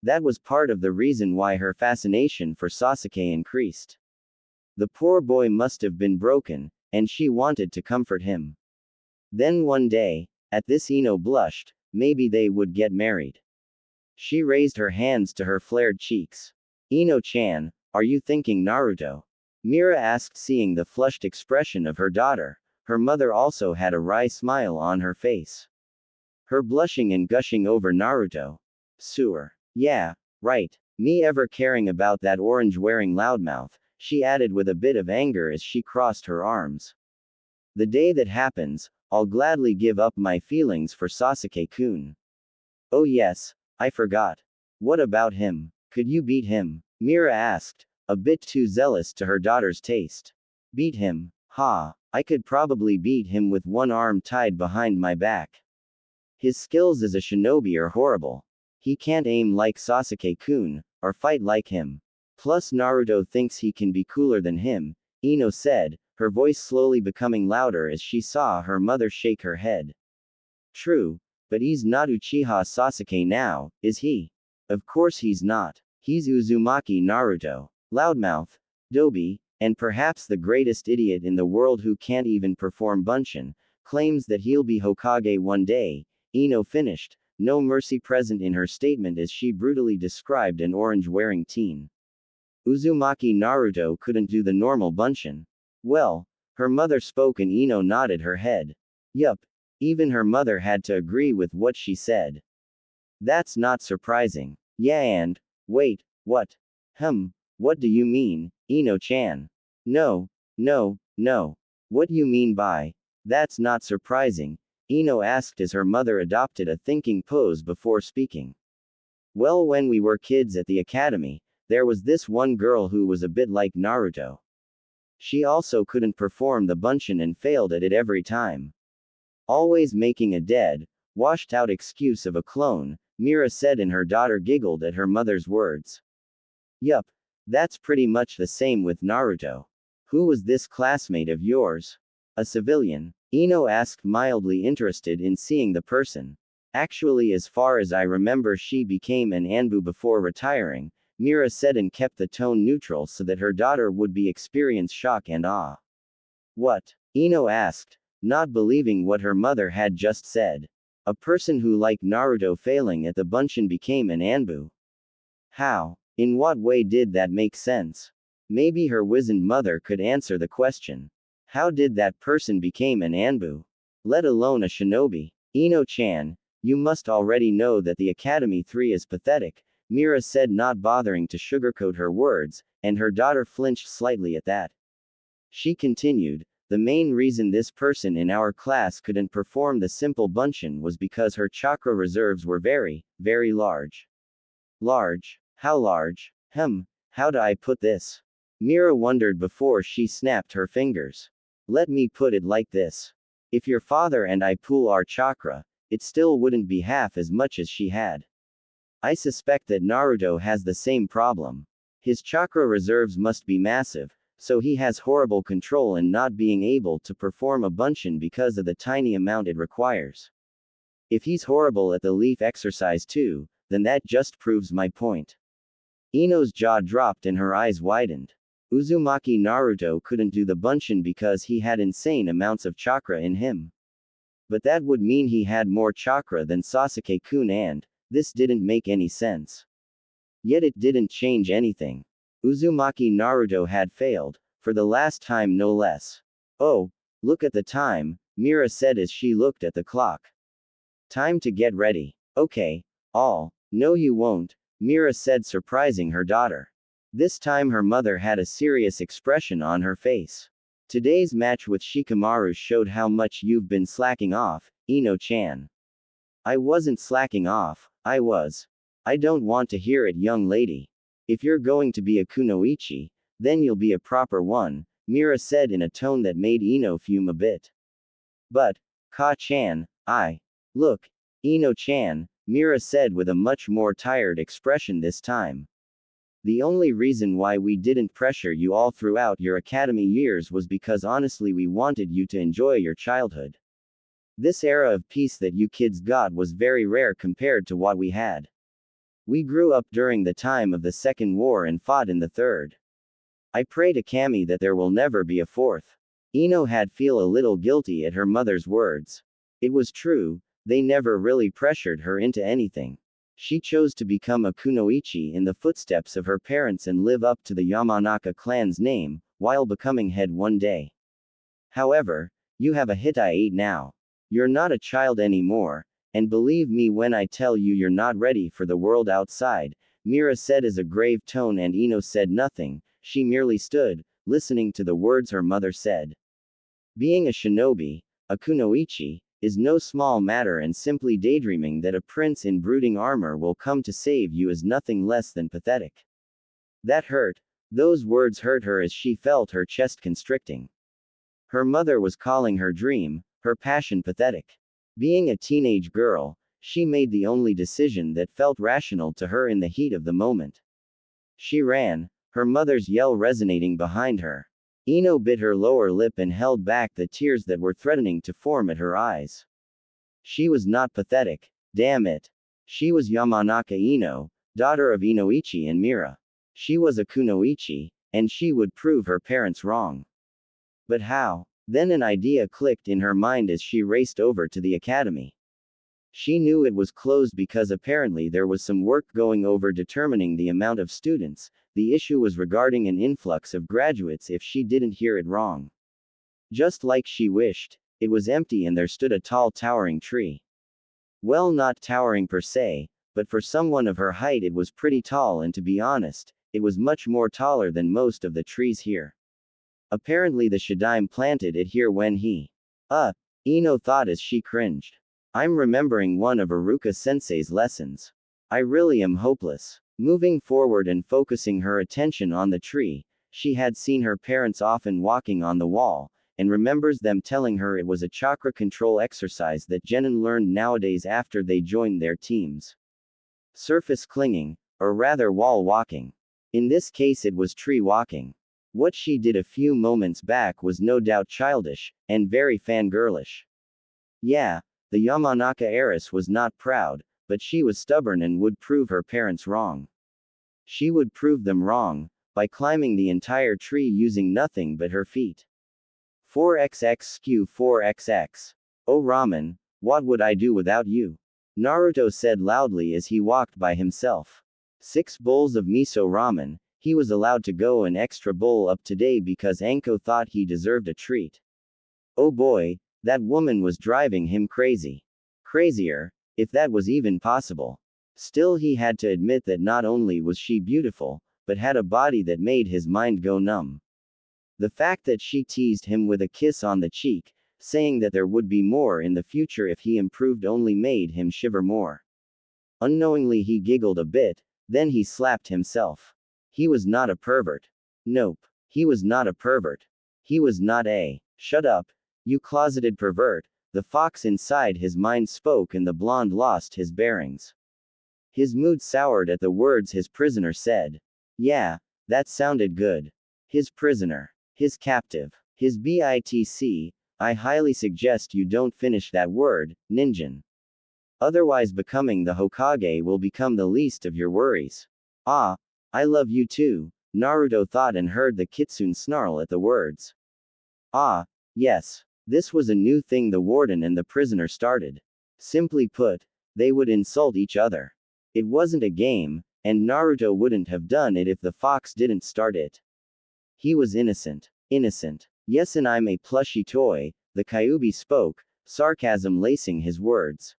That was part of the reason why her fascination for Sasuke increased. The poor boy must have been broken, and she wanted to comfort him. Then one day, at this Ino blushed, maybe they would get married. She raised her hands to her flared cheeks. Ino-chan, are you thinking Naruto? Mira asked, seeing the flushed expression of her daughter. Her mother also had a wry smile on her face. Her blushing and gushing over Naruto. Sewer. Yeah, right. Me ever caring about that orange-wearing loudmouth, she added with a bit of anger as she crossed her arms. The day that happens, I'll gladly give up my feelings for Sasuke-kun. Oh yes, I forgot. What about him? Could you beat him? Mira asked, a bit too zealous to her daughter's taste. Beat him? Ha, I could probably beat him with one arm tied behind my back. His skills as a shinobi are horrible. He can't aim like Sasuke-kun, or fight like him. Plus Naruto thinks he can be cooler than him, Ino said, her voice slowly becoming louder as she saw her mother shake her head. True, but he's not Uchiha Sasuke now, is he? Of course he's not. He's Uzumaki Naruto. Loudmouth, Dobi, and perhaps the greatest idiot in the world who can't even perform Bunshin, claims that he'll be Hokage one day, Ino finished, no mercy present in her statement as she brutally described an orange-wearing teen. Uzumaki Naruto couldn't do the normal Bunshin. Well, her mother spoke and Ino nodded her head. Yup, even her mother had to agree with what she said. That's not surprising. Yeah, and, wait, what? What do you mean, Ino-chan? No. What you mean by, that's not surprising? Ino asked as her mother adopted a thinking pose before speaking. Well, when we were kids at the academy, there was this one girl who was a bit like Naruto. She also couldn't perform the Bunshin and failed at it every time. Always making a dead, washed out excuse of a clone, Mira said, and her daughter giggled at her mother's words. Yup, that's pretty much the same with Naruto. Who was this classmate of yours? A civilian? Ino asked, mildly interested in seeing the person. Actually, as far as I remember, she became an Anbu before retiring, Mira said, and kept the tone neutral so that her daughter would experience shock and awe. What? Ino asked, not believing what her mother had just said. A person who, like Naruto, failing at the Bunshin became an Anbu. How? In what way did that make sense? Maybe her wizened mother could answer the question. How did that person become an Anbu? Let alone a shinobi? Ino-chan, you must already know that the Academy 3 is pathetic, Mira said, not bothering to sugarcoat her words, and her daughter flinched slightly at that. She continued, the main reason this person in our class couldn't perform the simple Bunshin was because her chakra reserves were very, very large. Large? How large? How do I put this? Mira wondered before she snapped her fingers. Let me put it like this. If your father and I pool our chakra, it still wouldn't be half as much as she had. I suspect that Naruto has the same problem. His chakra reserves must be massive, so he has horrible control in not being able to perform a Bunshin because of the tiny amount it requires. If he's horrible at the leaf exercise too, then that just proves my point. Ino's jaw dropped and her eyes widened. Uzumaki Naruto couldn't do the Bunshin because he had insane amounts of chakra in him. But that would mean he had more chakra than Sasuke-kun, and this didn't make any sense. Yet it didn't change anything. Uzumaki Naruto had failed, for the last time no less. Oh, look at the time, Mira said as she looked at the clock. Time to get ready. Okay. No you won't, Mira said, surprising her daughter. This time her mother had a serious expression on her face. Today's match with Shikamaru showed how much you've been slacking off, Ino-chan. I wasn't slacking off, I was. I don't want to hear it, young lady. If you're going to be a kunoichi, then you'll be a proper one, Mira said in a tone that made Ino fume a bit. But, Ka-chan, Look, Ino-chan, Mira said with a much more tired expression this time. The only reason why we didn't pressure you all throughout your academy years was because honestly we wanted you to enjoy your childhood. This era of peace that you kids got was very rare compared to what we had. We grew up during the time of the Second War and fought in the Third. I pray to Kami that there will never be a fourth. Ino had feel a little guilty at her mother's words. It was true, they never really pressured her into anything. She chose to become a kunoichi in the footsteps of her parents and live up to the Yamanaka clan's name, while becoming head one day. However, you have a Hittite now. You're not a child anymore, and believe me when I tell you you're not ready for the world outside, Mira said as a grave tone, and Ino said nothing. She merely stood, listening to the words her mother said. Being a shinobi, a kunoichi, is no small matter, and simply daydreaming that a prince in brooding armor will come to save you is nothing less than pathetic. That hurt. Those words hurt her as she felt her chest constricting. Her mother was calling her dream, her passion pathetic. Being a teenage girl, she made the only decision that felt rational to her in the heat of the moment. She ran, her mother's yell resonating behind her. Ino bit her lower lip and held back the tears that were threatening to form at her eyes. She was not pathetic, damn it. She was Yamanaka Ino, daughter of Inoichi and Mira. She was a kunoichi, and she would prove her parents wrong. But how? Then an idea clicked in her mind as she raced over to the academy. She knew it was closed because apparently there was some work going over determining the amount of students. The issue was regarding an influx of graduates if she didn't hear it wrong. Just like she wished, it was empty and there stood a tall towering tree. Well, not towering per se, but for someone of her height it was pretty tall, and to be honest, it was much more taller than most of the trees here. Apparently the Shadaime planted it here when he. Ino thought as she cringed. I'm remembering one of Iruka-sensei's lessons. I really am hopeless. Moving forward and focusing her attention on the tree, she had seen her parents often walking on the wall, and remembers them telling her it was a chakra control exercise that genin learned nowadays after they joined their teams. Surface clinging, or rather wall walking. In this case it was tree walking. What she did a few moments back was no doubt childish, and very fangirlish. Yeah, the Yamanaka heiress was not proud, but she was stubborn and would prove her parents wrong. She would prove them wrong, by climbing the entire tree using nothing but her feet. 4xx skew 4xx. Oh Ramen, what would I do without you? Naruto said loudly as he walked by himself. 6 bowls of miso ramen. He was allowed to go an extra bowl up today because Anko thought he deserved a treat. Oh boy, that woman was driving him crazy. Crazier, if that was even possible. Still, he had to admit that not only was she beautiful, but had a body that made his mind go numb. The fact that she teased him with a kiss on the cheek, saying that there would be more in the future if he improved, only made him shiver more. Unknowingly he giggled a bit, then he slapped himself. He was not a pervert. Nope. He was not a pervert. He was not a. Shut up, you closeted pervert, the fox inside his mind spoke, and the blonde lost his bearings. His mood soured at the words his prisoner said. Yeah, that sounded good. His prisoner. His captive. His bitch, I highly suggest you don't finish that word, ninjin. Otherwise becoming the Hokage will become the least of your worries. Ah, I love you too, Naruto thought and heard the kitsune snarl at the words. Ah, yes. This was a new thing the warden and the prisoner started. Simply put, they would insult each other. It wasn't a game, and Naruto wouldn't have done it if the fox didn't start it. He was innocent. Innocent. Yes, and I'm a plushy toy, the Kyuubi spoke, sarcasm lacing his words.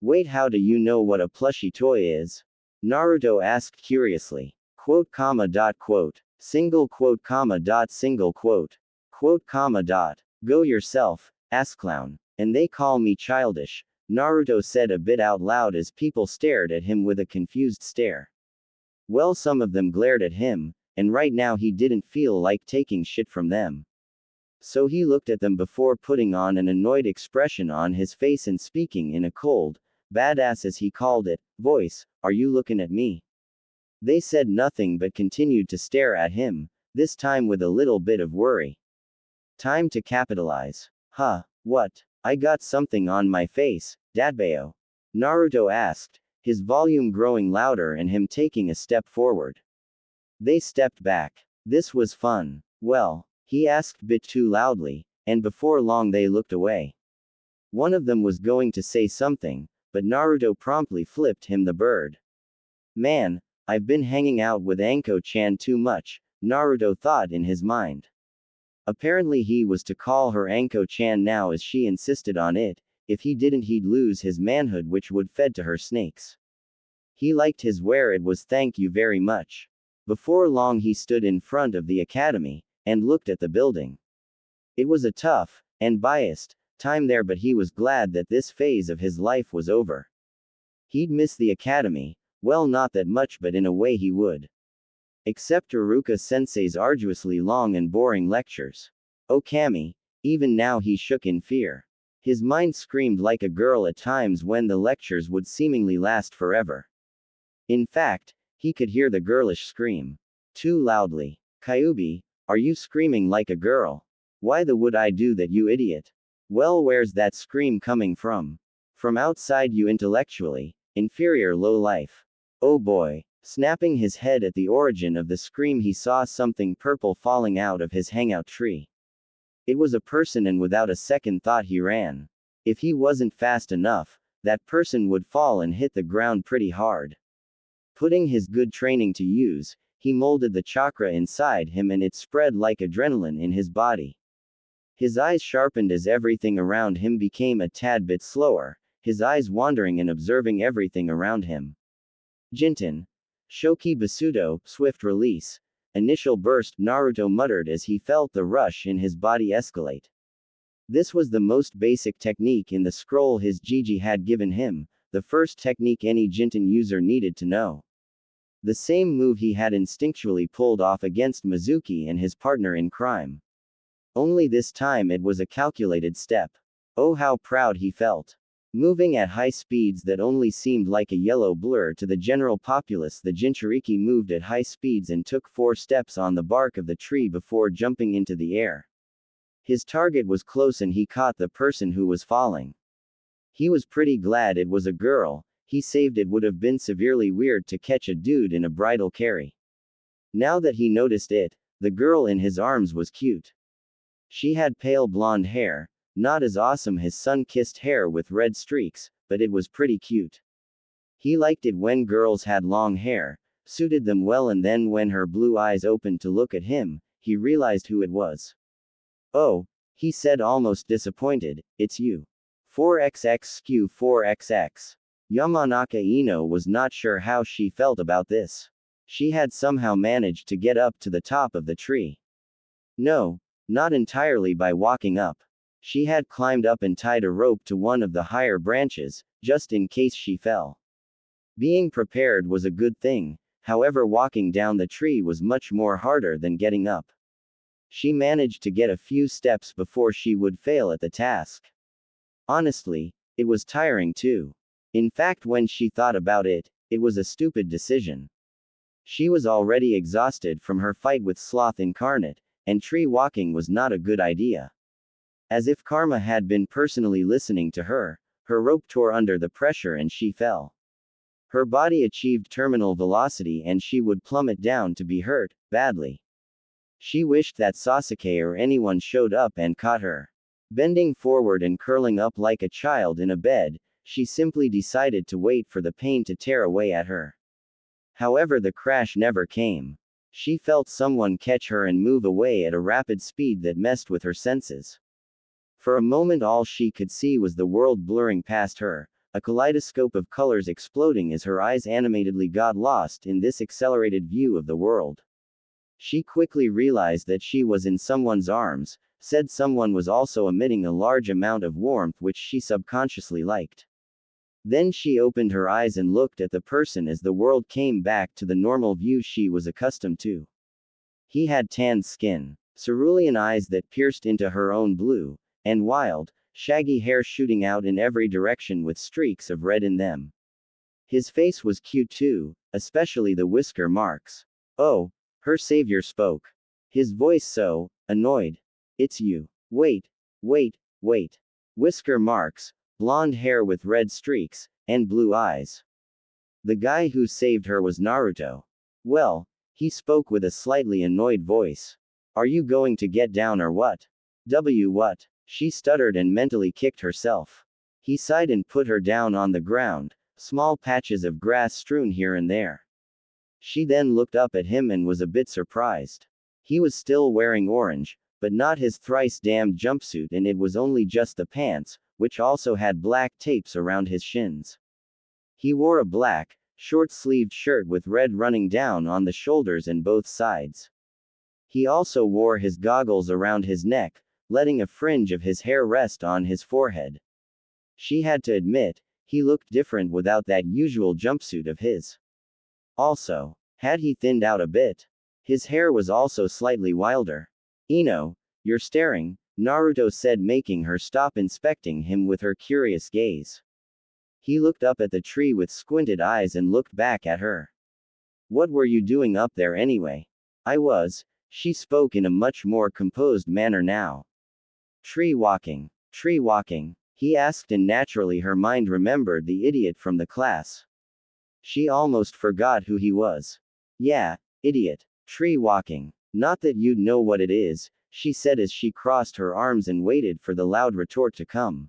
Wait, how do you know what a plushy toy is? Naruto asked curiously. Quote comma dot quote. Single quote comma dot single quote. Quote comma dot. Go yourself, ass clown. And they call me childish, Naruto said a bit out loud as people stared at him with a confused stare. Well, some of them glared at him, and right now he didn't feel like taking shit from them. So he looked at them before putting on an annoyed expression on his face and speaking in a cold, badass as he called it, voice, "Are you looking at me?" They said nothing but continued to stare at him, this time with a little bit of worry. Time to capitalize. Huh, what? I got something on my face, Datbeo. Naruto asked, his volume growing louder and him taking a step forward. They stepped back. This was fun. Well, he asked bit too loudly, and before long they looked away. One of them was going to say something, but Naruto promptly flipped him the bird. Man, I've been hanging out with Anko-chan too much, Naruto thought in his mind. Apparently he was to call her Anko-chan now as she insisted on it. If he didn't he'd lose his manhood which would fed to her snakes. He liked his wear, it was thank you very much. Before long he stood in front of the academy, and looked at the building. It was a tough, and biased, time there, but he was glad that this phase of his life was over. He'd miss the academy, well, not that much, but in a way he would. Except Iruka-sensei's arduously long and boring lectures. Oh Kami, even now he shook in fear. His mind screamed like a girl at times when the lectures would seemingly last forever. In fact, he could hear the girlish scream. Too loudly. Kyubi, are you screaming like a girl? Why the would I do that, you idiot? Well, where's that scream coming from? From outside, you intellectually inferior low life. Oh boy. Snapping his head at the origin of the scream, he saw something purple falling out of his hangout tree. It was a person, and without a second thought he ran. If he wasn't fast enough, that person would fall and hit the ground pretty hard. Putting his good training to use, he molded the chakra inside him and it spread like adrenaline in his body. His eyes sharpened as everything around him became a tad bit slower, his eyes wandering and observing everything around him. Jinten. Shoki Basudo, swift release. Initial burst, Naruto muttered as he felt the rush in his body escalate. This was the most basic technique in the scroll his Jiji had given him, the first technique any Jinten user needed to know. The same move he had instinctually pulled off against Mizuki and his partner in crime. Only this time it was a calculated step. Oh, how proud he felt. Moving at high speeds that only seemed like a yellow blur to the general populace, the Jinchuriki moved at high speeds and took 4 steps on the bark of the tree before jumping into the air. His target was close and he caught the person who was falling. He was pretty glad it was a girl. He saved it would have been severely weird to catch a dude in a bridal carry. Now that he noticed it, the girl in his arms was cute. She had pale blonde hair, not as awesome as sun-kissed hair with red streaks, but it was pretty cute. He liked it when girls had long hair, suited them well, and then when her blue eyes opened to look at him, he realized who it was. Oh, he said almost disappointed, it's you. 4XX skew 4XX. Yamanaka Ino was not sure how she felt about this. She had somehow managed to get up to the top of the tree. No, not entirely by walking up. She had climbed up and tied a rope to one of the higher branches, just in case she fell. Being prepared was a good thing, however walking down the tree was much more harder than getting up. She managed to get a few steps before she would fail at the task. Honestly, it was tiring too. In fact, when she thought about it, it was a stupid decision. She was already exhausted from her fight with Sloth Incarnate, and tree walking was not a good idea. As if karma had been personally listening to her, her rope tore under the pressure and she fell. Her body achieved terminal velocity and she would plummet down to be hurt, badly. She wished that Sasuke or anyone showed up and caught her. Bending forward and curling up like a child in a bed, she simply decided to wait for the pain to tear away at her. However, the crash never came. She felt someone catch her and move away at a rapid speed that messed with her senses. For a moment all she could see was the world blurring past her, a kaleidoscope of colors exploding as her eyes animatedly got lost in this accelerated view of the world. She quickly realized that she was in someone's arms, said someone was also emitting a large amount of warmth which she subconsciously liked. Then she opened her eyes and looked at the person as the world came back to the normal view she was accustomed to. He had tanned skin, cerulean eyes that pierced into her own blue, and wild, shaggy hair shooting out in every direction with streaks of red in them. His face was cute too, especially the whisker marks. Oh, her savior spoke. His voice so annoyed. It's you. Wait, wait, wait. Whisker marks, blonde hair with red streaks, and blue eyes. The guy who saved her was Naruto. Well, he spoke with a slightly annoyed voice. Are you going to get down or what? What? She stuttered and mentally kicked herself. He sighed and put her down on the ground, small patches of grass strewn here and there. She then looked up at him and was a bit surprised. He was still wearing orange, but not his thrice damned jumpsuit, and it was only just the pants, which also had black tapes around his shins. He wore a black, short-sleeved shirt with red running down on the shoulders and both sides. He also wore his goggles around his neck, letting a fringe of his hair rest on his forehead. She had to admit, he looked different without that usual jumpsuit of his. Also, had he thinned out a bit? His hair was also slightly wilder. Ino, you're staring, Naruto said, making her stop inspecting him with her curious gaze. He looked up at the tree with squinted eyes and looked back at her. What were you doing up there anyway? I was, she spoke in a much more composed manner now. Tree walking, he asked, and naturally her mind remembered the idiot from the class. She almost forgot who he was. Yeah, idiot. Tree walking. Not that you'd know what it is, she said as she crossed her arms and waited for the loud retort to come.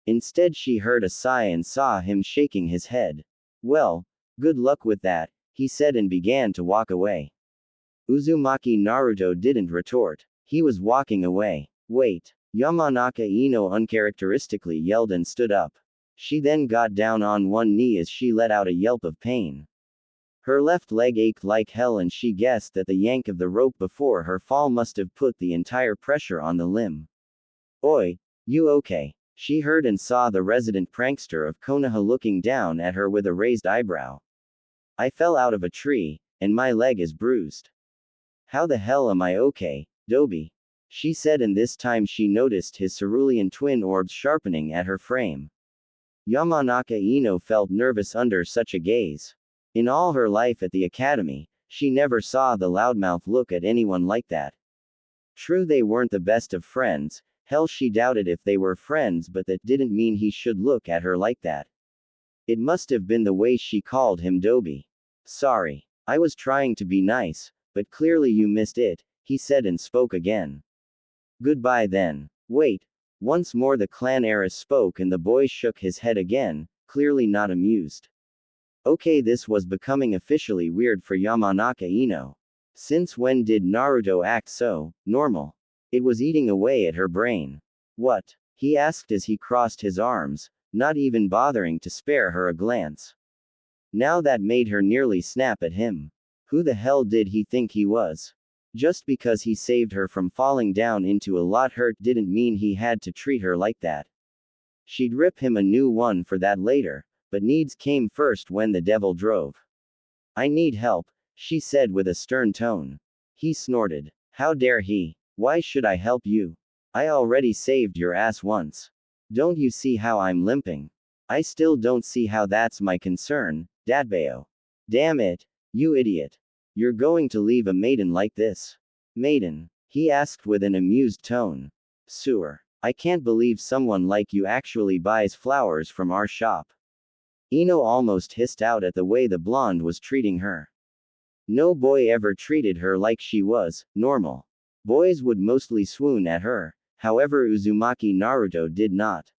Instead she heard a sigh and saw him shaking his head. Well, good luck with that, he said and began to walk away. Uzumaki Naruto didn't retort. He was walking away. Wait. Yamanaka Ino uncharacteristically yelled and stood up. She then got down on one knee as she let out a yelp of pain. Her left leg ached like hell, and she guessed that the yank of the rope before her fall must have put the entire pressure on the limb. Oi, you okay? She heard and saw the resident prankster of Konoha looking down at her with a raised eyebrow. I fell out of a tree, and my leg is bruised. How the hell am I okay, Dobi? She said, and this time she noticed his cerulean twin orbs sharpening at her frame. Yamanaka Ino felt nervous under such a gaze. In all her life at the academy, she never saw the loudmouth look at anyone like that. True, they weren't the best of friends, hell, she doubted if they were friends, but that didn't mean he should look at her like that. It must have been the way she called him Dobi. Sorry. I was trying to be nice, but clearly you missed it, he said and spoke again. Goodbye then. Wait. Once more the clan heiress spoke, and the boy shook his head again, clearly not amused. Okay, this was becoming officially weird for Yamanaka Ino. Since when did Naruto act so normal? It was eating away at her brain. What? He asked as he crossed his arms, not even bothering to spare her a glance. Now that made her nearly snap at him. Who the hell did he think he was? Just because he saved her from falling down into a lot hurt didn't mean he had to treat her like that. She'd rip him a new one for that later, but needs came first when the devil drove. I need help, she said with a stern tone. He snorted. How dare he? Why should I help you? I already saved your ass once. Don't you see how I'm limping? I still don't see how that's my concern, Dadbeo. Damn it, you idiot. You're going to leave a maiden like this? Maiden? He asked with an amused tone. Sewer. I can't believe someone like you actually buys flowers from our shop. Ino almost hissed out at the way the blonde was treating her. No boy ever treated her like she was normal. Boys would mostly swoon at her, however Uzumaki Naruto did not.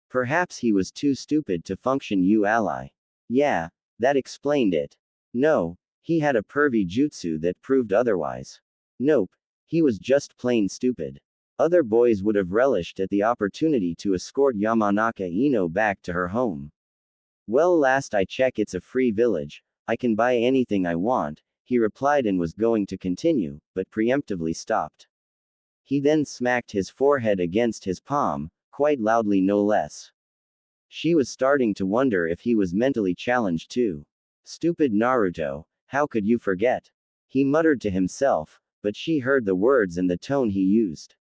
Perhaps he was too stupid to function you ally. Yeah, that explained it. No, he had a pervy jutsu that proved otherwise. Nope, he was just plain stupid. Other boys would have relished at the opportunity to escort Yamanaka Ino back to her home. Well, last I check it's a free village, I can buy anything I want, he replied and was going to continue, but preemptively stopped. He then smacked his forehead against his palm, quite loudly no less. She was starting to wonder if he was mentally challenged too. Stupid Naruto, how could you forget? He muttered to himself, but she heard the words and the tone he used.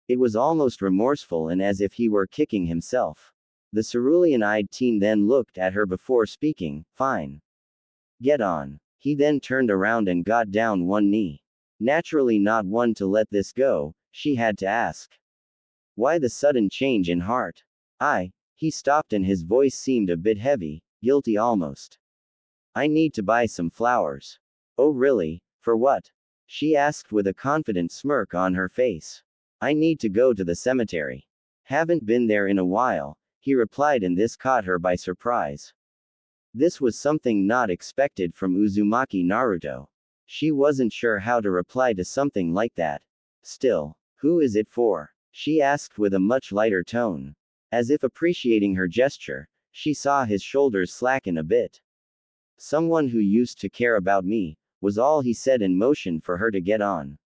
It was almost remorseful and as if he were kicking himself. The cerulean-eyed teen then looked at her before speaking, "Fine. Get on." He then turned around and got down one knee. Naturally not one to let this go, she had to ask. Why the sudden change in heart? He stopped and his voice seemed a bit heavy, guilty almost. "I need to buy some flowers." "Oh really? For what?" she asked with a confident smirk on her face. "I need to go to the cemetery." "Haven't been there in a while," he replied, and this caught her by surprise. This was something not expected from Uzumaki Naruto. She wasn't sure how to reply to something like that. "Still, who is it for?" she asked with a much lighter tone. As if appreciating her gesture, she saw his shoulders slacken a bit. "Someone who used to care about me," was all he said and motioned for her to get on.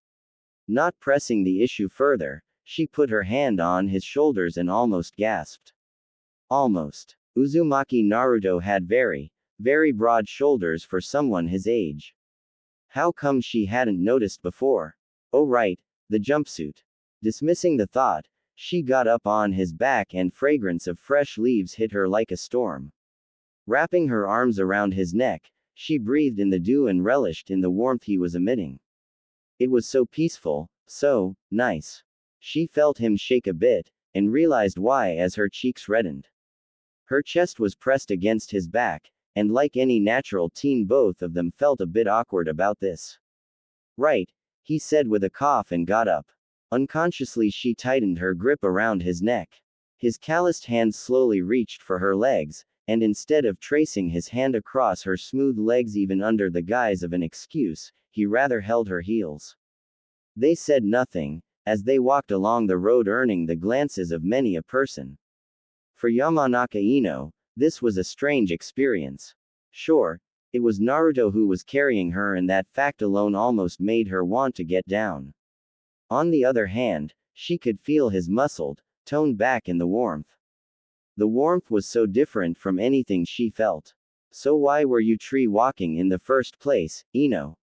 Not pressing the issue further, she put her hand on his shoulders and almost gasped. Almost. Uzumaki Naruto had very, very broad shoulders for someone his age. How come she hadn't noticed before? Oh right, the jumpsuit. Dismissing the thought, she got up on his back and fragrance of fresh leaves hit her like a storm. Wrapping her arms around his neck, she breathed in the dew and relished in the warmth he was emitting. It was so peaceful, so nice. She felt him shake a bit, and realized why as her cheeks reddened. Her chest was pressed against his back, and like any natural teen both of them felt a bit awkward about this. "Right," he said with a cough and got up. Unconsciously she tightened her grip around his neck. His calloused hand slowly reached for her legs, and instead of tracing his hand across her smooth legs even under the guise of an excuse, he rather held her heels. They said nothing, as they walked along the road earning the glances of many a person. For Yamanaka Ino, this was a strange experience. Sure, it was Naruto who was carrying her and that fact alone almost made her want to get down. On the other hand, she could feel his muscled, toned back in the warmth. The warmth was so different from anything she felt. "So why were you tree walking in the first place, Ino?"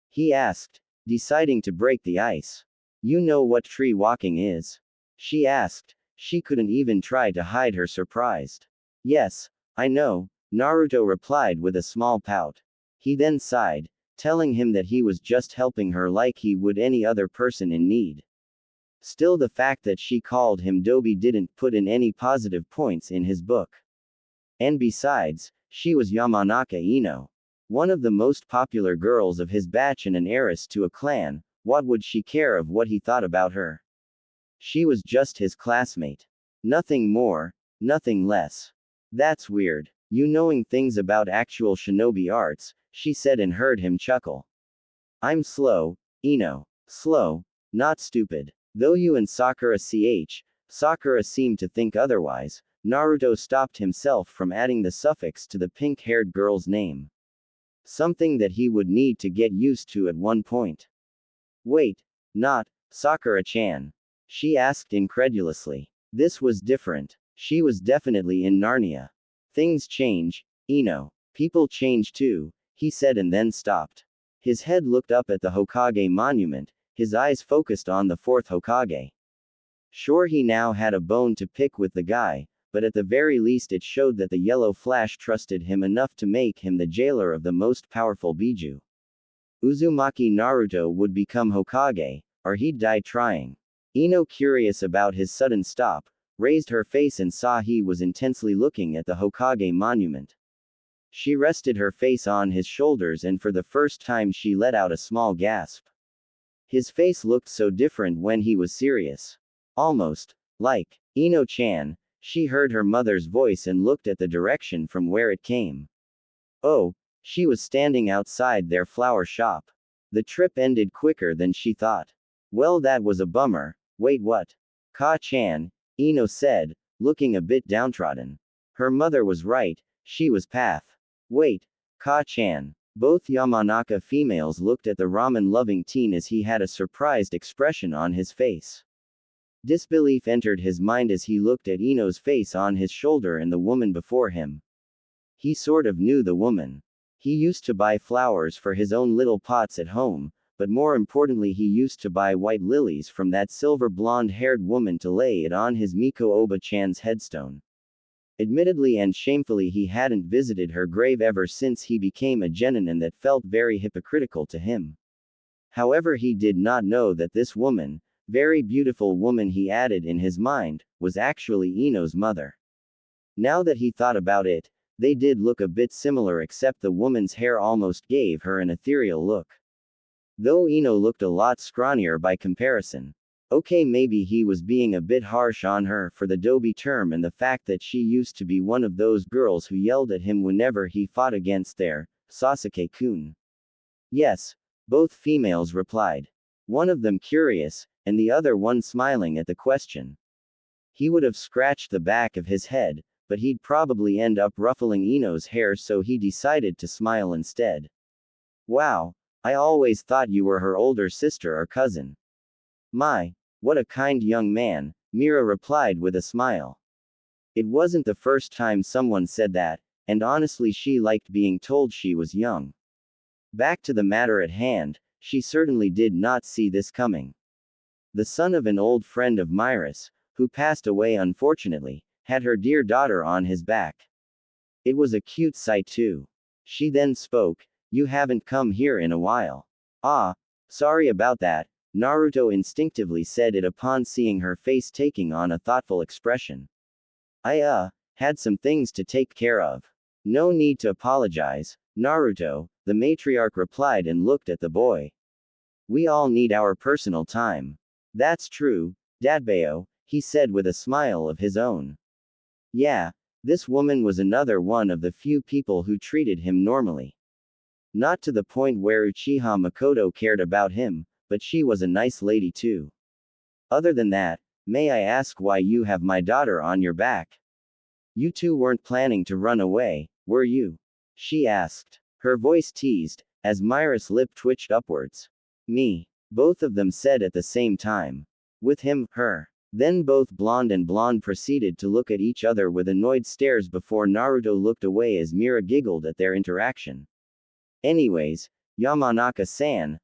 he asked, deciding to break the ice. "You know what tree walking is?" she asked. She couldn't even try to hide her surprise. "Yes, I know," Naruto replied with a small pout. He then sighed, telling him that he was just helping her like he would any other person in need. Still, the fact that she called him Dobi didn't put in any positive points in his book. And besides, she was Yamanaka Ino, one of the most popular girls of his batch and an heiress to a clan. What would she care of what he thought about her? She was just his classmate. Nothing more, nothing less. "That's weird. You knowing things about actual shinobi arts," she said and heard him chuckle. "I'm slow, Ino. Slow, not stupid. Though you and Sakura seemed to think otherwise." Naruto stopped himself from adding the suffix to the pink-haired girl's name. Something that he would need to get used to at one point. "Wait, not Sakura-chan?" she asked incredulously. This was different. She was definitely in Narnia. "Things change, Ino. People change too," he said and then stopped. His head looked up at the Hokage monument, his eyes focused on the fourth Hokage. Sure, he now had a bone to pick with the guy, but at the very least it showed that the yellow flash trusted him enough to make him the jailer of the most powerful Biju. Uzumaki Naruto would become Hokage, or he'd die trying. Ino, curious about his sudden stop, raised her face and saw he was intensely looking at the Hokage monument. She rested her face on his shoulders and for the first time she let out a small gasp. His face looked so different when he was serious. Almost like Ino-chan. She heard her mother's voice and looked at the direction from where it came. Oh, she was standing outside their flower shop. The trip ended quicker than she thought. Well, that was a bummer. Wait, what? Ka-chan, Ino said, looking a bit downtrodden. Her mother was right, she was Path. Wait, Ka-chan. Both Yamanaka females looked at the ramen-loving teen as he had a surprised expression on his face. Disbelief entered his mind as he looked at Ino's face on his shoulder and the woman before him. He sort of knew the woman. He used to buy flowers for his own little pots at home, but more importantly he used to buy white lilies from that silver blonde-haired woman to lay it on his Miko Oba-chan's headstone. Admittedly and shamefully he hadn't visited her grave ever since he became a genin, and that felt very hypocritical to him. However, he did not know that this woman, very beautiful woman he added in his mind, was actually Ino's mother. Now that he thought about it, they did look a bit similar, except the woman's hair almost gave her an ethereal look. Though Ino looked a lot scrawnier by comparison. Okay, maybe he was being a bit harsh on her for the doby term and the fact that she used to be one of those girls who yelled at him whenever he fought against their Sasuke-kun. Yes, both females replied. One of them curious, and the other one smiling at the question. He would have scratched the back of his head, but he'd probably end up ruffling Ino's hair, so he decided to smile instead. Wow, I always thought you were her older sister or cousin. My, what a kind young man, Mira replied with a smile. It wasn't the first time someone said that, and honestly she liked being told she was young. Back to the matter at hand, she certainly did not see this coming. The son of an old friend of Mira's, who passed away unfortunately, had her dear daughter on his back. It was a cute sight too. She then spoke, "You haven't come here in a while." "Ah, sorry about that," Naruto instinctively said it upon seeing her face taking on a thoughtful expression. "I had some things to take care of." "No need to apologize, Naruto," the matriarch replied and looked at the boy. "We all need our personal time." "That's true, Dadbao," he said with a smile of his own. Yeah, this woman was another one of the few people who treated him normally. Not to the point where Uchiha Makoto cared about him, but she was a nice lady too. "Other than that, may I ask why you have my daughter on your back? You two weren't planning to run away, were you?" she asked. Her voice teased, as Myra's lip twitched upwards. "Me," both of them said at the same time. "With him, her." Then both blonde and blonde proceeded to look at each other with annoyed stares before Naruto looked away as Mira giggled at their interaction. "Anyways, Yamanaka-san,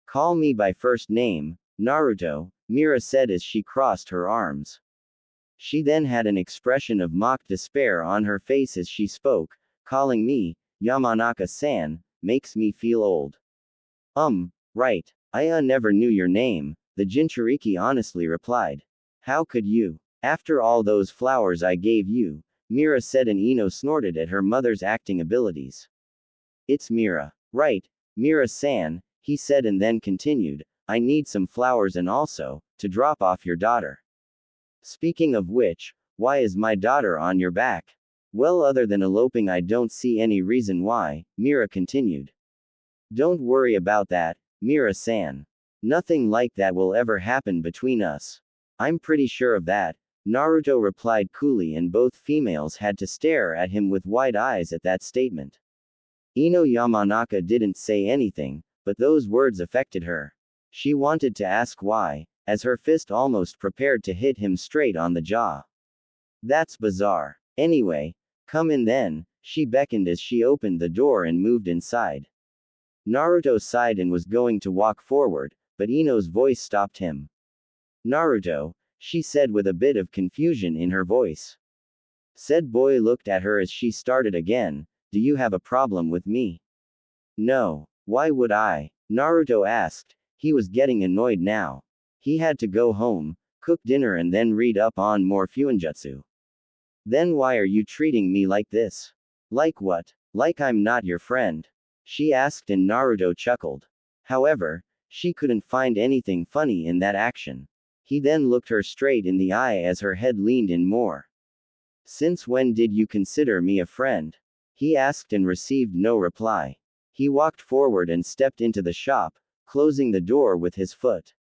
call me by first name, Naruto," Mira said as she crossed her arms. She then had an expression of mock despair on her face as she spoke, "Calling me, Yamanaka-san, makes me feel old." Right. I never knew your name," the Jinchuriki honestly replied. "How could you? After all those flowers I gave you," Mira said, and Ino snorted at her mother's acting abilities. "It's Mira. Right, Mira-san," he said and then continued, "I need some flowers and also, to drop off your daughter. Speaking of which, why is my daughter on your back?" "Well, other than eloping I don't see any reason why," Mira continued. "Don't worry about that, Mira-san. Nothing like that will ever happen between us. I'm pretty sure of that," Naruto replied coolly, and both females had to stare at him with wide eyes at that statement. Ino Yamanaka didn't say anything, but those words affected her. She wanted to ask why, as her fist almost prepared to hit him straight on the jaw. "That's bizarre. Anyway, come in then," she beckoned as she opened the door and moved inside. Naruto sighed and was going to walk forward, but Ino's voice stopped him. "Naruto," she said with a bit of confusion in her voice. Said boy looked at her as she started again, "Do you have a problem with me?" "No. Why would I?" Naruto asked. He was getting annoyed now. He had to go home, cook dinner and then read up on more Fuinjutsu. "Then why are you treating me like this?" "Like what? Like I'm not your friend?" she asked, and Naruto chuckled. However, she couldn't find anything funny in that action. He then looked her straight in the eye as her head leaned in more. "Since when did you consider me a friend?" he asked and received no reply. He walked forward and stepped into the shop, closing the door with his foot.